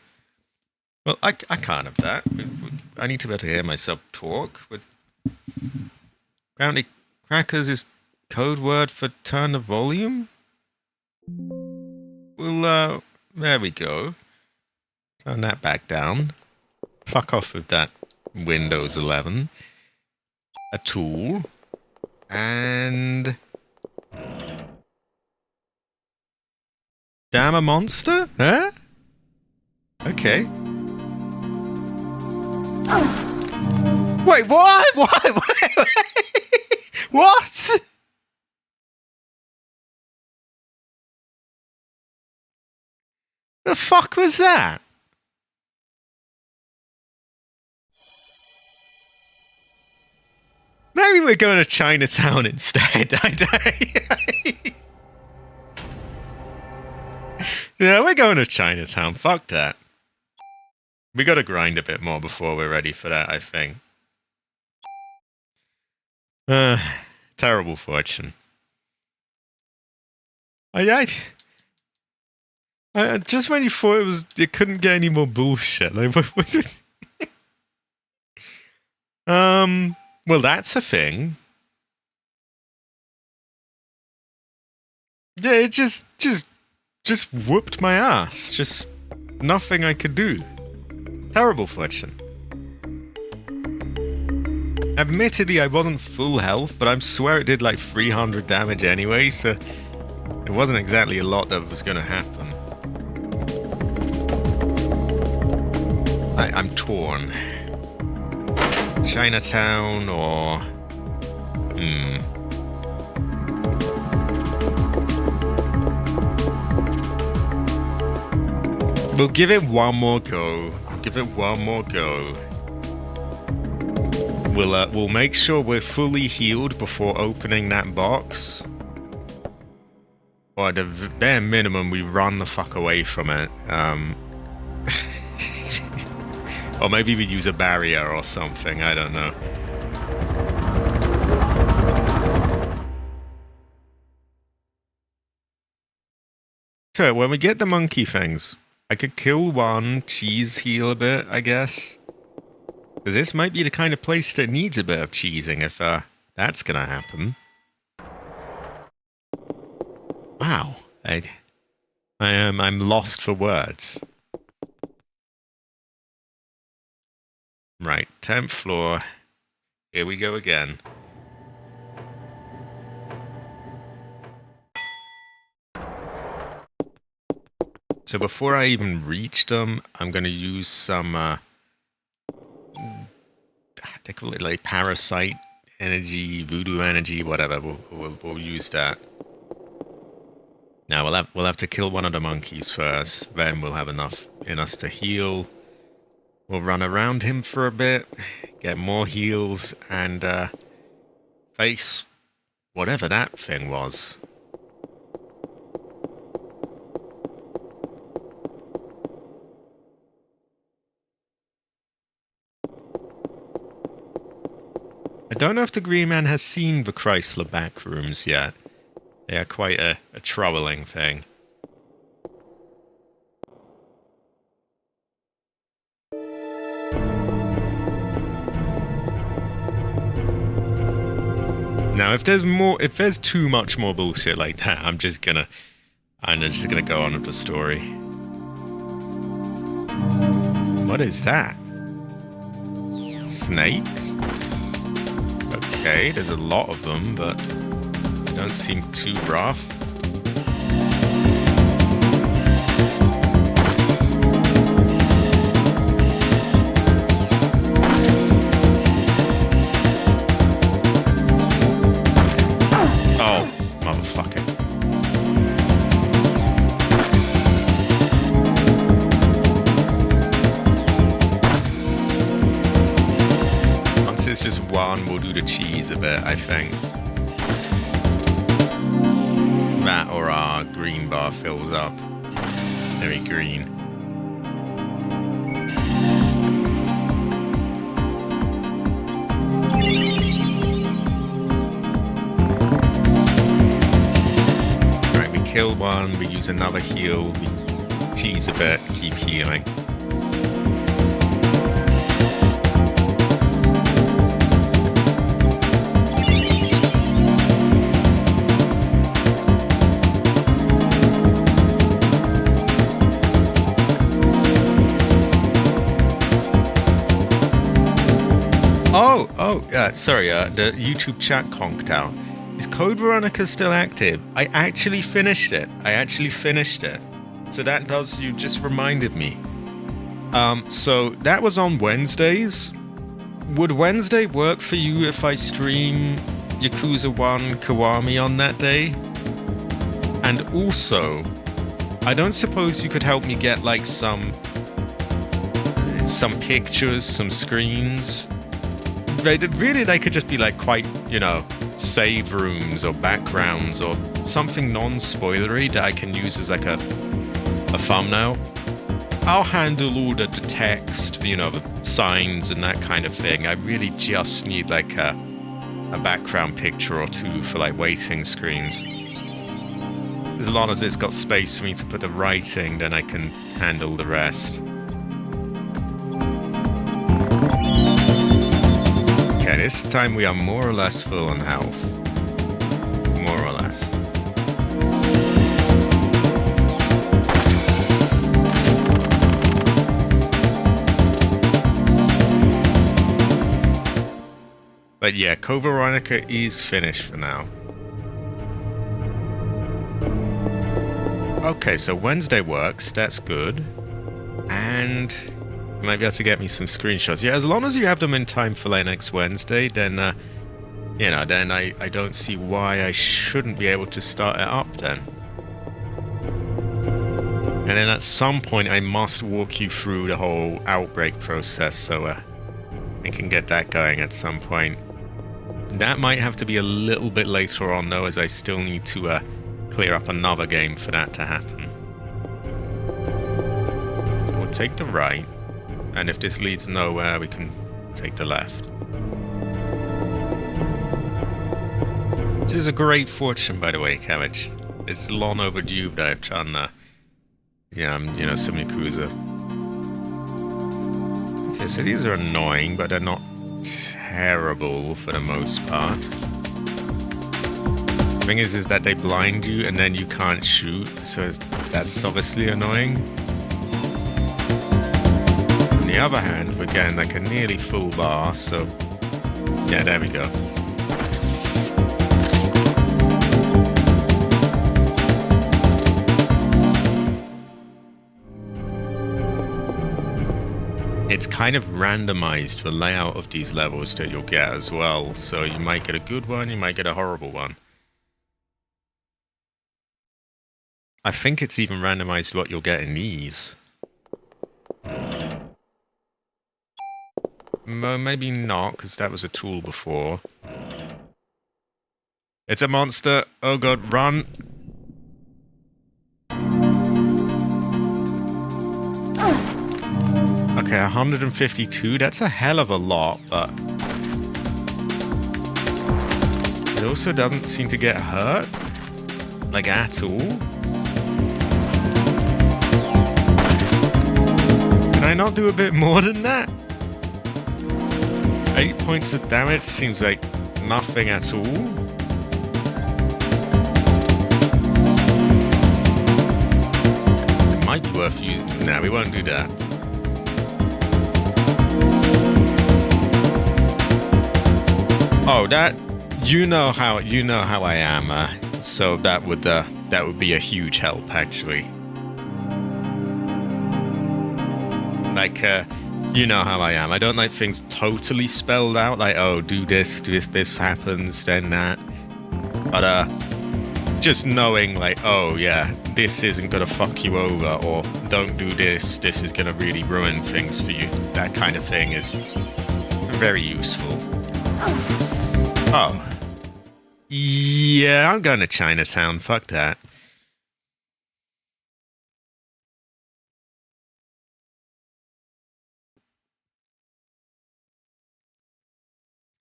Speaker 1: Well, I can't have that. I need to be able to hear myself talk. Apparently, crackers is code word for turn the volume. Well, there we go. Turn that back down. Fuck off with that Windows 11. A tool. And... damn a monster? Huh? Okay. Wait, what? What? What? The fuck was that? Maybe we're going to Chinatown instead. Yeah, we're going to Chinatown. Fuck that. We got to grind a bit more before we're ready for that, I think. Terrible fortune. Just when you thought it couldn't get any more bullshit. Like, well, that's a thing. Yeah, it just whooped my ass. Just nothing I could do. Terrible fortune. Admittedly, I wasn't full health, but I swear it did like 300 damage anyway, so it wasn't exactly a lot that was going to happen. I'm torn. Chinatown or... We'll give it one more go. We'll make sure we're fully healed before opening that box. Or at the bare minimum, we run the fuck away from it. Or maybe we use a barrier or something, I don't know. So, when we get the monkey things, I could kill one, cheese heal a bit, I guess. Because this might be the kind of place that needs a bit of cheesing if that's gonna happen. Wow. I'm lost for words. Right, 10th floor. Here we go again. So before I even reach them, I'm going to use some, they call it like parasite energy, voodoo energy, whatever. We'll use that. Now we'll have to kill one of the monkeys first. Then we'll have enough in us to heal. We'll run around him for a bit, get more heals, and face whatever that thing was. I don't know if the Green Man has seen the Chrysler back rooms yet. They are quite a troubling thing. Now, if there's too much more bullshit like that, I'm just gonna go on with the story. What is that? Snakes? Okay, there's a lot of them, but they don't seem too rough. Just one will do the cheese a bit, I think. That or our green bar fills up. Very green. Alright, we kill one, we use another heal, we cheese a bit, keep healing. Sorry, the YouTube chat conked out. Is Code Veronica still active? I actually finished it. So that does, you just reminded me. So that was on Wednesdays. Would Wednesday work for you if I stream Yakuza 1 Kiwami on that day? And also, I don't suppose you could help me get like some pictures, some screens. They could just be like quite, save rooms or backgrounds or something non-spoilery that I can use as like a thumbnail. I'll handle all the text, the signs and that kind of thing. I really just need like a background picture or two for like waiting screens. As long as it's got space for me to put the writing, then I can handle the rest. Okay, this time we are more or less full on health. More or less. But yeah, Code Veronica is finished for now. Okay, so Wednesday works, that's good. And you might be able to get me some screenshots. Yeah, as long as you have them in time for like next Wednesday, then, you know, then I don't see why I shouldn't be able to start it up then. And then at some point I must walk you through the whole outbreak process, so I can get that going at some point. That might have to be a little bit later on though, as I still need to clear up another game for that to happen. So we'll take the right, and if this leads nowhere, we can take the left. This is a great fortune, by the way, Cabbage. It's long overdue that I've done, you know, Simi Cruiser. Okay, so these are annoying, but they're not terrible for the most part. The thing is that they blind you and then you can't shoot, so that's obviously annoying. On the other hand, we're getting like a nearly full bar, so yeah, there we go. It's kind of randomized the layout of these levels that you'll get as well, so you might get a good one, you might get a horrible one. I think it's even randomized what you'll get in these. Maybe not, because that was a tool before. It's a monster! Oh god, run! Okay, 152, that's a hell of a lot, but it also doesn't seem to get hurt, like at all. Can I not do a bit more than that? 8 points of damage seems like nothing at all. It might be worth you. Nah, we won't do that. Oh, that you know how I am, so that would be a huge help actually. Like, you know how I am. I don't like things totally spelled out, like, oh, do this happens, then that. But just knowing, like, oh yeah, this isn't gonna fuck you over, or don't do this is gonna really ruin things for you. That kind of thing is very useful. Oh. Yeah, I'm going to Chinatown. Fuck that.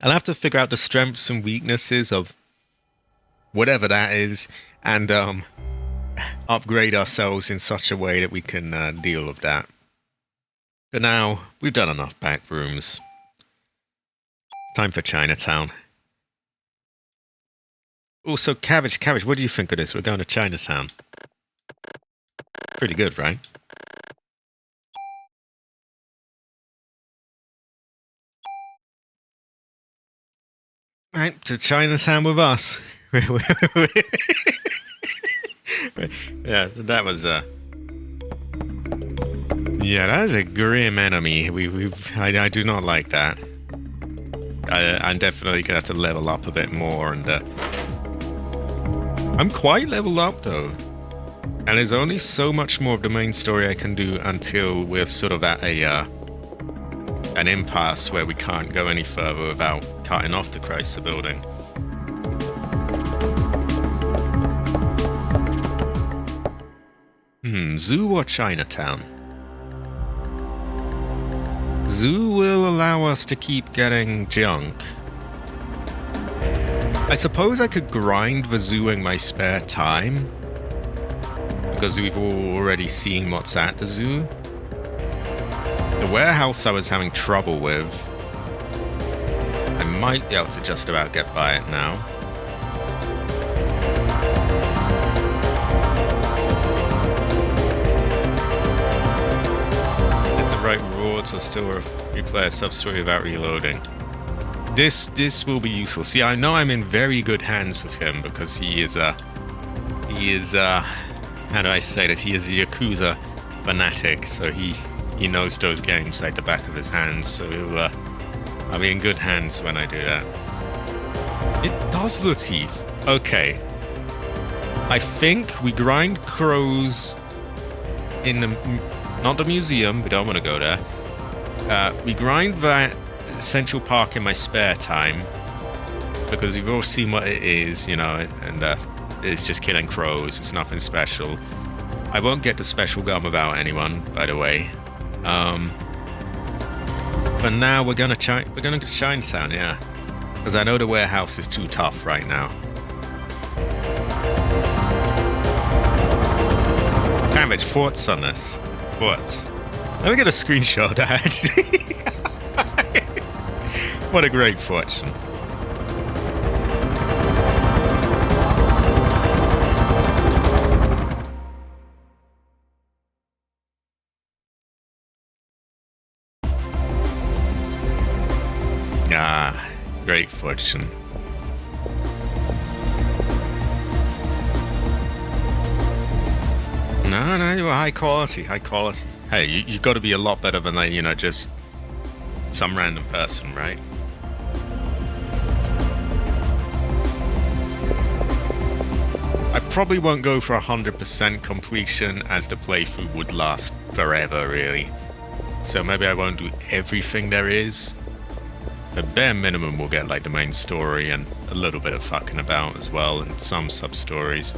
Speaker 1: I'll have to figure out the strengths and weaknesses of whatever that is, and upgrade ourselves in such a way that we can deal with that. But now, we've done enough back rooms. Time for Chinatown. Also, Cabbage, what do you think of this? We're going to Chinatown. Pretty good, right? Right, to Chinatown with us. Yeah, that was yeah, that is a grim enemy. I do not like that. I'm definitely gonna have to level up a bit more, and I'm quite leveled up though. And there's only so much more of the main story I can do until we're sort of at an impasse where we can't go any further without cutting off the Chrysler building. Zoo or Chinatown? Zoo will allow us to keep getting junk. I suppose I could grind the zoo in my spare time, because we've already seen what's at the zoo. The warehouse I was having trouble with. I might be able to just about get by it now. Get the right rewards or still replay a sub-story without reloading. This will be useful. See, I know I'm in very good hands with him because he is how do I say this? He is a Yakuza fanatic, so he knows those games like the back of his hand, so I'll be in good hands when I do that. It does look teeth. Okay. I think we grind crows in the... not the museum, we don't want to go there. We grind that Central Park in my spare time, because we've all seen what it is, you know, and it's just killing crows, it's nothing special. I won't get the special gun without anyone, by the way. But now we're gonna go to Chinatown, yeah. Because I know the warehouse is too tough right now. Damage, thoughts on this? Thoughts? Let me get a screenshot of that. What a great fortune. Ah, great fortune. No, you're high quality. Hey, you got to be a lot better than like, you know, just some random person, right? I probably won't go for 100% completion, as the playthrough would last forever, really. So maybe I won't do everything there is. At bare minimum, we'll get like the main story and a little bit of fucking about as well, and some sub-stories.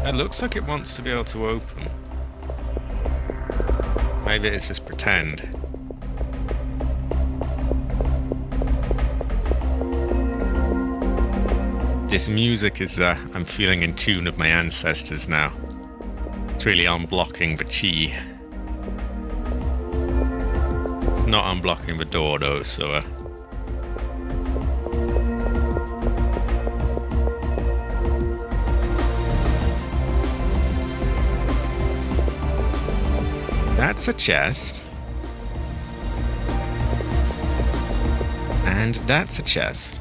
Speaker 1: It looks like it wants to be able to open. Maybe it's just pretend. This music is, I'm feeling in tune with my ancestors now. It's really unblocking the chi. It's not unblocking the door though, so that's a chest. And that's a chest.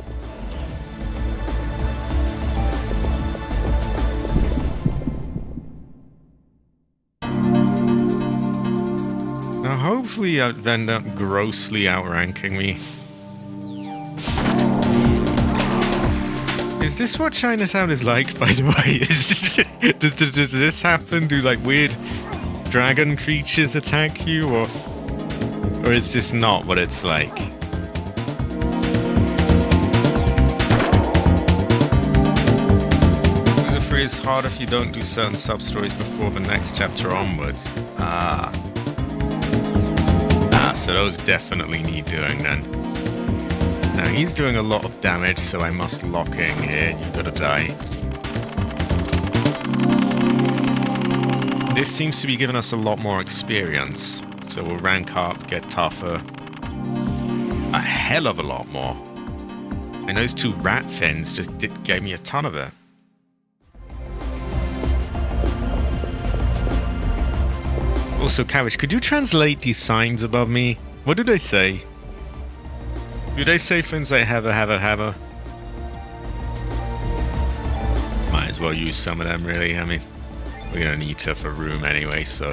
Speaker 1: Now hopefully they end up grossly outranking me. Is this what Chinatown is like, by the way? Does this happen? Do like weird dragon creatures attack you, or is this not what it's like? User 3 is hard if you don't do certain sub-stories before the next chapter onwards. So those definitely need doing then. Now he's doing a lot of damage, so I must lock in here. You've got to die. This seems to be giving us a lot more experience, so we'll rank up, get tougher. A hell of a lot more. And those two rat fins just gave me a ton of it. Also, Cabbage, could you translate these signs above me? What do they say? Do they say things like have a? Might as well use some of them, really. I mean, we're gonna need to for room anyway, so.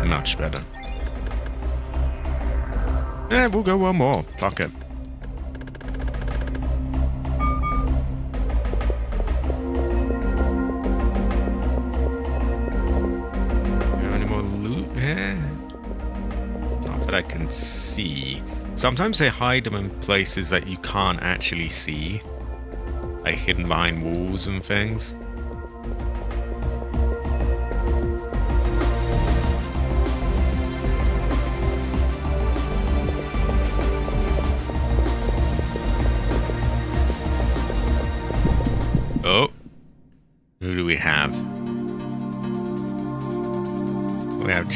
Speaker 1: Much better. Yeah, we'll go one more. Fuck it. I can see. Sometimes they hide them in places that you can't actually see, like hidden behind walls and things.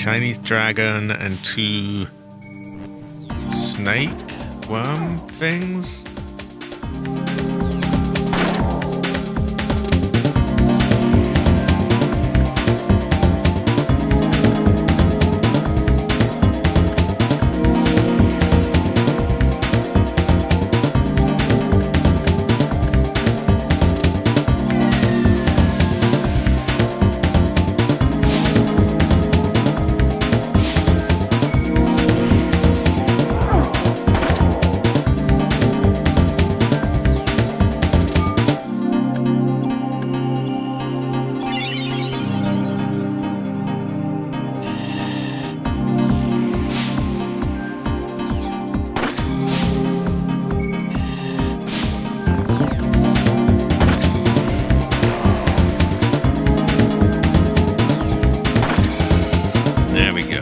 Speaker 1: Chinese dragon and 2 snake worm things. There we go.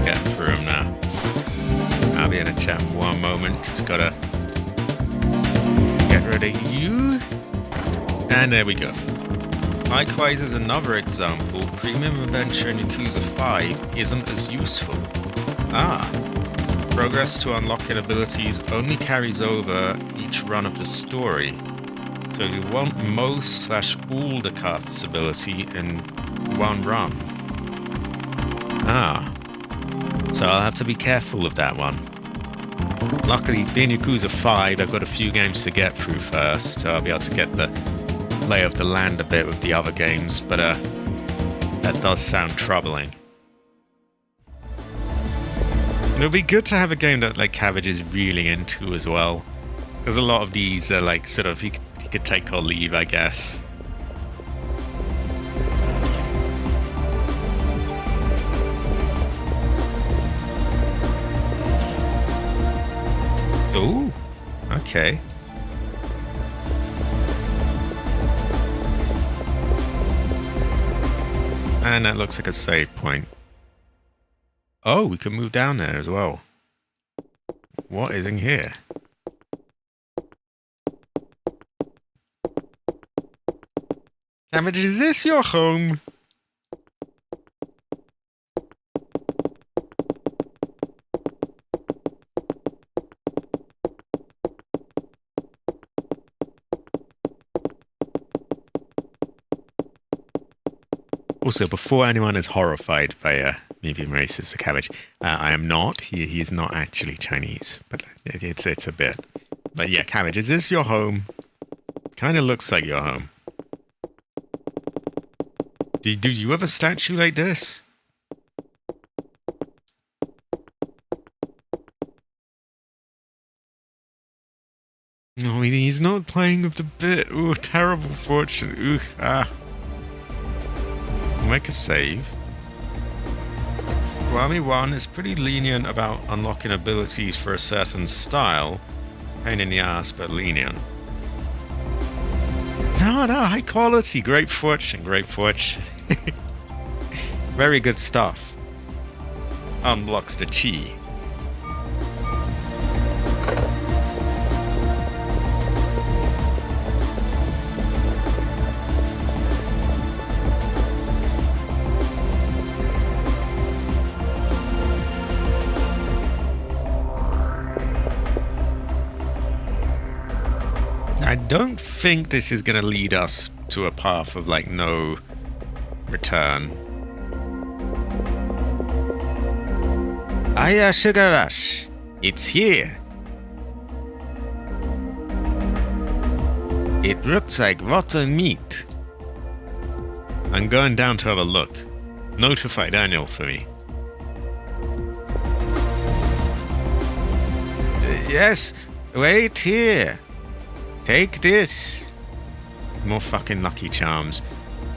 Speaker 1: Getting through them now. I'll be in a chat in one moment. Just gotta get rid of you. And there we go. Likewise, as another example, Premium Adventure in Yakuza 5 isn't as useful. Progress to unlocking abilities only carries over each run of the story. So you want most/all the cast's ability in one run. So I'll have to be careful of that one. Luckily, being Yakuza 5, I've got a few games to get through first, so I'll be able to get the lay of the land a bit with the other games, but that does sound troubling. It'll be good to have a game that like Cabbage is really into as well, because a lot of these are like sort of he could take or leave, I guess. Ooh, okay. And that looks like a save point. Oh, we can move down there as well. What is in here? Cabbage, is this your home? Also, before anyone is horrified by me being racist to Cabbage, I am not. He is not actually Chinese, but it's a bit. But yeah, Cabbage, is this your home? Kind of looks like your home. Do you have a statue like this? No, he's not playing with the bit. Ooh, terrible fortune. Ooh, Make a save. Kiwami 1 is pretty lenient about unlocking abilities for a certain style. Pain in the ass, but lenient. No, high quality. Great fortune, great fortune. Very good stuff. Unblocks the chi. I don't think this is going to lead us to a path of, like, no return. Aya Sugar Rush, it's here. It looks like rotten meat. I'm going down to have a look. Notify Daniel for me. Yes, wait here. Take this. More fucking Lucky Charms.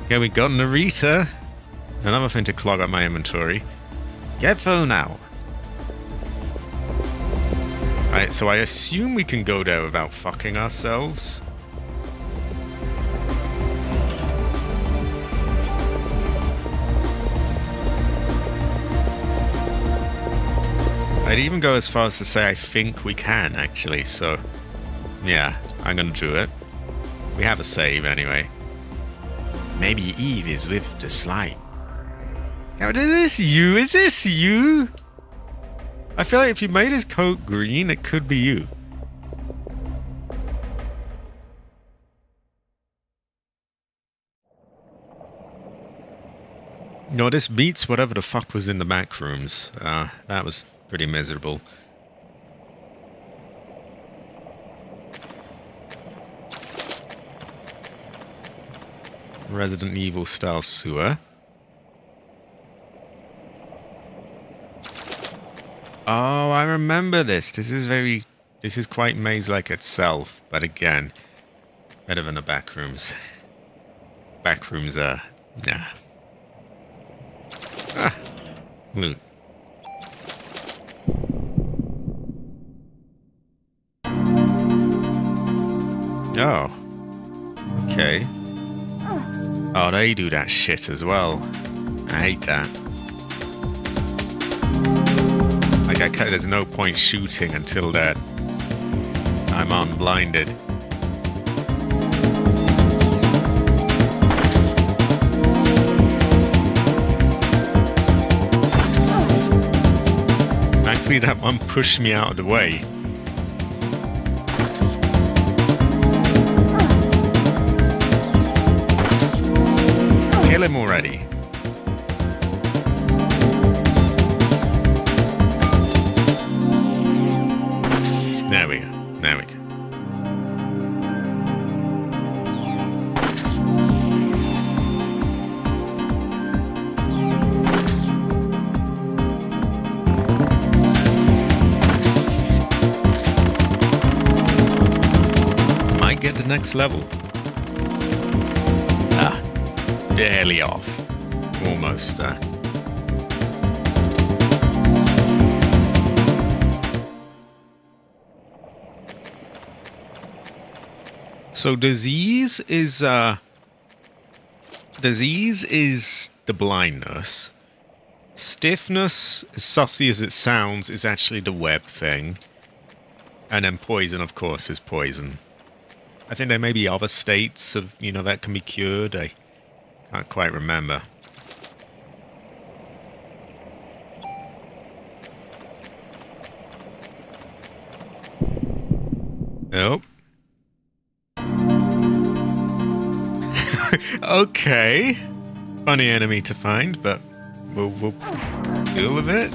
Speaker 1: Okay, we got Narita. Another thing to clog up my inventory. Get full now. Alright, so I assume we can go there without fucking ourselves. I'd even go as far as to say I think we can, actually, so... yeah, I'm gonna do it. We have a save, anyway. Maybe Eve is with the slime. God, is this you? Is this you? I feel like if you made his coat green, it could be you. No, this beats whatever the fuck was in the back rooms. That was pretty miserable. Resident Evil style sewer. Oh, I remember this. This is quite maze-like itself, but again, better than the back rooms. Back rooms are, nah. Ah, loot. Oh. Okay. Oh, they do that shit as well. I hate that. Like, there's no point shooting until that I'm unblinded. Thankfully, that one pushed me out of the way. Kill him already. There we go. There we go. Might get the next level. Ah, barely off. Almost there. So disease is the blindness. Stiffness, as sussy as it sounds, is actually the web thing. And then poison, of course, is poison. I think there may be other states of, that can be cured. I can't quite remember. Nope. Okay. Funny enemy to find, but we'll deal with it.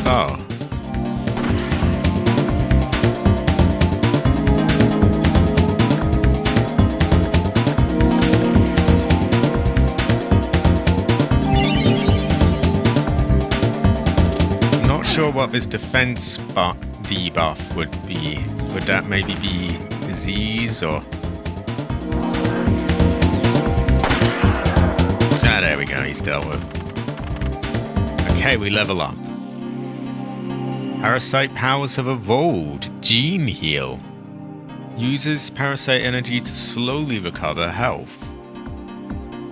Speaker 1: Oh. Not sure what this defense debuff would be. Would that maybe be disease or... Ah, there we go, he's dealt with. Okay, we level up. Parasite powers have evolved. Gene Heal. Uses parasite energy to slowly recover health.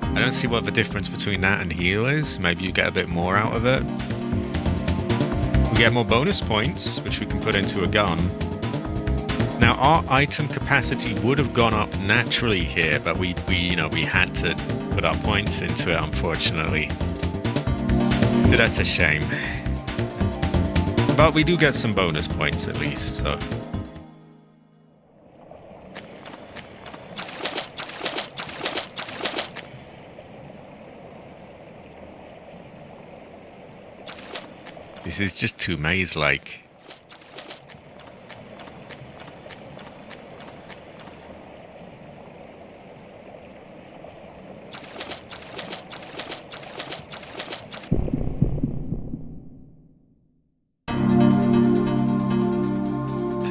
Speaker 1: I don't see what the difference between that and heal is. Maybe you get a bit more out of it. We get more bonus points, which we can put into a gun. Now, our item capacity would have gone up naturally here, but we had to put our points into it, unfortunately. So that's a shame. But we do get some bonus points at least, so... This is just too maze-like.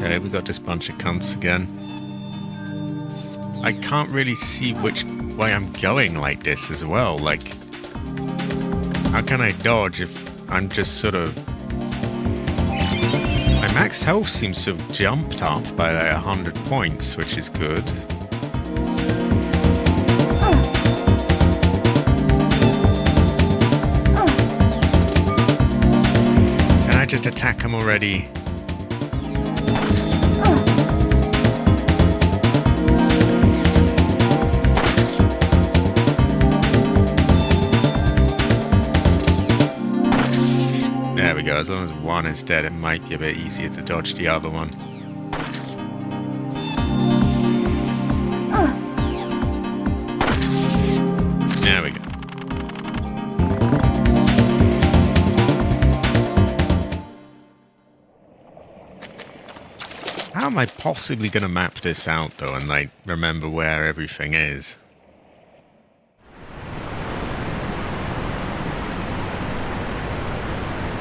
Speaker 1: Okay, we got this bunch of cunts again. I can't really see which way I'm going like this as well. Like, how can I dodge if I'm just sort of... My max health seems to have jumped up by like 100 points, which is good. Can I just attack him already? as long as one is dead, it might be a bit easier to dodge the other one. There we go. How am I possibly going to map this out, though, and, like, remember where everything is?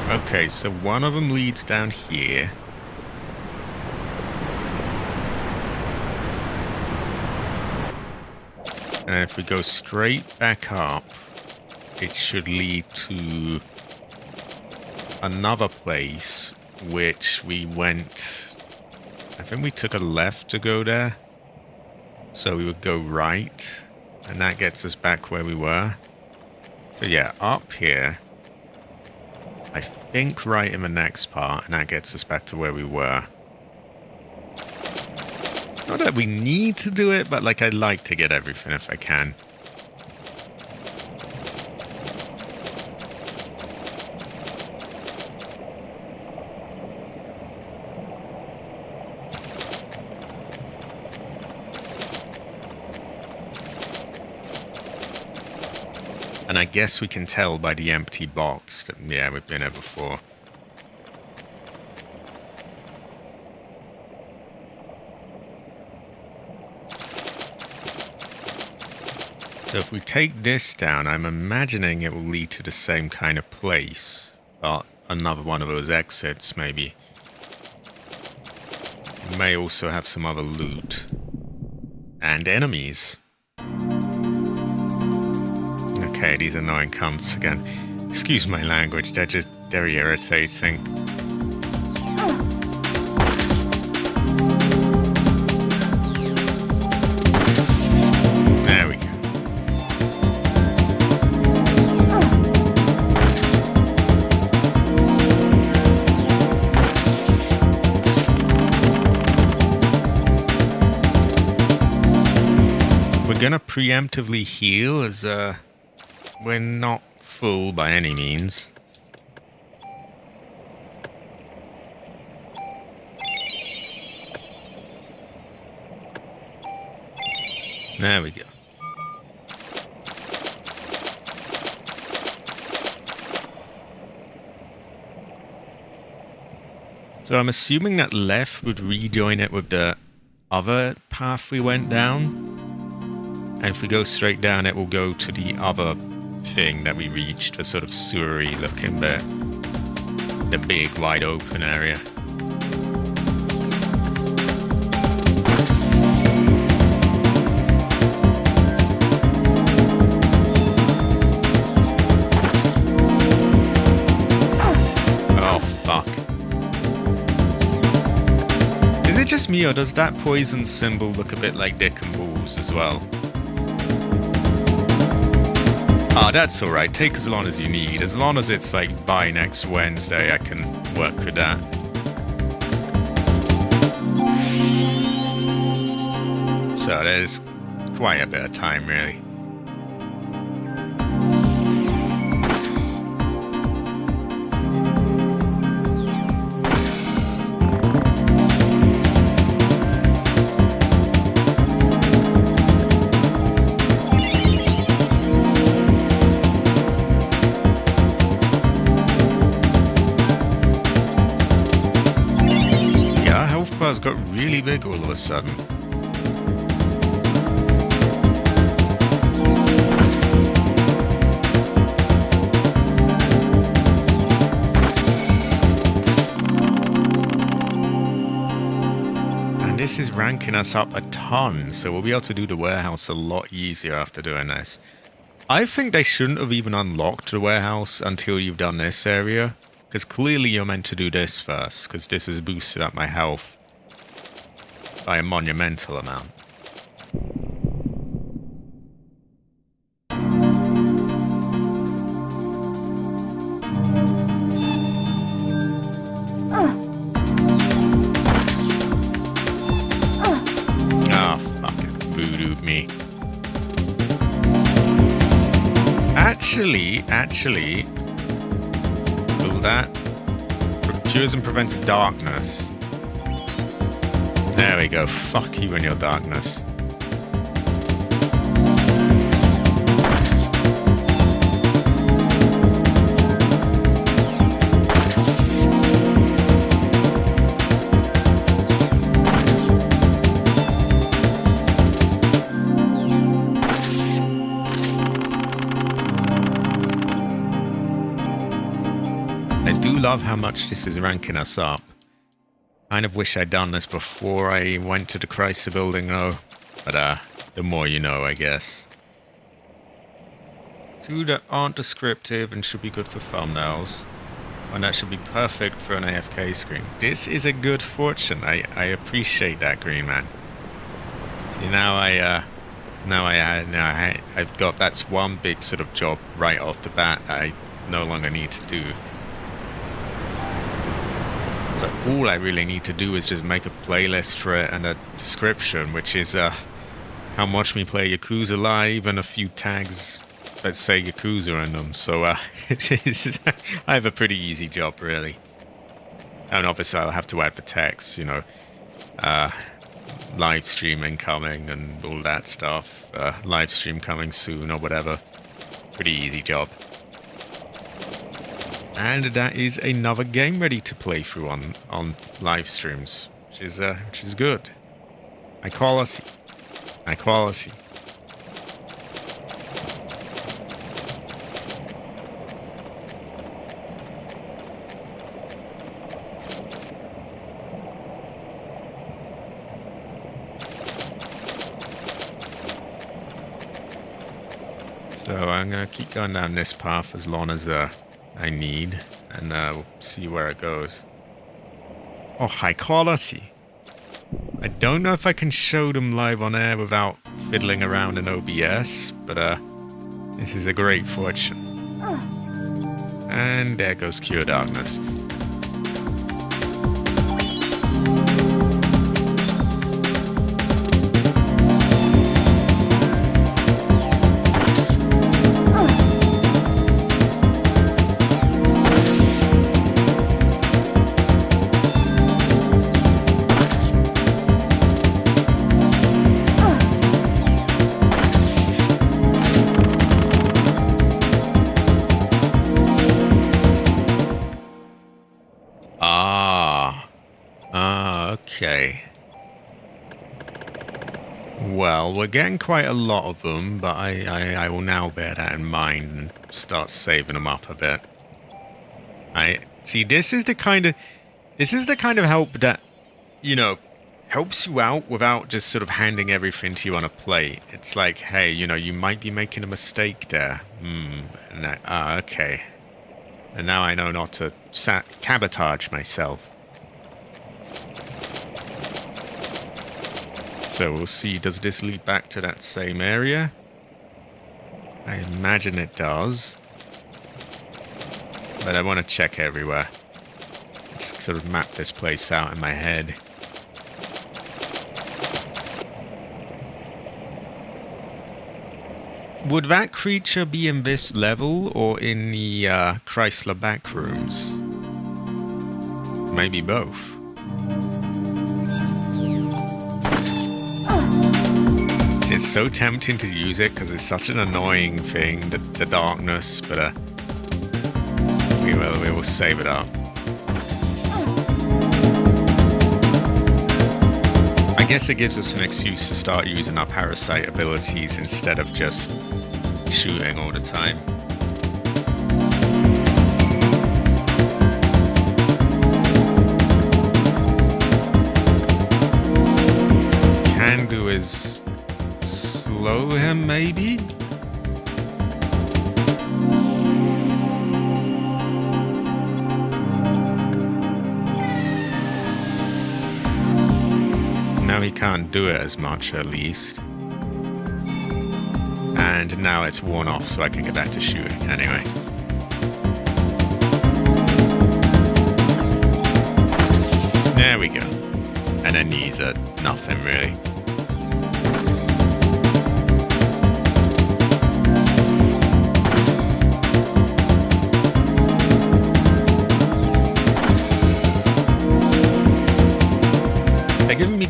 Speaker 1: Okay, so one of them leads down here. And if we go straight back up, it should lead to another place, which we went... I think we took a left to go there. So we would go right, and that gets us back where we were. So yeah, up here. I think right in the next part, and that gets us back to where we were. Not that we need to do it, but like I'd like to get everything if I can. And I guess we can tell by the empty box that, yeah, we've been here before. So if we take this down, I'm imagining it will lead to the same kind of place. But another one of those exits, maybe. We may also have some other loot. And enemies. Okay, these annoying cunts again. Excuse my language, they're just very irritating. There we go. We're gonna preemptively heal as we're not full by any means. There we go. So I'm assuming that left would rejoin it with the other path we went down. And if we go straight down, it will go to the other thing that we reached, the sort of sewery looking bit. The big wide open area. Oh fuck. Is it just me, or does that poison symbol look a bit like dick and balls as well? Ah, that's alright. Take as long as you need. As long as it's like by next Wednesday, I can work with that. So there's quite a bit of time, really. Got really big all of a sudden. And this is ranking us up a ton, so we'll be able to do the warehouse a lot easier after doing this. I think they shouldn't have even unlocked the warehouse until you've done this area, because clearly you're meant to do this first, because this has boosted up my health by a monumental amount. Oh, fuck it. Voodooed me. Actually, will that Cures and prevents darkness. There we go. Fuck you and your darkness. I do love how much this is ranking us up. Kind of wish I'd done this before I went to the Chrysler building though. But the more you know, I guess. Two that aren't descriptive and should be good for thumbnails. And that should be perfect for an AFK screen. This is a good fortune. I appreciate that, Green Man. See, now I've got, that's one big sort of job right off the bat that I no longer need to do. So all I really need to do is just make a playlist for it and a description, which is how much we play Yakuza Live and a few tags that say Yakuza in them. So it is, I have a pretty easy job, really. And obviously I'll have to add the text, you know, live streaming coming and all that stuff. Live stream coming soon or whatever. Pretty easy job. And that is another game ready to play through on live streams, which is good. High quality. High quality. So I'm gonna keep going down this path as long as I need, and we'll see where it goes. Oh, high quality. I don't know if I can show them live on air without fiddling around in OBS, but this is a great fortune. And there goes Cure Darkness. Okay. Well, we're getting quite a lot of them, but I will now bear that in mind and start saving them up a bit. See, this is the kind of help that, you know, helps you out without just sort of handing everything to you on a plate. It's like, hey, you know, you might be making a mistake there. Okay. And now I know not to sabotage myself. So we'll see, does this lead back to that same area? I imagine it does. But I want to check everywhere. Just sort of map this place out in my head. Would that creature be in this level or in the Chrysler back rooms? Maybe both. It's so tempting to use it because it's such an annoying thing, the darkness, but we will save it up. I guess it gives us an excuse to start using our parasite abilities instead of just shooting all the time. Can do is slow him, maybe? Now he can't do it as much, at least. And now it's worn off, so I can get back to shooting anyway. There we go. And then these are nothing, really.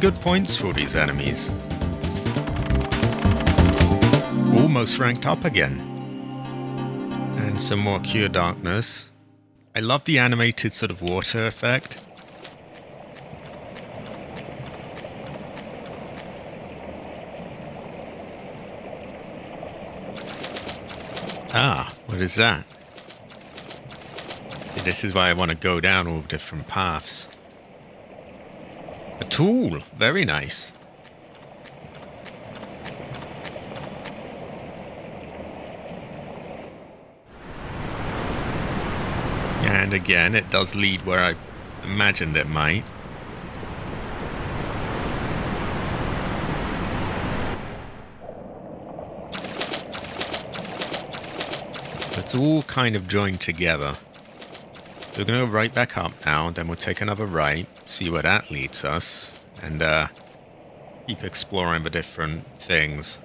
Speaker 1: good points for these enemies. Almost ranked up again. And some more Cure Darkness. I love the animated sort of water effect. Ah, what is that? See, this is why I want to go down all different paths. A tool, very nice. And again, it does lead where I imagined it might. It's all kind of joined together. We're going to go right back up now, then we'll take another right, see where that leads us, and keep exploring the different things.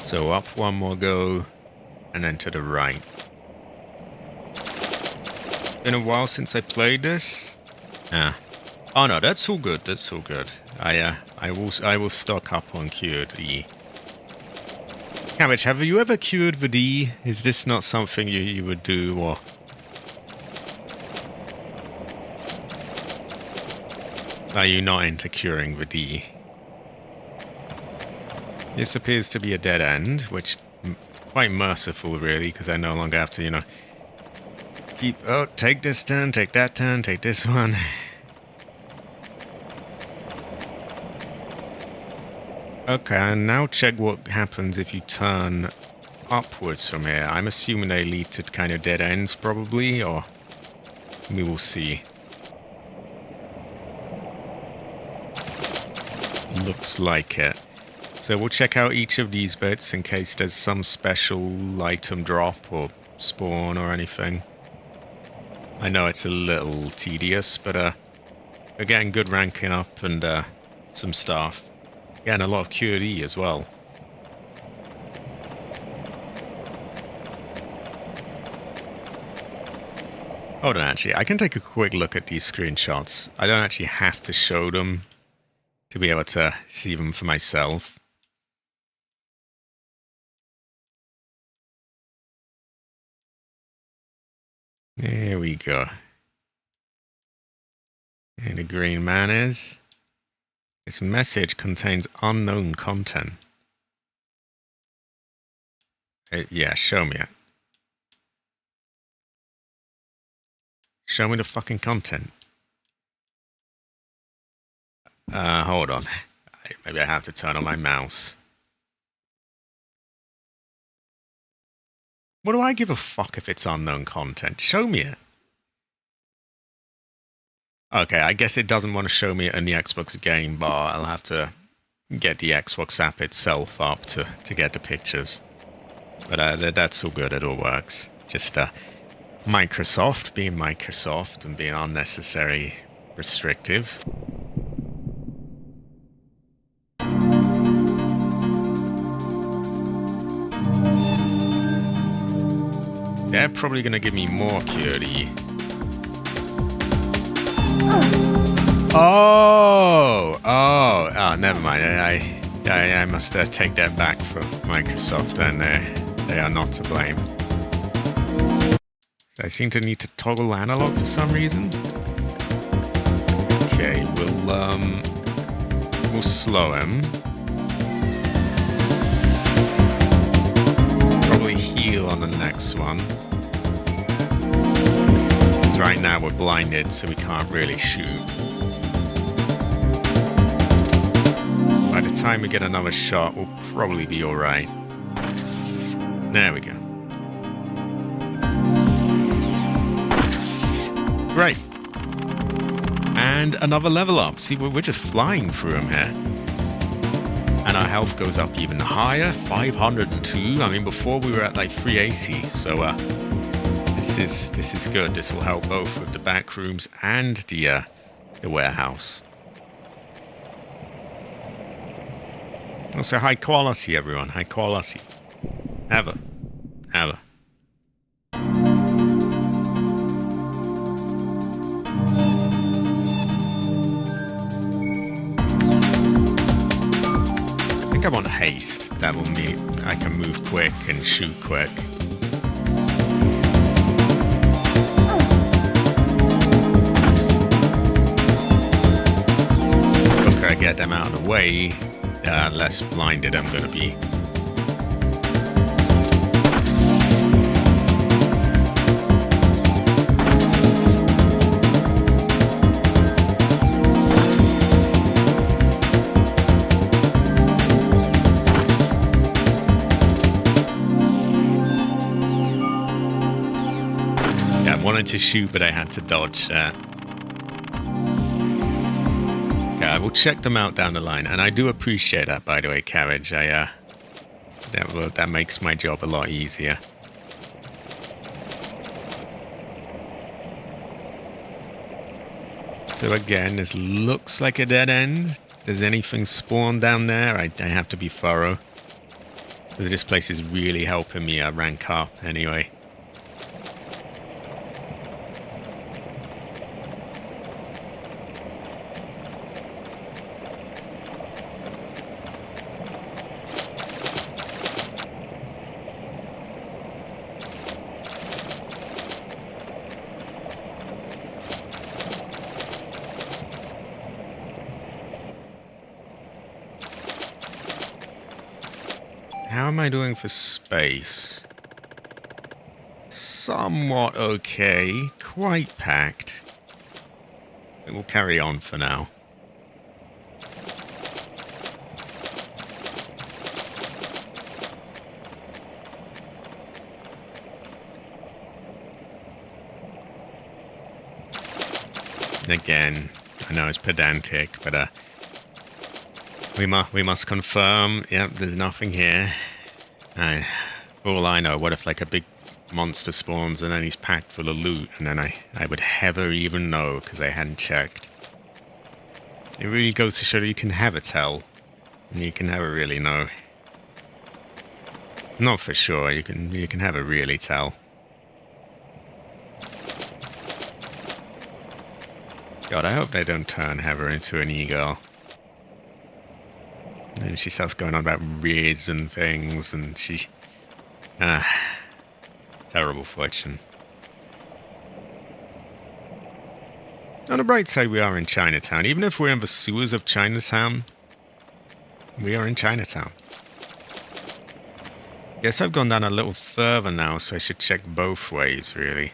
Speaker 1: So up one more go, and then to the right. Been a while since I played this. Oh no, that's all good. That's all good. I will stock up on cured E. Cabbage, have you ever cured the D? Is this not something you would do, or? Are you not into curing the D? This appears to be a dead end, which is quite merciful, really, because I no longer have to, you know, keep, oh, take this turn, take that turn, take this one. Okay, and now check what happens if you turn upwards from here. I'm assuming they lead to kind of dead ends, probably, or we will see. Looks like it. So we'll check out each of these bits in case there's some special item drop or spawn or anything. I know it's a little tedious, but we're getting good ranking up and some stuff. Again, a lot of QD as well. Hold on, actually, I can take a quick look at these screenshots. I don't actually have to show them to be able to see them for myself. There we go. And the green man is... This message contains unknown content. Yeah, show me it. Show me the fucking content. Hold on. Maybe I have to turn on my mouse. What do I give a fuck if it's unknown content? Show me it. Okay, I guess it doesn't want to show me it in the Xbox game bar. I'll have to get the Xbox app itself up to get the pictures. But that's all good, it all works. Just Microsoft being Microsoft and being unnecessary restrictive. They're probably going to give me more Curie. Oh, never mind. I must take that back for Microsoft, and they are not to blame. So I seem to need to toggle analog for some reason. Okay, we'll slow him. Probably heal on the next one. Because right now we're blinded, so we can't really shoot. By the time we get another shot, we'll probably be alright. There we go. Great. And another level up. See, we're just flying through them here. And our health goes up even higher, 502. I mean, before we were at like 380. So this is good. This will help both with the back rooms and the warehouse. Also, high quality, everyone. High quality. Ever. I want haste. That will mean I can move quick and shoot quick. The quicker I get them out of the way, less blinded I'm going to be. To shoot, but I had to dodge. Yeah, I will check them out down the line, and I do appreciate that, by the way, Carriage. That makes my job a lot easier. So again, this looks like a dead end. Does anything spawn down there? I have to be thorough, because this place is really helping me rank up anyway. How am I doing for space? Somewhat okay. Quite packed. It will carry on for now. Again, I know it's pedantic, but we must confirm. Yep, there's nothing here. For all I know, what if like a big monster spawns and then he's packed full of loot, and then I would never even know because I hadn't checked. It really goes to show that you can have a tell, and you can never really know. Not for sure. You can have a really tell. God, I hope they don't turn Heather into an ego. And she starts going on about riz and things, and she... terrible fortune. On the bright side, we are in Chinatown. Even if we're in the sewers of Chinatown, we are in Chinatown. Guess I've gone down a little further now, so I should check both ways, really.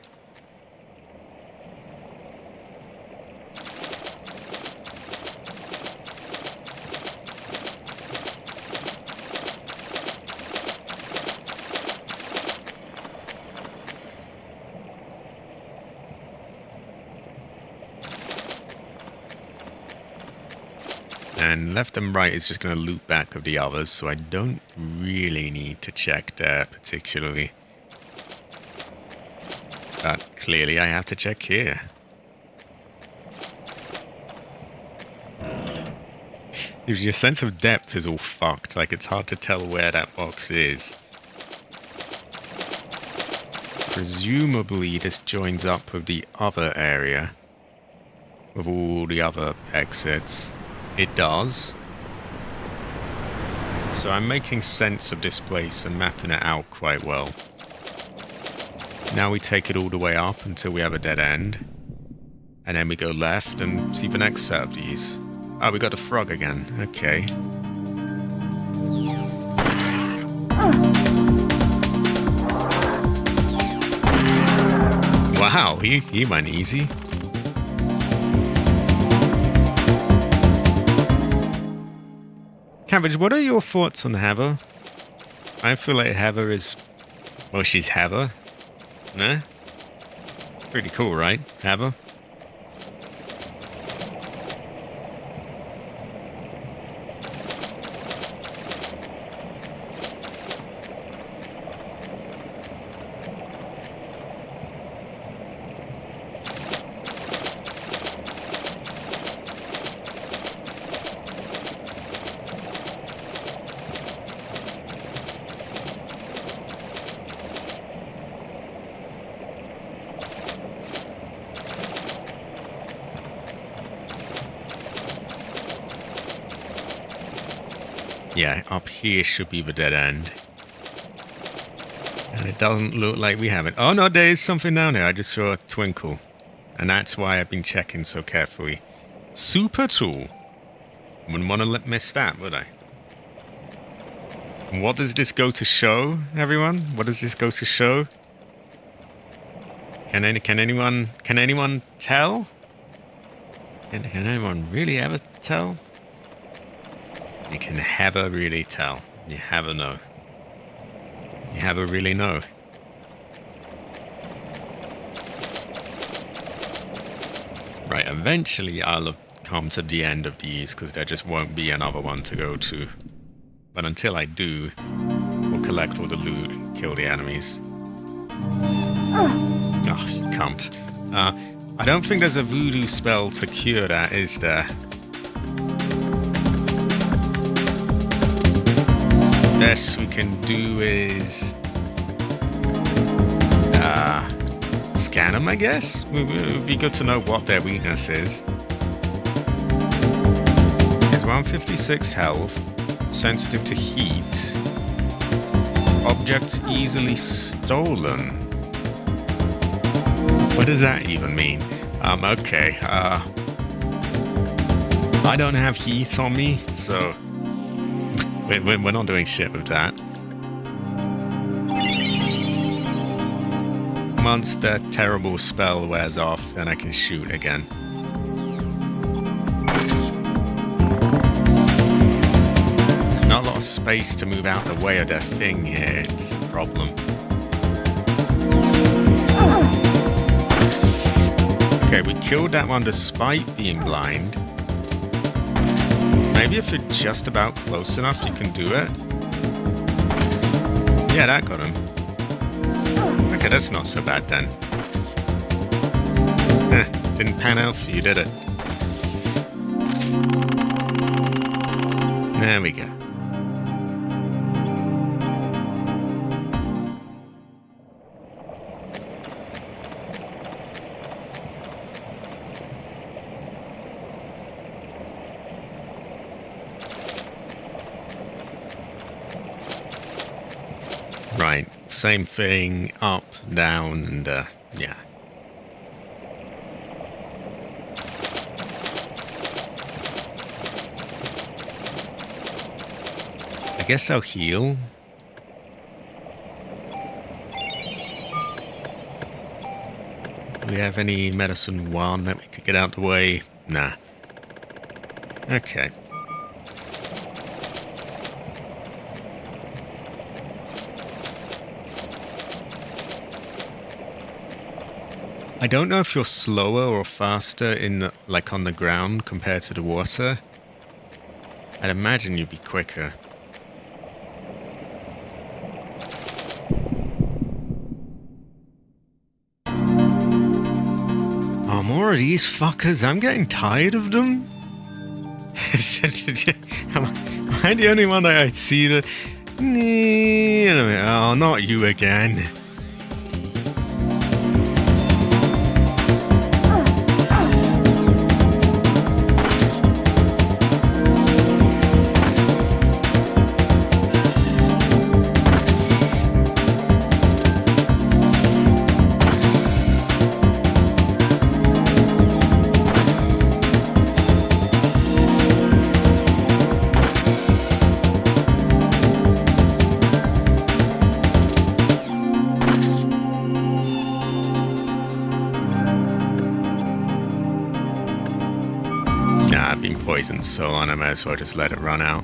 Speaker 1: And left and right is just going to loop back of the others, so I don't really need to check there particularly. But clearly I have to check here. Your sense of depth is all fucked, like it's hard to tell where that box is. Presumably this joins up with the other area, with all the other exits. It does. So I'm making sense of this place and mapping it out quite well. Now we take it all the way up until we have a dead end. And then we go left and see the next set of these. Oh, we got a frog again. Okay. Wow, he went easy. Cabbage, what are your thoughts on Heather? I feel like Heather is... Well, she's Heather. Nah? Pretty cool, right? Heather? Yeah, up here should be the dead end. And it doesn't look like we have it. Oh no, there is something down there. I just saw a twinkle. And that's why I've been checking so carefully. Super tool. Wouldn't want to miss that, would I? What does this go to show, everyone? What does this go to show? Can anyone tell? Can anyone really ever tell? You can never really tell. You never know. You never really know. Right, eventually I'll have come to the end of these because there just won't be another one to go to. But until I do, we'll collect all the loot and kill the enemies. Oh, you can't. I don't think there's a voodoo spell to cure that, is there? Best we can do is scan them, I guess. It would be good to know what their weakness is. There's 156 health, sensitive to heat, objects easily stolen. What does that even mean? Okay. I don't have heat on me, so we're not doing shit with that. Once that terrible spell wears off, then I can shoot again. Not a lot of space to move out the way of the thing here. It's a problem. Okay, we killed that one despite being blind. Maybe if you're just about close enough, you can do it. Yeah, that got him. Okay, that's not so bad then. Didn't pan out for you, did it? There we go. Right, same thing, up, down, and yeah. I guess I'll heal. Do we have any medicine 1 that we could get out the way? Nah. Okay. I don't know if you're slower or faster in the, like on the ground compared to the water. I'd imagine you'd be quicker. Oh, more of these fuckers. I'm getting tired of them. Am I the only one that I see the... Oh, not you again. Poisoned, so I might as well just let it run out.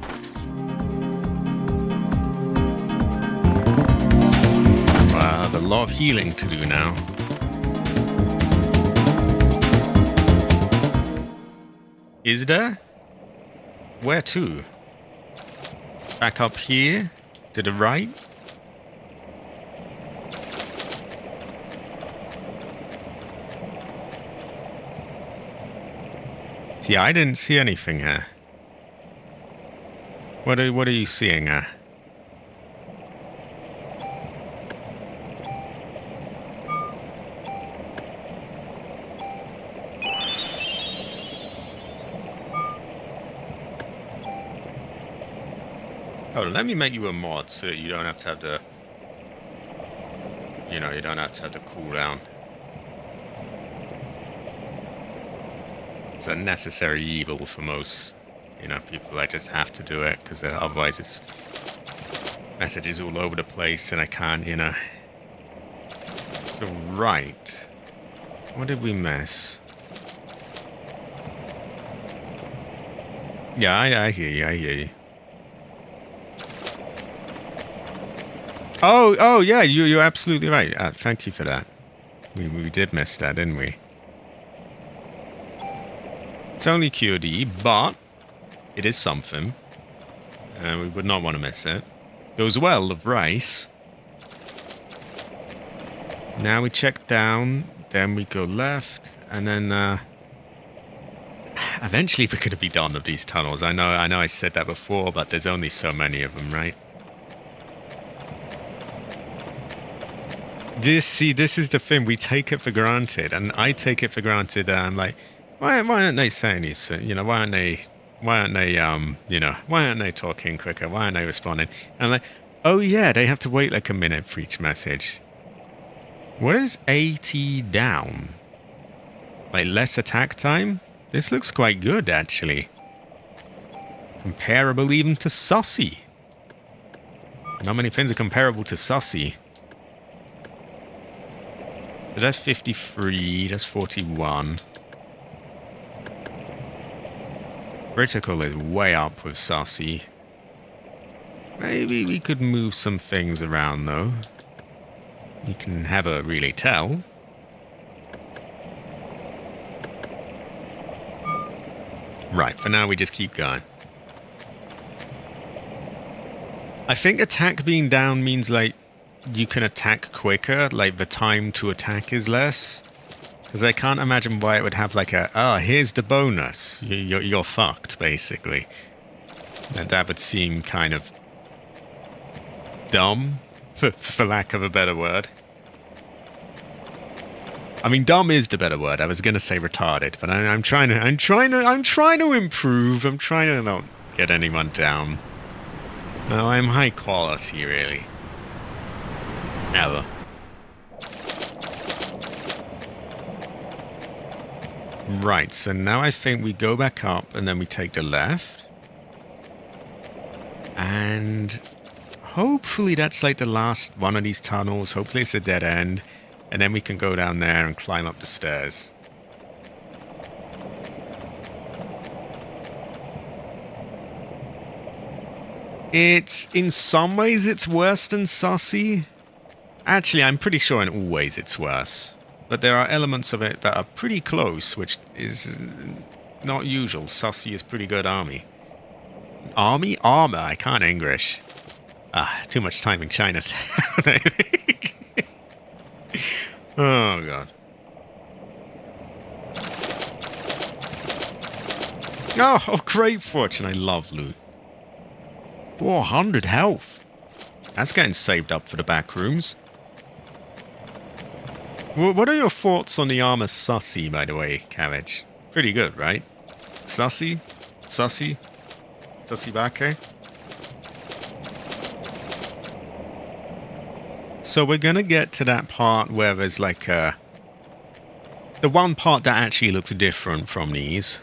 Speaker 1: Wow, a lot of healing to do now. Is there? Where to? Back up here? To the right? See, I didn't see anything here. What are you seeing here? Hold on, let me make you a mod so that you don't have to have the... You know, you don't have to have the cooldown. It's a necessary evil for most, you know, people. I just have to do it, because otherwise it's... messages all over the place and I can't, you know... So, right. What did we miss? Yeah, I hear you, I hear you. Oh, yeah, you're absolutely right. Thank you for that. We did miss that, didn't we? It's only QD, but it is something. We would not want to miss it. Goes well of rice. Now we check down, then we go left, and then eventually we're going to be done with these tunnels. I know I said that before, but there's only so many of them, right? This is the thing. We take it for granted, and I take it for granted. I'm like, why aren't they saying these? You know, why aren't they? You know, why aren't they talking quicker? Why aren't they responding? And I'm like, oh yeah, they have to wait like a minute for each message. What is AT down? Like less attack time? This looks quite good, actually. Comparable even to Sussy. Not many things are comparable to Sussy. But that's 53, that's 41. Critical is way up with Sussy. Maybe we could move some things around, though. You can never really tell. Right, for now we just keep going. I think attack being down means, like, you can attack quicker, like the time to attack is less. Because I can't imagine why it would have like a, oh, here's the bonus. You're fucked, basically. And that would seem kind of dumb, for lack of a better word. I mean, dumb is the better word. I was gonna say retarded, but I'm trying to improve. I'm trying to not get anyone down. No, I'm high quality, really. Never. Right, so now I think we go back up and then we take the left. And hopefully that's like the last one of these tunnels. Hopefully it's a dead end. And then we can go down there and climb up the stairs. In some ways it's worse than Sussy. Actually, I'm pretty sure in all ways it's worse. But there are elements of it that are pretty close, which is not usual. Sussy is pretty good army. Army? Armor. I can't English. Too much time in Chinatown. Oh, God. Oh, great fortune. I love loot. 400 health. That's getting saved up for the back rooms. What are your thoughts on the armor Sussy, by the way, Cabbage? Pretty good, right? Sussy? Sussy? Sussy-bake? So we're gonna get to that part where there's like the one part that actually looks different from these.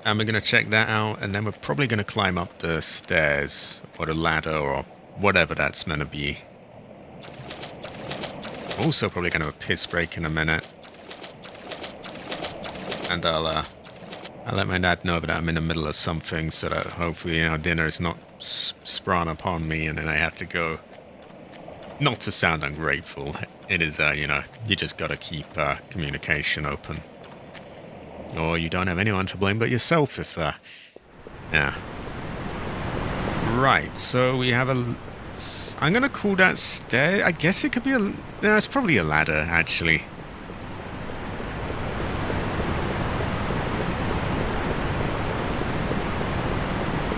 Speaker 1: And we're gonna check that out, and then we're probably gonna climb up the stairs, or the ladder, or whatever that's meant to be. Also probably going to have a piss break in a minute. And I'll let my dad know that I'm in the middle of something, so that hopefully, you know, dinner is not sprung upon me and then I have to go. Not to sound ungrateful, it is, you know, you just got to keep communication open. Or you don't have anyone to blame but yourself if, yeah. Right, so we have a... I'm going to call that stair. I guess it could be a... No, it's probably a ladder, actually.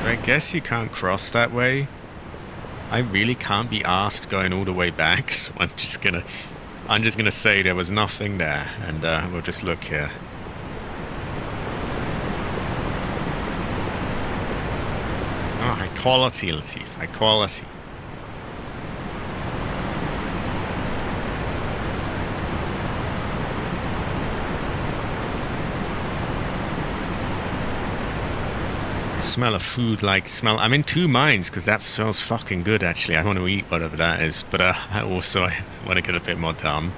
Speaker 1: I guess you can't cross that way. I really can't be asked going all the way back, so I'm just gonna say there was nothing there, and we'll just look here. Oh, high quality, Latif. High quality. I smell a food like smell. I'm in two minds because that smells fucking good, actually. I want to eat whatever that is, but I also want to get a bit more done.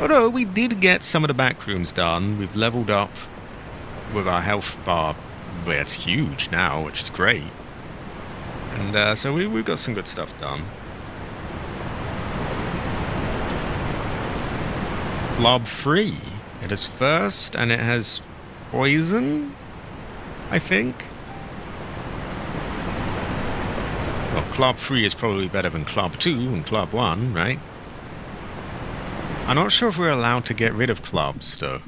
Speaker 1: Although we did get some of the back rooms done. We've leveled up with our health bar. Well, it's huge now, which is great. And so we've got some good stuff done. Lob free. It is first, and it has poison, I think. Well, Club 3 is probably better than Club 2 and Club 1, right? I'm not sure if we're allowed to get rid of clubs, though.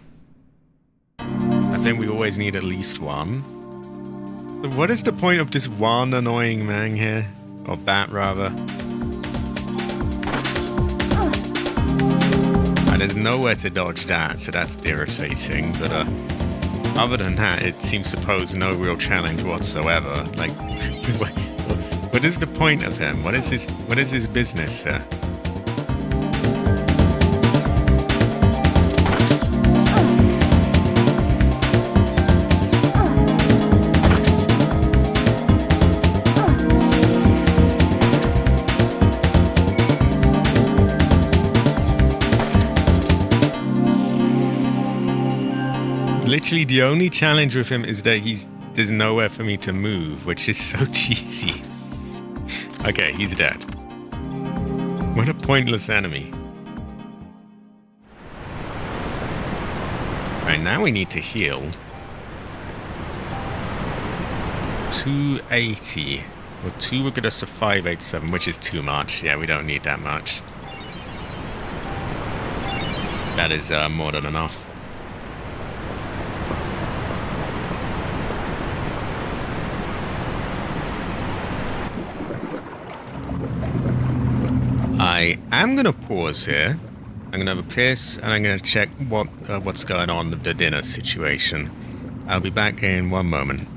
Speaker 1: I think we always need at least one. So what is the point of this one annoying man here? Or bat, rather? There's nowhere to dodge that, so that's irritating, but other than that, it seems to pose no real challenge whatsoever. Like, what is the point of him? What is his business here? Literally, the only challenge with him is that there's nowhere for me to move, which is so cheesy. Okay, he's dead. What a pointless enemy. Right, now we need to heal. 280. Well, 2 will get us to 587, which is too much. Yeah, we don't need that much. That is more than enough. I am going to pause here. I'm going to have a piss, and I'm going to check what's going on with the dinner situation. I'll be back in one moment.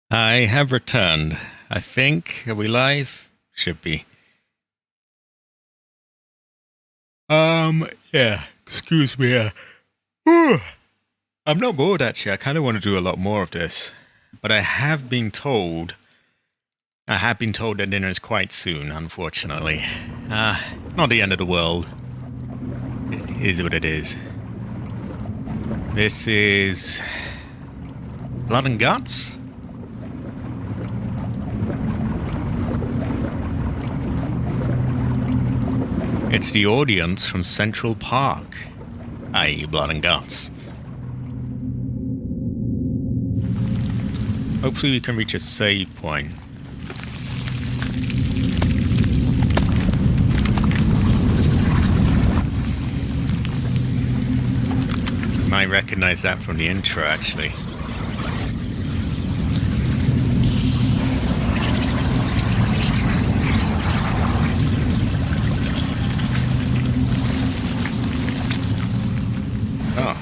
Speaker 1: I have returned. I think. Are we live? Should be. Yeah. Excuse me. I'm not bored, actually. I kind of want to do a lot more of this. But I have been told that dinner is quite soon, unfortunately. Not the end of the world. It is what it is. This is Blood and Guts? It's the audience from Central Park, i.e. Blood and Guts. Hopefully we can reach a save point. You might recognize that from the intro, actually. Oh.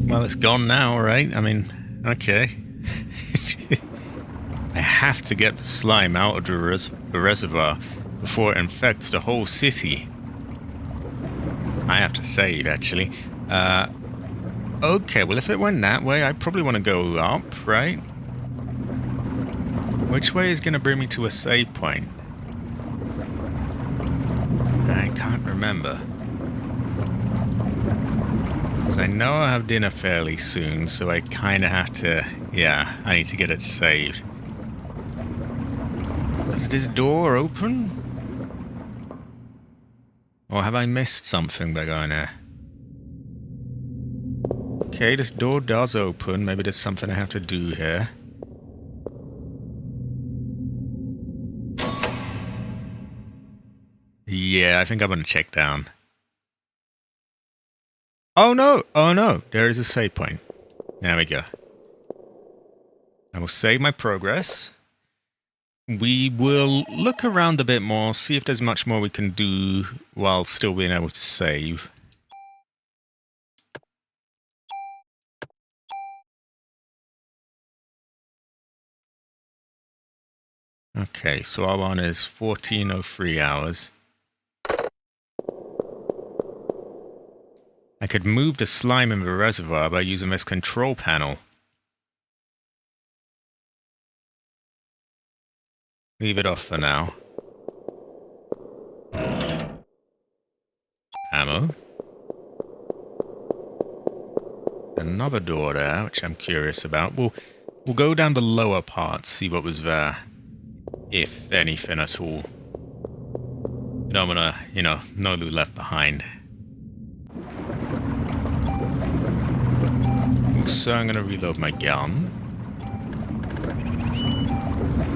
Speaker 1: Well, it's gone now, right? I mean, okay. I have to get the slime out of the reservoir before it infects the whole city. I have to save, actually. Okay, well, if it went that way, I probably want to go up, right? Which way is going to bring me to a save point? I can't remember. I know I have dinner fairly soon, so I kind of have to... Yeah, I need to get it saved. Is this door open? Or have I missed something by going there? Okay, this door does open. Maybe there's something I have to do here. Yeah, I think I'm going to check down. Oh no! Oh no! There is a save point. There we go. I will save my progress. We will look around a bit more, see if there's much more we can do while still being able to save. Okay, so our one is 1403 hours. I could move the slime in the reservoir by using this control panel. Leave it off for now. Ammo. Another door there, which I'm curious about. We'll go down the lower part, see what was there. If anything at all. I don't wanna, no loot left behind. So I'm going to reload my gun.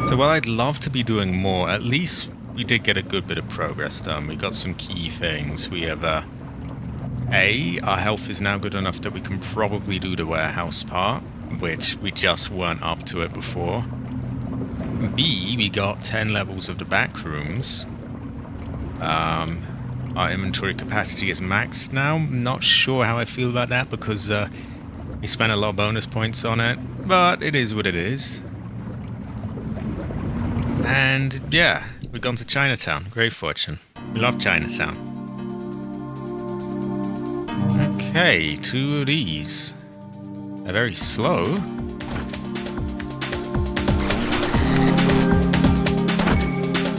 Speaker 1: So while I'd love to be doing more, at least we did get a good bit of progress done. We got some key things. We have our health is now good enough that we can probably do the warehouse part, which we just weren't up to it before. B, we got 10 levels of the back rooms. Our inventory capacity is maxed now. I'm not sure how I feel about that because we spent a lot of bonus points on it, but it is what it is. And yeah, we've gone to Chinatown. Great fortune. We love Chinatown. Okay, 2 of these. They're very slow.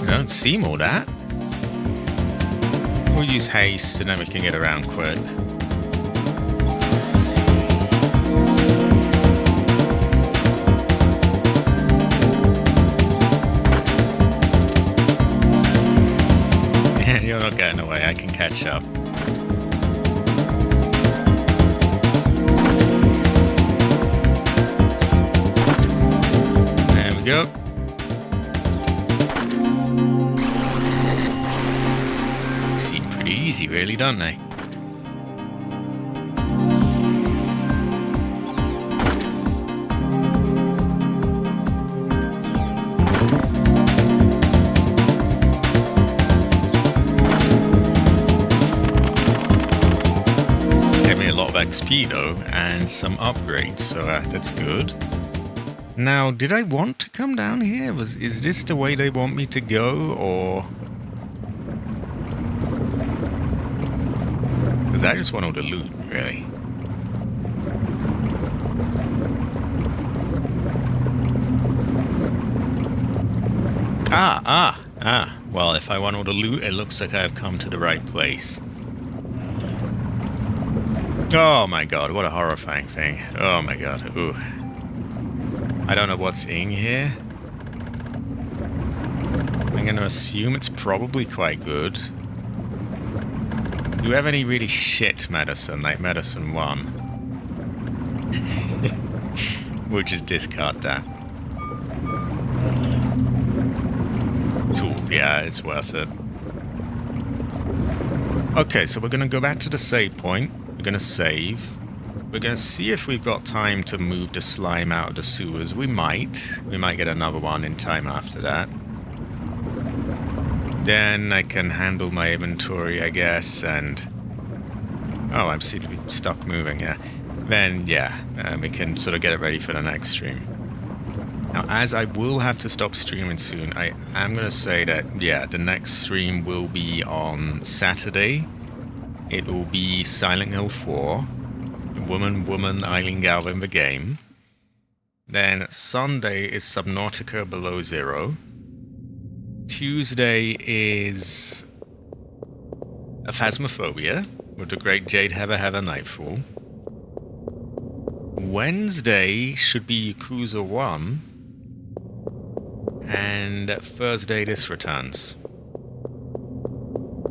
Speaker 1: I don't seem all that. We'll use haste and then we can get around quick. You're not getting away, I can catch up. There we go. Seem pretty easy, really, don't they? of XP though, and some upgrades, so that's good. Now, did I want to come down here? Is this the way they want me to go, or... Because I just want all the loot, really. Well, if I want all the loot, it looks like I've come to the right place. Oh my god, what a horrifying thing. Oh my god, ooh. I don't know what's in here. I'm gonna assume it's probably quite good. Do you have any really shit medicine, like medicine 1? We'll just discard that. Tool, yeah, it's worth it. Okay, so we're gonna go back to the save point. We're gonna save. We're gonna see if we've got time to move the slime out of the sewers. We might. We might get another one in time after that. Then I can handle my inventory, I guess, and... Oh, I seem to be stuck moving, yeah. Then, yeah, we can sort of get it ready for the next stream. Now, as I will have to stop streaming soon, I am going to say that, yeah, the next stream will be on Saturday. It will be Silent Hill 4. Woman, Eileen Galvin, the game. Then Sunday is Subnautica Below Zero. Tuesday is Phasmophobia with the great Jade Heather Nightfall. Wednesday should be Yakuza 1. And Thursday this returns.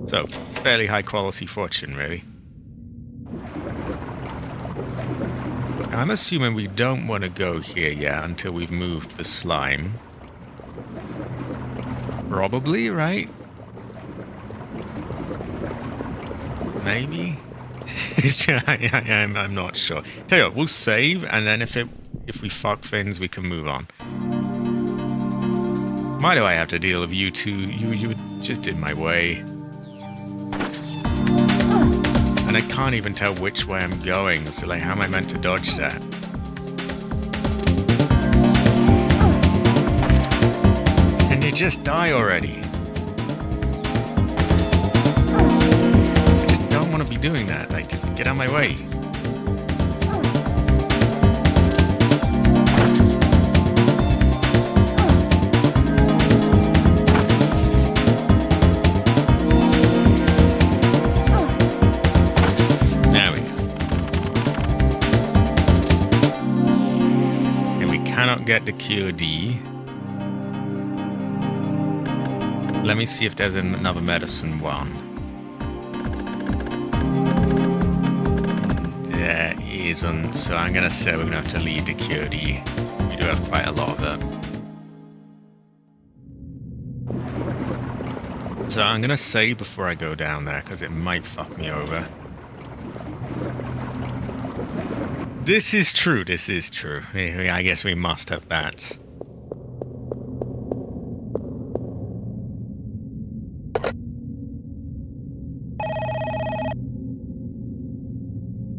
Speaker 1: So, fairly high quality fortune, really. Now, I'm assuming we don't want to go here yet until we've moved the slime. Probably, right? Maybe? I'm not sure. Tell you what, we'll save, and then if we fuck things, we can move on. Why do I have to deal with you two? You were just in my way. And I can't even tell which way I'm going, so like, how am I meant to dodge that? Can you just die already? I just don't want to be doing that, like, just get out of my way. Get the QD. Let me see if there's another medicine 1. There isn't, so I'm gonna say we're gonna have to leave the QD. We do have quite a lot of it. So I'm gonna save before I go down there, because it might fuck me over. This is true, this is true. I guess we must have bats.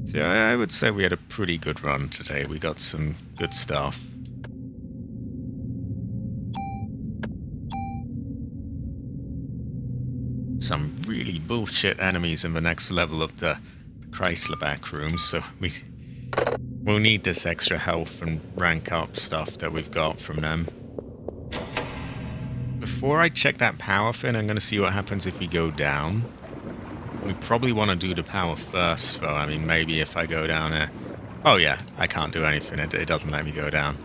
Speaker 1: So I would say we had a pretty good run today. We got some good stuff. Some really bullshit enemies in the next level of the Chrysler back room, so we'll need this extra health and rank up stuff that we've got from them. Before I check that power fin, I'm going to see what happens if we go down. We probably want to do the power first, though. I mean, maybe if I go down there... Oh yeah, I can't do anything. It doesn't let me go down.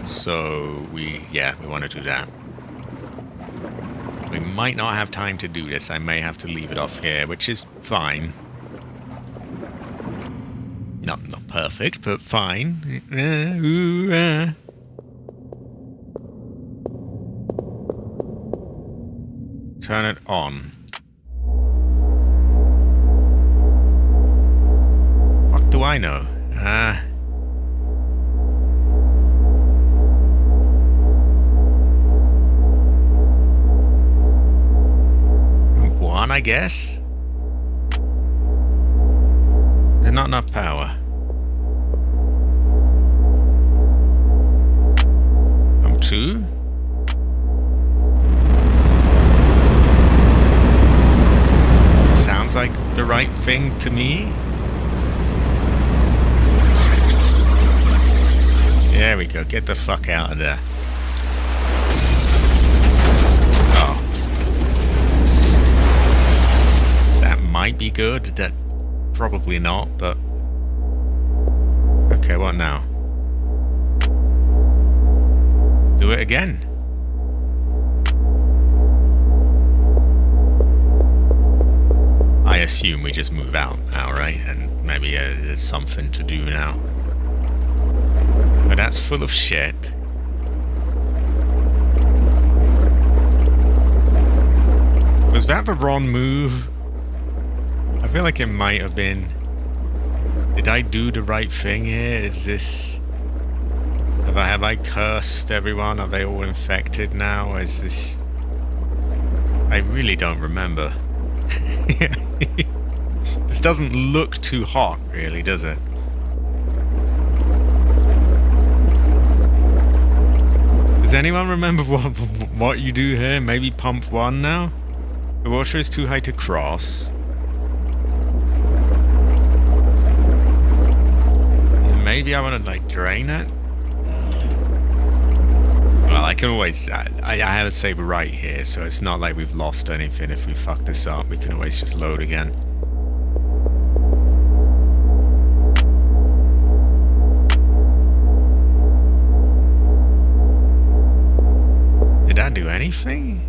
Speaker 1: So, we want to do that. We might not have time to do this. I may have to leave it off here, which is fine. Not perfect, but fine. Turn it on. What do I know? I guess. There's not enough power. Pump 2. Sounds like the right thing to me. There we go. Get the fuck out of there. Oh. That might be good. That probably not, but... Okay, what now? Do it again. I assume we just move out now, right? And maybe there's something to do now. But that's full of shit. Was that the wrong move? I feel like it might have been. Did I do the right thing here? Is this... Have I cursed everyone? Are they all infected now? Is this... I really don't remember. This doesn't look too hot, really, does it? Does anyone remember what you do here? Maybe pump 1 now? The water is too high to cross. Maybe I want to, like, drain it? Well, I can always... I have a save right here, so it's not like we've lost anything if we fuck this up. We can always just load again. Did that do anything?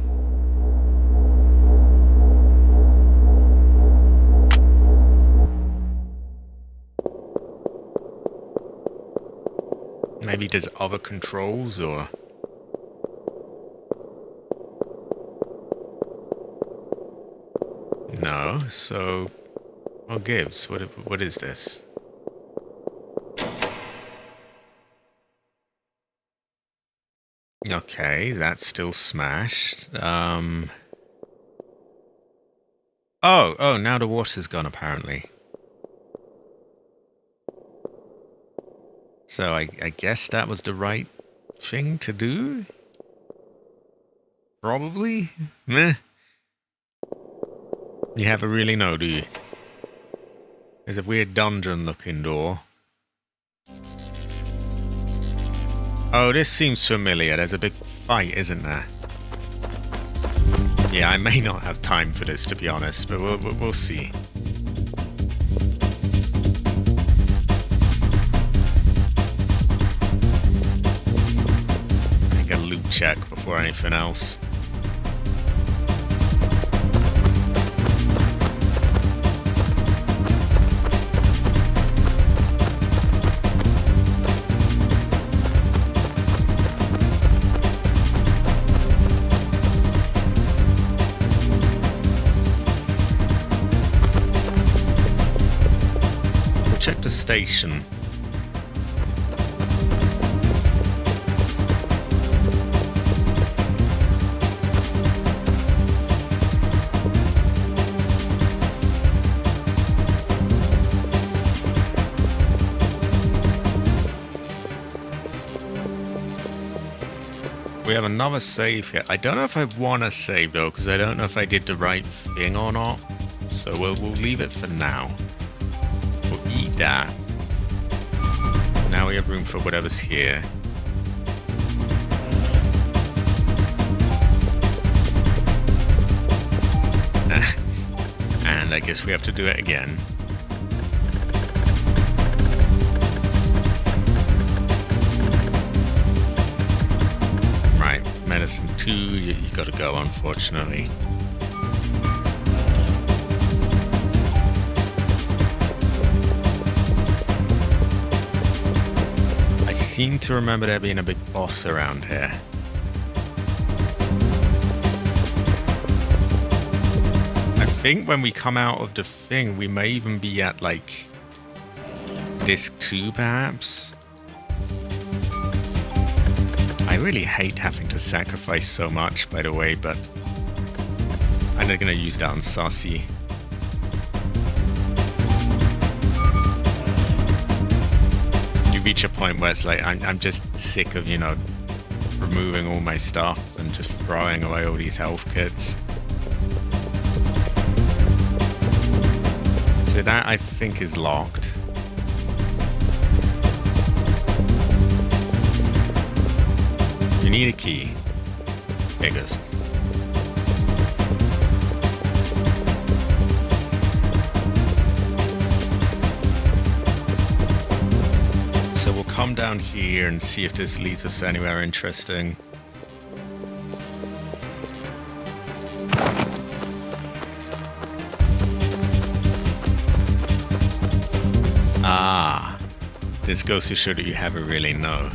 Speaker 1: Maybe there's other controls, or... No, so... What gives? What is this? Okay, that's still smashed. Oh, now the water's gone, apparently. So I guess that was the right thing to do? Probably? Meh. You never really know, do you? There's a weird dungeon-looking door. Oh, this seems familiar. There's a big fight, isn't there? Yeah, I may not have time for this, to be honest, but we'll see. I think a loot check before anything else. Check the station. We have another save here. I don't know if I want to save though, because I don't know if I did the right thing or not. So we'll leave it for now. Eat that. Now we have room for whatever's here. And I guess we have to do it again. Right, medicine 2, you gotta go, unfortunately. I seem to remember there being a big boss around here. I think when we come out of the thing, we may even be at, like, disc 2, perhaps? I really hate having to sacrifice so much, by the way, but I'm not gonna use that on Saucy. You reach a point where it's like, I'm just sick of, you know, removing all my stuff and just throwing away all these health kits. So that, I think, is locked. You need a key. Figures. So we'll come down here and see if this leads us anywhere interesting. Ah, this goes to show that you never really know.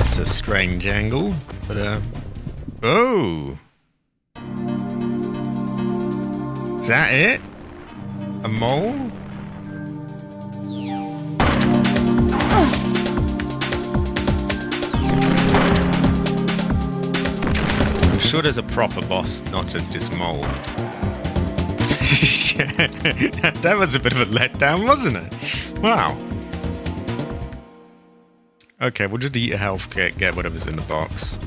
Speaker 1: It's a strange angle, but oh! Is that it? A mole? I'm sure there's a proper boss, not just this mole. That was a bit of a letdown, wasn't it? Wow. Okay, we'll just eat a health kit, get whatever's in the box.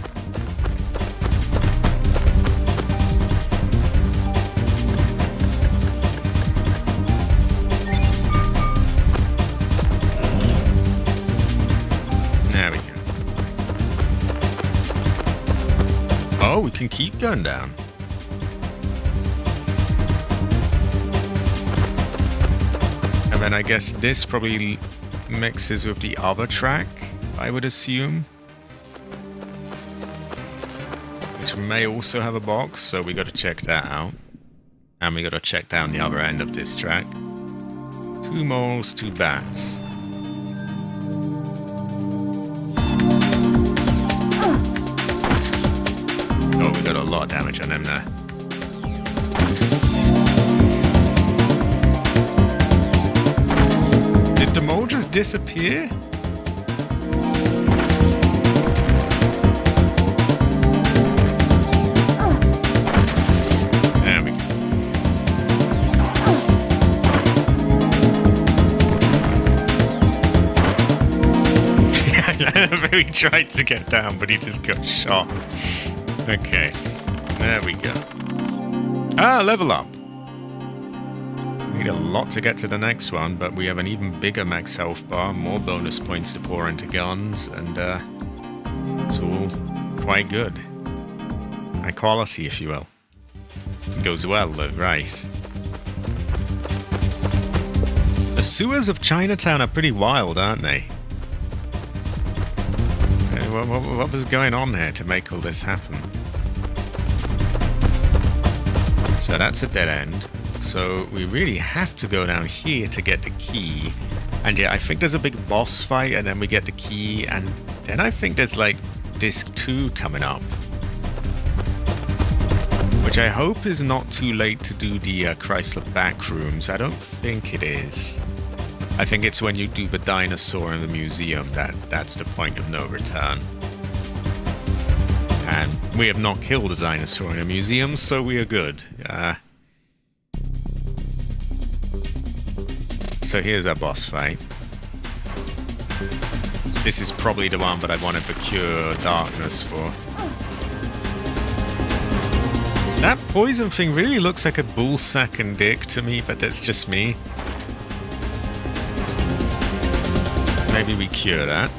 Speaker 1: There we go. Oh, we can keep going down. And then I guess this probably mixes with the other track, I would assume. Which may also have a box, so we gotta check that out. And we gotta check down the other end of this track. 2 moles, 2 bats. Oh, we got a lot of damage on them there. Did the mole just disappear? There we go. I know he tried to get down, but he just got shot. Okay, there we go. Ah, level up. Need a lot to get to the next one, but we have an even bigger max health bar, more bonus points to pour into guns, and it's all quite good. High quality, if you will. It goes well with rice. The sewers of Chinatown are pretty wild, aren't they? What was going on there to make all this happen? So that's a dead end. So we really have to go down here to get the key. And yeah, I think there's a big boss fight and then we get the key. And then I think there's like disc 2 coming up. Which I hope is not too late to do the Chrysler Backrooms. I don't think it is. I think it's when you do the dinosaur in the museum that's the point of no return. And we have not killed a dinosaur in a museum, so we are good. So here's our boss fight. This is probably the one that I wanted the Cure Darkness for. That poison thing really looks like a bull sack and dick to me, but that's just me. Maybe we cure that.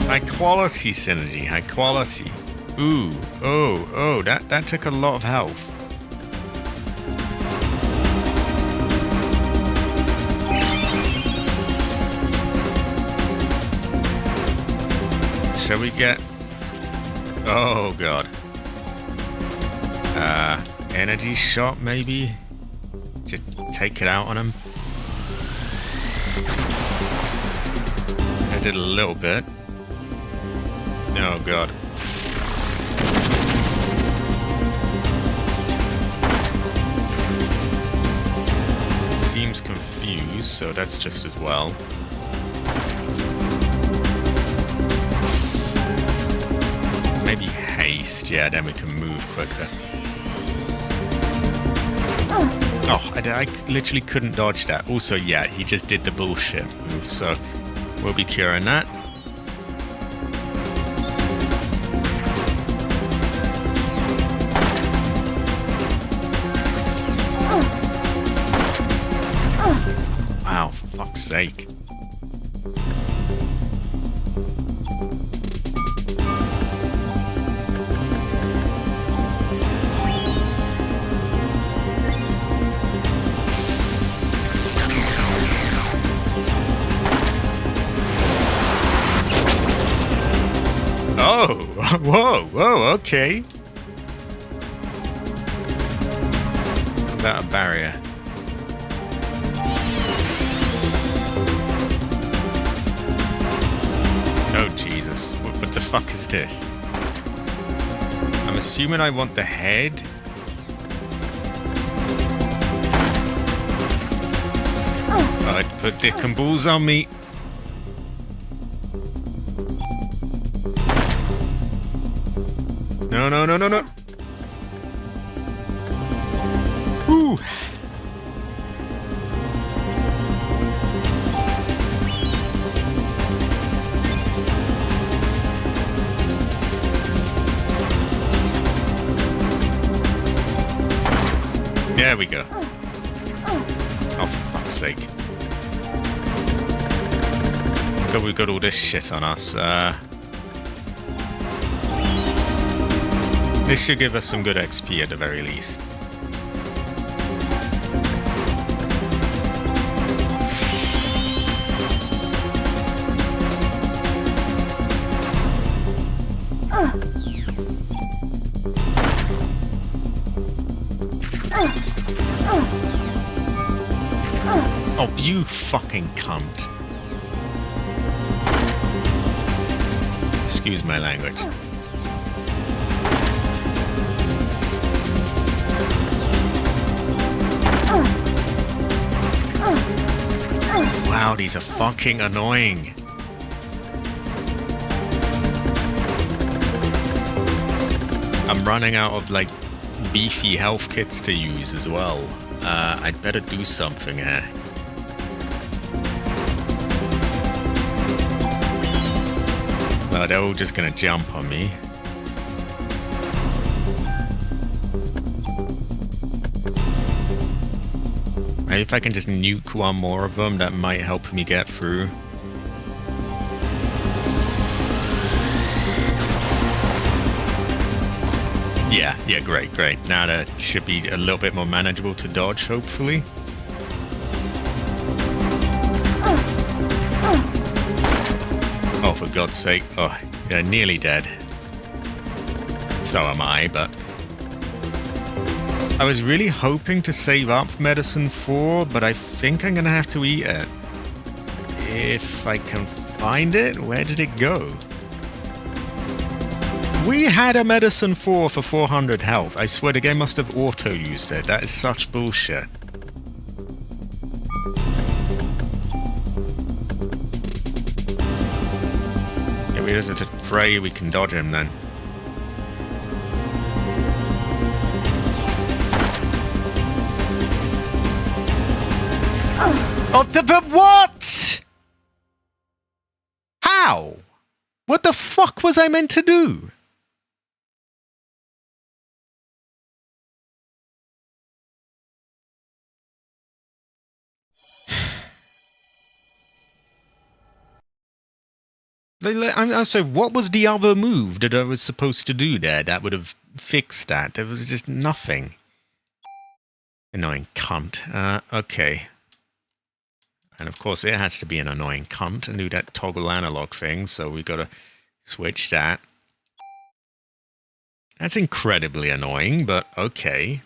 Speaker 1: High quality synergy, high quality. Ooh, oh, that took a lot of health. Shall we get... Oh god. Energy shot maybe? Just take it out on him. I did a little bit. Oh god. seems confused, so that's just as well. Maybe haste, yeah, then we can move quicker. Oh, I literally couldn't dodge that. Also, yeah, he just did the bullshit move, so we'll be curing that. Wow, for fuck's sake. Oh, whoa, whoa, okay. What about a barrier? Oh, Jesus. What the fuck is this? I'm assuming I want the head. Oh, I'd put dick and balls on me. No, no, no, no, no. Ooh. There we go. Oh, for fuck's sake. God, we've got all this shit on us. This should give us some good XP at the very least. Oh, you fucking cunt. Excuse my language. Wow, these are fucking annoying. I'm running out of, like, beefy health kits to use as well. I'd better do something here. No, they're all just gonna jump on me. Maybe if I can just nuke one more of them, that might help me get through. Yeah, great. Now that should be a little bit more manageable to dodge, hopefully. Oh, for God's sake. Oh, yeah, nearly dead. So am I, but... I was really hoping to save up Medicine 4, but I think I'm gonna have to eat it. If I can find it, where did it go? We had a Medicine 4 for 400 health. I swear the game must have auto-used it. That is such bullshit. Yeah, we just have to pray we can dodge him then. Oh, but what? How? What the fuck was I meant to do? I'm sorry, what was the other move that I was supposed to do there that would have fixed that? There was just nothing. Annoying cunt. Okay. And of course it has to be an annoying cunt and do that toggle analog thing, so we gotta switch that. That's incredibly annoying, but okay.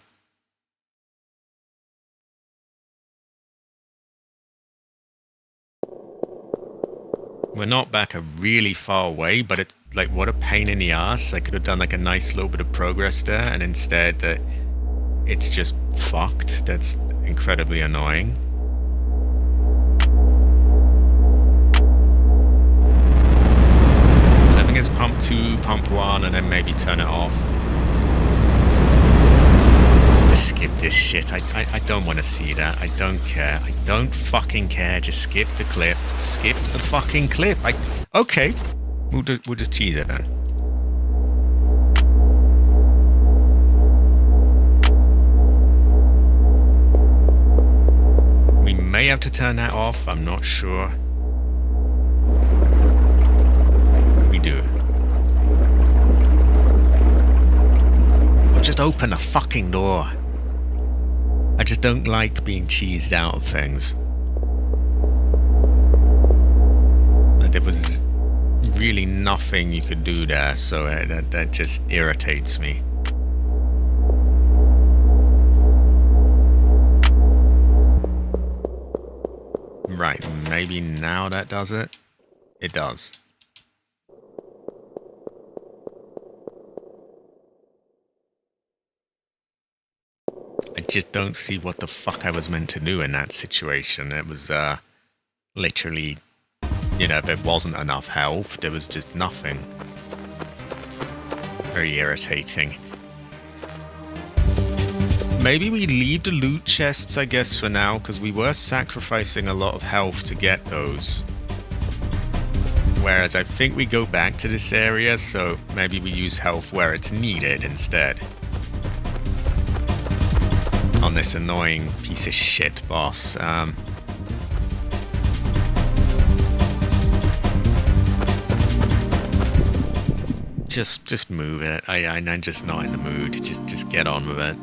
Speaker 1: We're not back a really far away, but it's like, what a pain in the ass. I could have done like a nice little bit of progress there, and instead it's just fucked. That's incredibly annoying. pump 2, pump 1, and then maybe turn it off. Just skip this shit. I don't want to see that. I don't care. I don't fucking care. Just skip the clip. Skip the fucking clip. Okay. We'll just cheese it then. We may have to turn that off. I'm not sure. We do. Or just open the fucking door. I just don't like being cheesed out of things. There was really nothing you could do there, so that just irritates me. Right, maybe now that does it? It does. I just don't see what the fuck I was meant to do in that situation. It was literally, you know, there wasn't enough health. There was just nothing. Very irritating. Maybe we leave the loot chests, I guess, for now, because we were sacrificing a lot of health to get those. Whereas I think we go back to this area, so maybe we use health where it's needed instead. On this annoying piece of shit boss. Just move it. I'm just not in the mood. Just get on with it.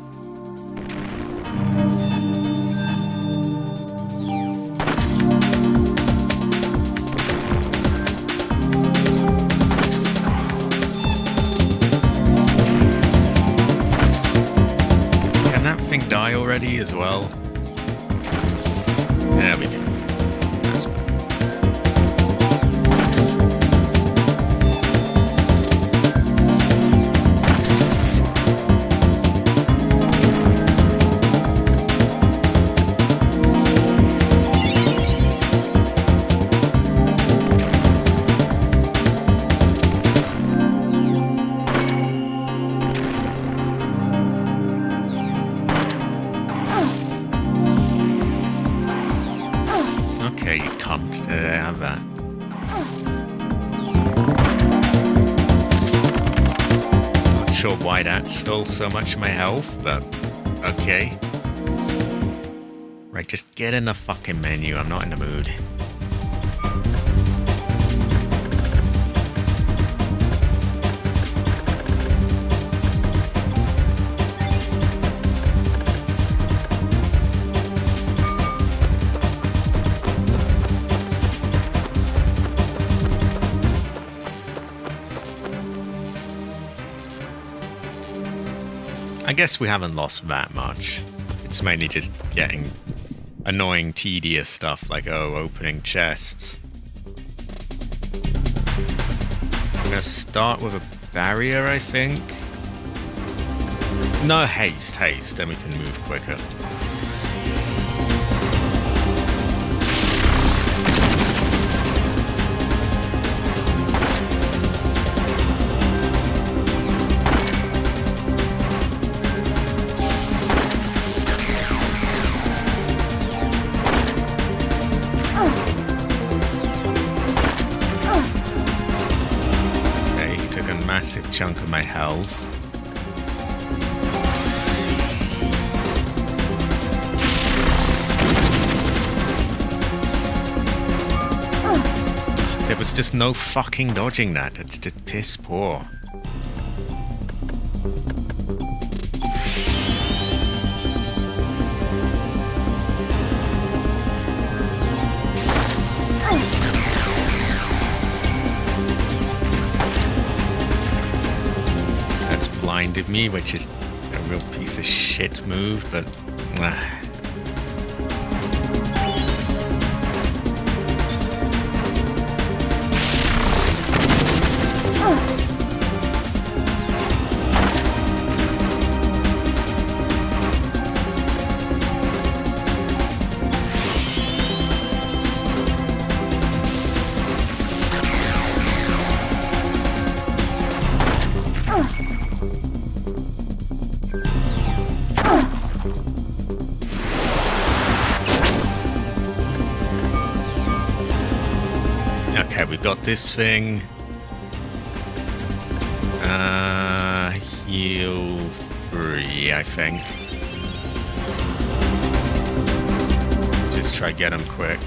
Speaker 1: Die already as well. There we go. That's better. Okay, you cunt. Did I have that? Not sure why that stole so much of my health, but okay. Right, just get in the fucking menu. I'm not in the mood. I guess we haven't lost that much. It's mainly just getting annoying, tedious stuff like, opening chests. I'm gonna start with a barrier, I think. No, haste, then we can move quicker. Massive chunk of my health. There was just no fucking dodging that. It's just piss poor. Blinded me, which is a real piece of shit move, but we got this thing. Heal 3, I think. Just try get him quick.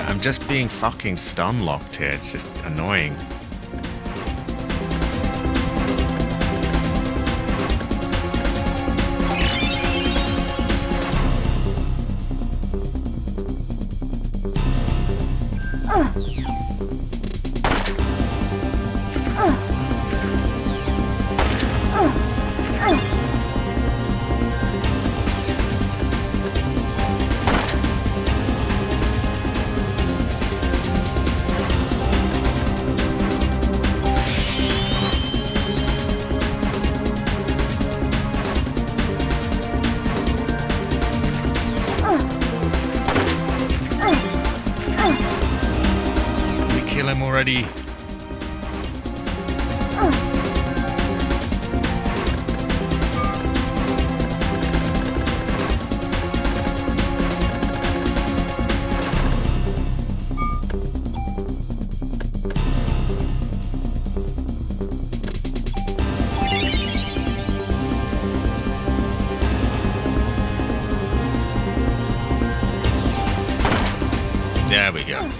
Speaker 1: I'm just being fucking stun locked here. It's just annoying. Already. There we go.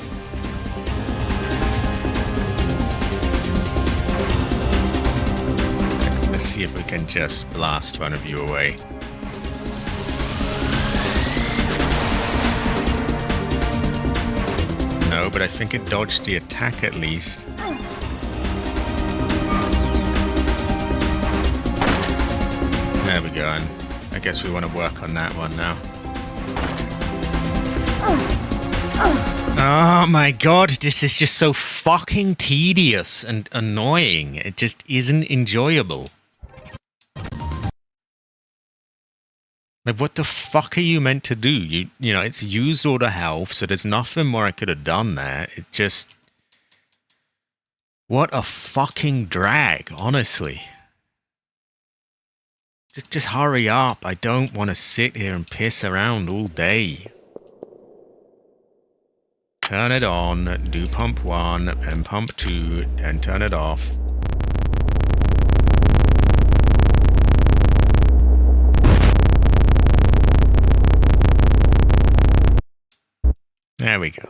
Speaker 1: Let's see if we can just blast one of you away. No, but I think it dodged the attack at least. There we go, and I guess we want to work on that one now. Oh my god, this is just so fucking tedious and annoying. It just isn't enjoyable. Like, what the fuck are you meant to do? You know, it's used all the health, so there's nothing more I could have done there. It just... What a fucking drag, honestly. Just hurry up. I don't want to sit here and piss around all day. Turn it on, do pump 1, and pump 2, and turn it off. There we go.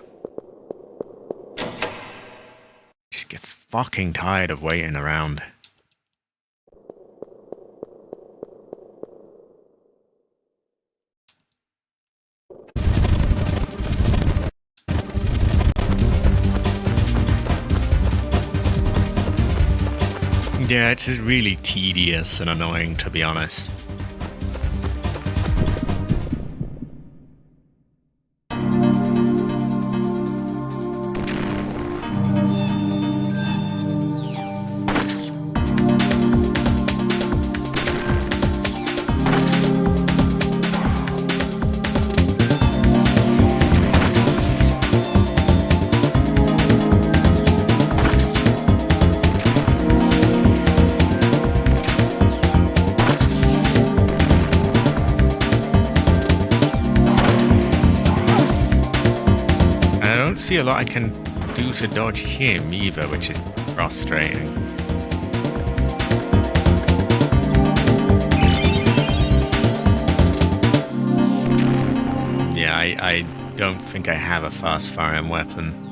Speaker 1: Just get fucking tired of waiting around. Yeah, it's just really tedious and annoying, to be honest. See a lot I can do to dodge him either, which is frustrating. Yeah, I don't think I have a fast firing weapon.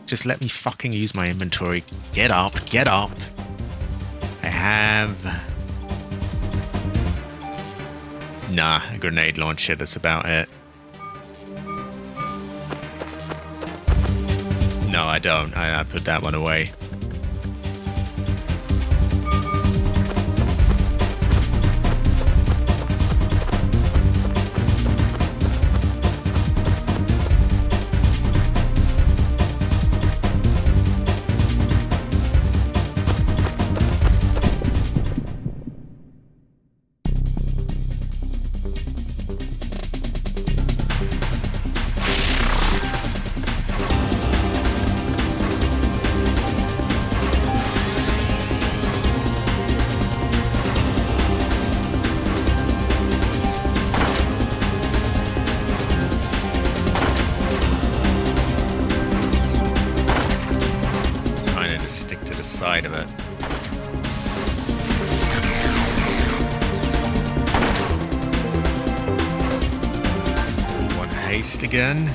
Speaker 1: Just let me fucking use my inventory. Get up, get up. I have... Nah, a grenade launcher, that's about it. No, I don't. I put that one away. stick to the side of it. One haste again.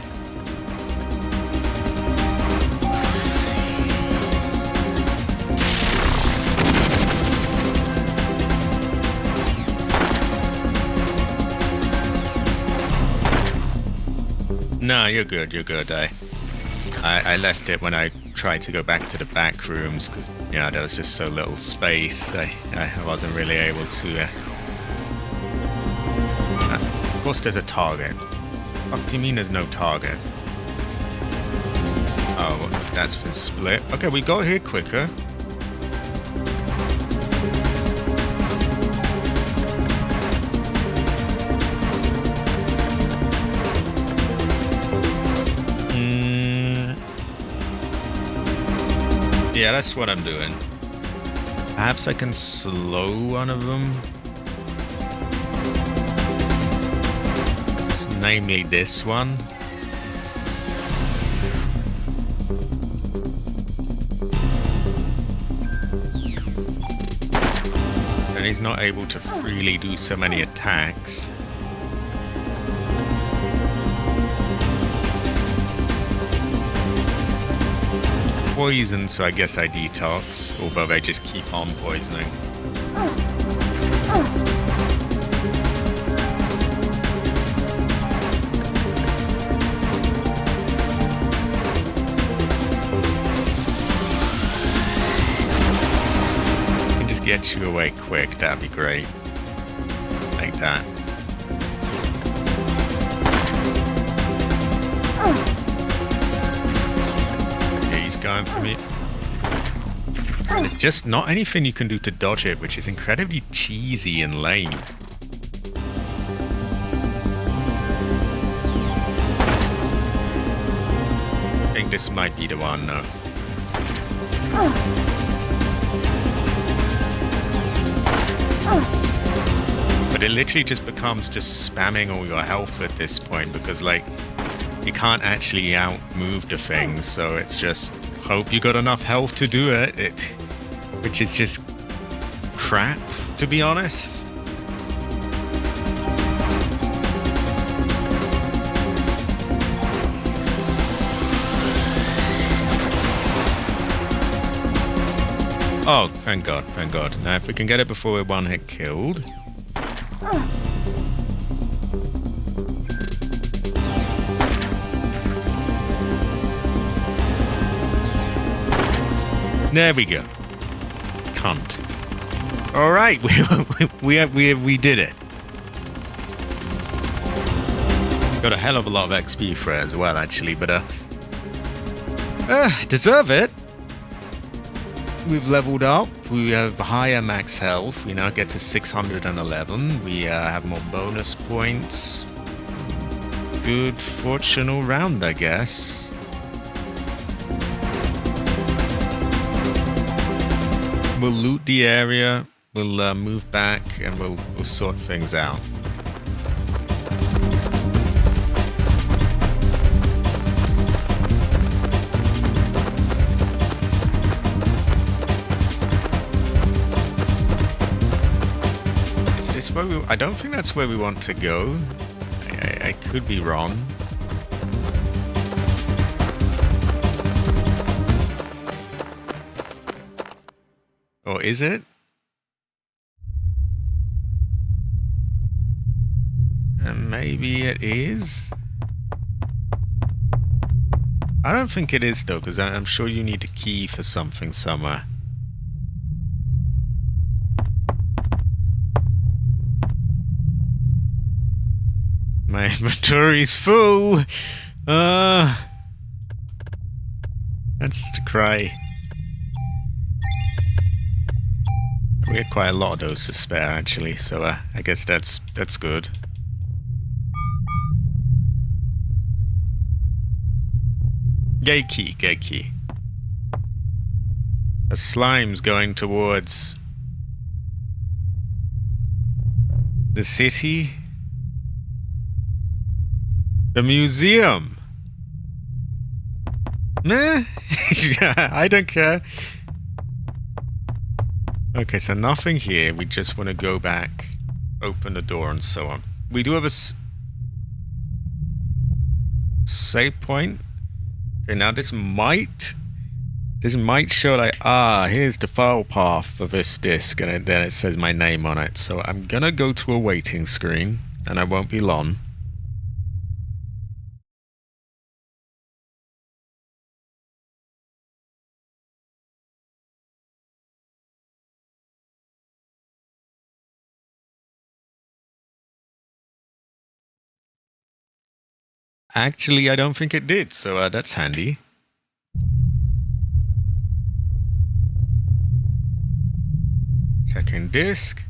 Speaker 1: No, you're good, you're good. I left it when I tried to go back to the back rooms because, you know, there was just so little space. I wasn't really able to... of course there's a target. What do you mean there's no target? Oh, that's been split. Okay, we got here quicker. Yeah, that's what I'm doing. Perhaps I can slow one of them. Namely this one. And he's not able to freely do so many attacks. Poison, so I guess I detox, although they just keep on poisoning. Can just get you away quick, that'd be great. Like that. Going for me. There's just not anything you can do to dodge it, which is incredibly cheesy and lame. I think this might be the one, though. But it literally just becomes just spamming all your health at this point because, like, you can't actually outmove the thing, so it's just hope you got enough health to do it, which is just crap, to be honest. Oh, thank God, thank God. Now, if we can get it before we're one hit killed. There we go. Cunt. All right, we did it. Got a hell of a lot of XP for it as well, actually, but deserve it. We've leveled up. We have higher max health. We now get to 611. We have more bonus points. Good fortune all round, I guess. We'll loot the area, we'll move back, and we'll sort things out. Is this where I don't think that's where we want to go. I could be wrong. Or is it? And maybe it is? I don't think it is though, because I'm sure you need a key for something somewhere. My inventory's full! That's just a cry. We had quite a lot of those to spare, actually, so I guess that's good. Gate key, gate key. A slime's going towards the city. The museum. Meh. I don't care. Okay, so nothing here. We just want to go back, open the door, and so on. We do have a save point. Okay, now this might show like, here's the file path for this disk, and then it says my name on it. So I'm gonna go to a waiting screen, and I won't be long. Actually, I don't think it did, so that's handy. Checking disk.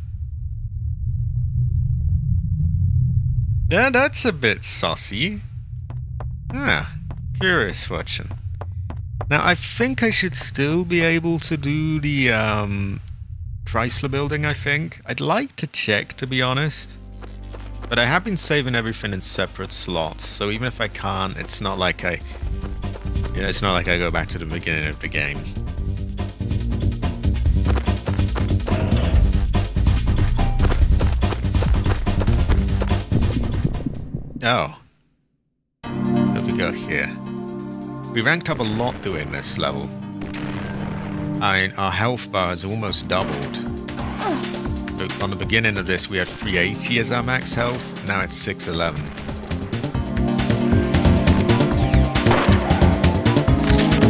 Speaker 1: Yeah, that's a bit saucy. Curious watching. Now, I think I should still be able to do the Chrysler building, I think. I'd like to check, to be honest. But I have been saving everything in separate slots, so even if I can't, it's not like I go back to the beginning of the game. Oh. What we got here? We ranked up a lot doing this level. I mean, our health bar has almost doubled. So on the beginning of this, we had 380 as our max health. Now it's 611.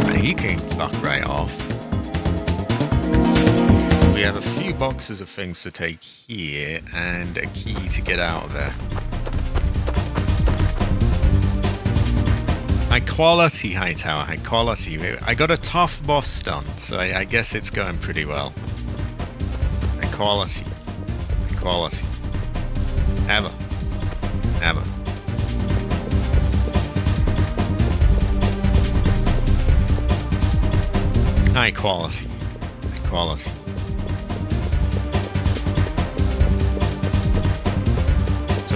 Speaker 1: And he can fuck right off. We have a few boxes of things to take here and a key to get out of there. High quality, Hightower, high quality. I got a tough boss done, so I guess it's going pretty well. High quality. High quality. Ever. Ever. High quality. High quality.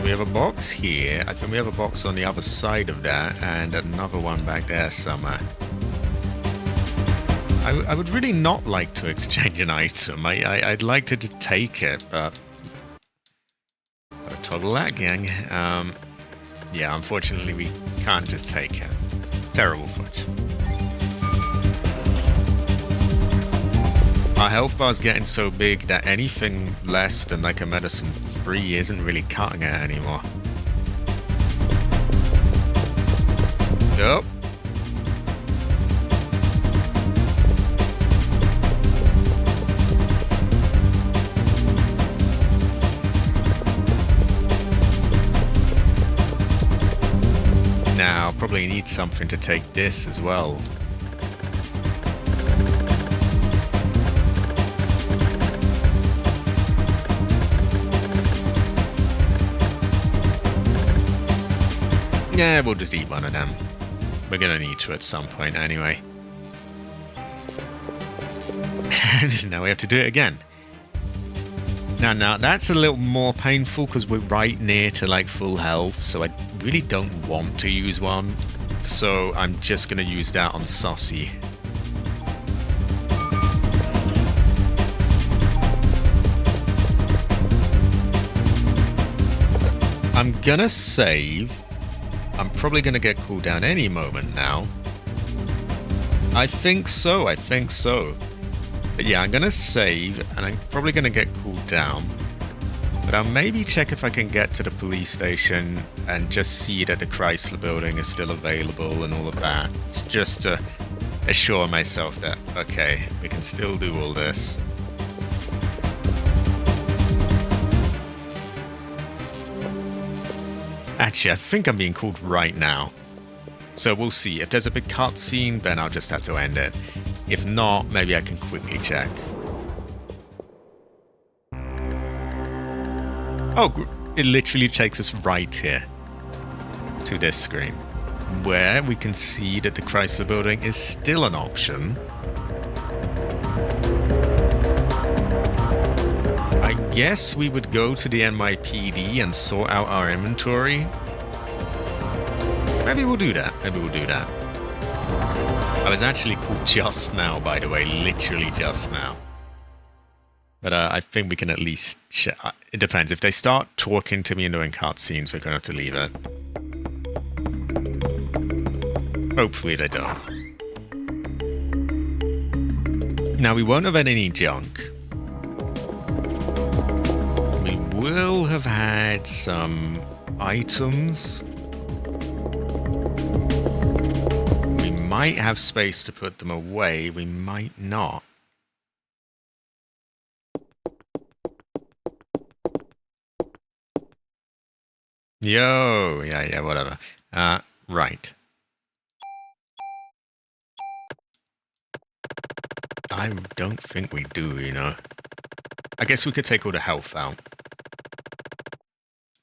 Speaker 1: We have a box here. I think we have a box on the other side of that, and another one back there somewhere. I would really not like to exchange an item. I'd like to take it, but gotta toggle that, gang. Yeah, unfortunately we can't just take it. Terrible fudge. Our health bar's getting so big that anything less than like a medicine 3 isn't really cutting it anymore. Yup. Now, probably need something to take this as well. Yeah, we'll just eat one of them. We're gonna need to at some point anyway. Now we have to do it again. Now that's a little more painful because we're right near to like full health, so I really don't want to use one. So I'm just gonna use that on Sussy. I'm gonna save. I'm probably going to get cooled down any moment now. I think so. But yeah, I'm going to save, and I'm probably going to get cooled down. But I'll maybe check if I can get to the police station and just see that the Chrysler building is still available and all of that. It's just to assure myself that, okay, we can still do all this. Actually, I think I'm being called right now. So we'll see. If there's a big cutscene, then I'll just have to end it. If not, maybe I can quickly check. Oh, it literally takes us right here to this screen, where we can see that the Chrysler building is still an option. I guess we would go to the NYPD and sort out our inventory. Maybe we'll do that. I was actually called just now, by the way, literally just now. But I think we can at least... it depends. If they start talking to me and doing cutscenes, we're going to have to leave it. Hopefully they don't. Now, we won't have had any junk. We will have had some items. We might have space to put them away. We might not. Yo, yeah, whatever. Right. I don't think we do, you know. I guess we could take all the health out.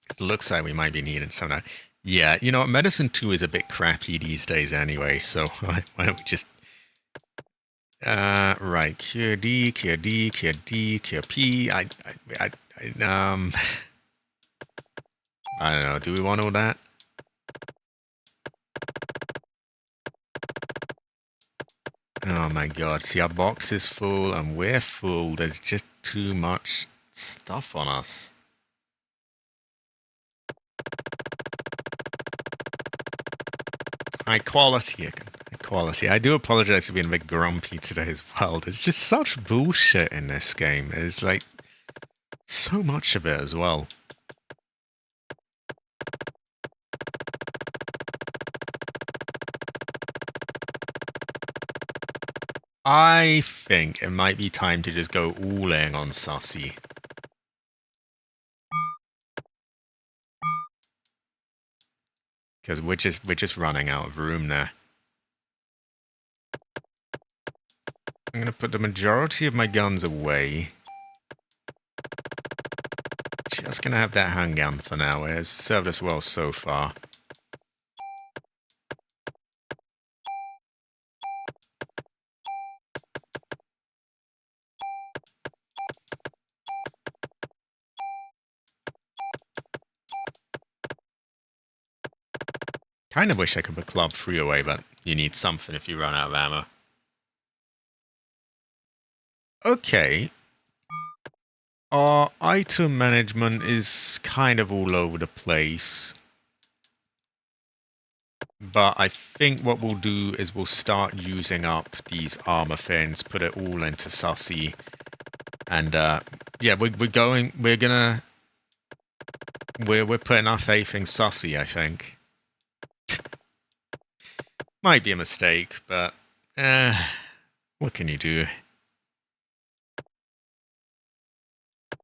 Speaker 1: It looks like we might be needing some of that. Yeah, you know, Medicine 2 is a bit crappy these days anyway, so why don't we just... right, Cure D, Cure D, Cure D, Cure P, I don't know, do we want all that? Oh my god, see, our box is full and we're full. There's just too much stuff on us. High quality again. High quality. I do apologize for being a bit grumpy today as well. There's just such bullshit in this game. There's like so much of it as well. I think it might be time to just go all in on Sussy. Because we're just running out of room there. I'm gonna put the majority of my guns away. Just gonna have that handgun for now. It has served us well so far. Kind of wish I could put Club 3 away, but you need something if you run out of ammo. Okay. Our item management is kind of all over the place. But I think what we'll do is we'll start using up these armor fins, put it all into Sussy. And yeah, we're putting our faith in Sussy, I think. Might be a mistake, but what can you do?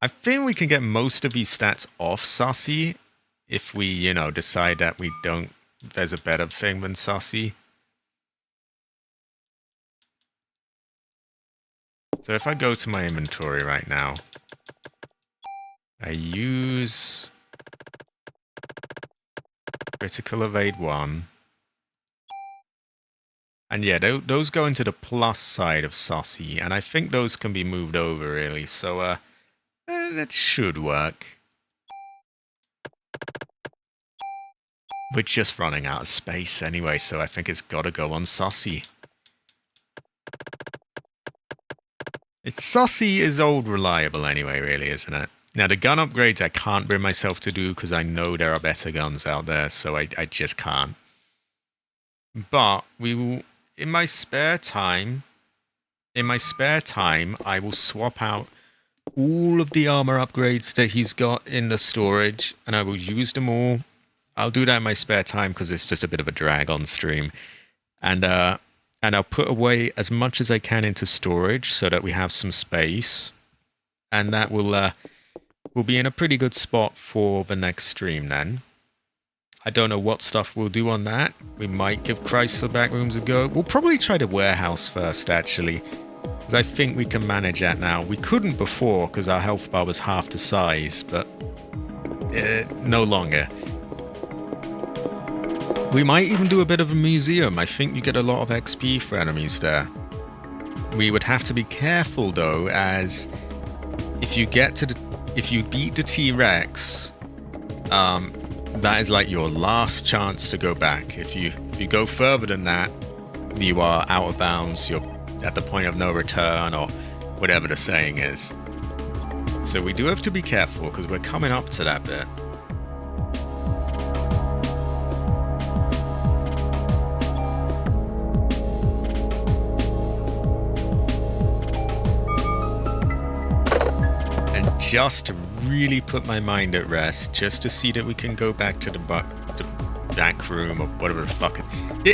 Speaker 1: I think we can get most of these stats off Sussy if we, you know, decide that we don't, there's a better thing than Sussy. So if I go to my inventory right now, I use Critical Evade 1. And yeah, those go into the plus side of Sussy, and I think those can be moved over, really, so that should work. We're just running out of space anyway, so I think it's gotta go on Sussy. Sussy is old reliable anyway, really, isn't it? Now, the gun upgrades I can't bring myself to do, because I know there are better guns out there, so I just can't. But we will... In my spare time, I will swap out all of the armor upgrades that he's got in the storage, and I will use them all. I'll do that in my spare time because it's just a bit of a drag on stream. And I'll put away as much as I can into storage so that we have some space. And that will be in a pretty good spot for the next stream then. I don't know what stuff we'll do on that. We might give Chrysler Backrooms a go. We'll probably try the warehouse first, actually. Because I think we can manage that now. We couldn't before because our health bar was half the size, but no longer. We might even do a bit of a museum. I think you get a lot of XP for enemies there. We would have to be careful, though, as if you beat the T-Rex, that is like your last chance to go back. If you go further than that, you are out of bounds. You're at the point of no return, or whatever the saying is. So we do have to be careful because we're coming up to that bit. And just to really put my mind at rest, just to see that we can go back to the back room or whatever the fuck it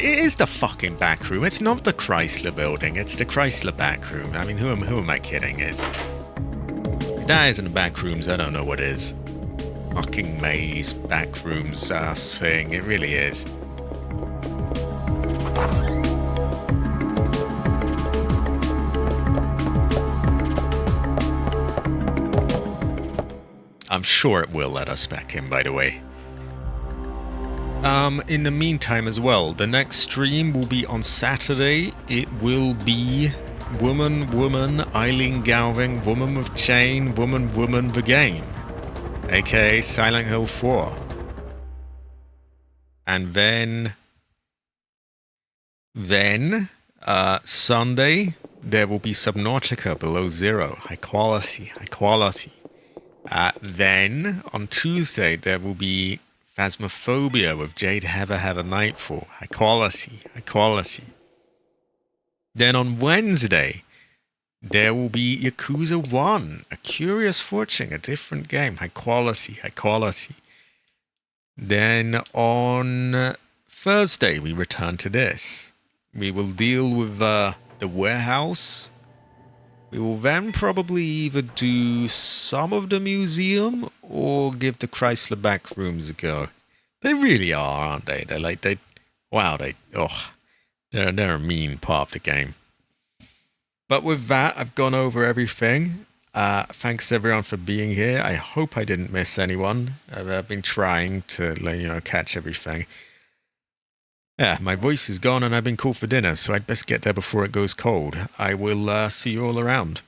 Speaker 1: is. The fucking back room. It's not the Chrysler building. It's the Chrysler back room. I mean, who am I kidding? If that isn't the back rooms, I don't know what is. Fucking maze back rooms ass thing. It really is. I'm sure it will let us back in, by the way. In the meantime as well, the next stream will be on Saturday. It will be Woman, Eileen Galving, Woman with Chain, Woman, the game. aka Silent Hill 4. And then Sunday, there will be Subnautica Below Zero. High quality. Then, on Tuesday, there will be Phasmophobia with Jade Have Nightfall. High quality. Then on Wednesday, there will be Yakuza 1, A Curious Fortune, a different game. High quality. Then on Thursday, we return to this. We will deal with the warehouse. We will then probably either do some of the museum or give the Chrysler back rooms a go. They really are, aren't they? They're a mean part of the game. But with that, I've gone over everything. Thanks everyone for being here. I hope I didn't miss anyone. I've been trying to, catch everything. Yeah, my voice is gone and I've been called for dinner, so I'd best get there before it goes cold. I will see you all around.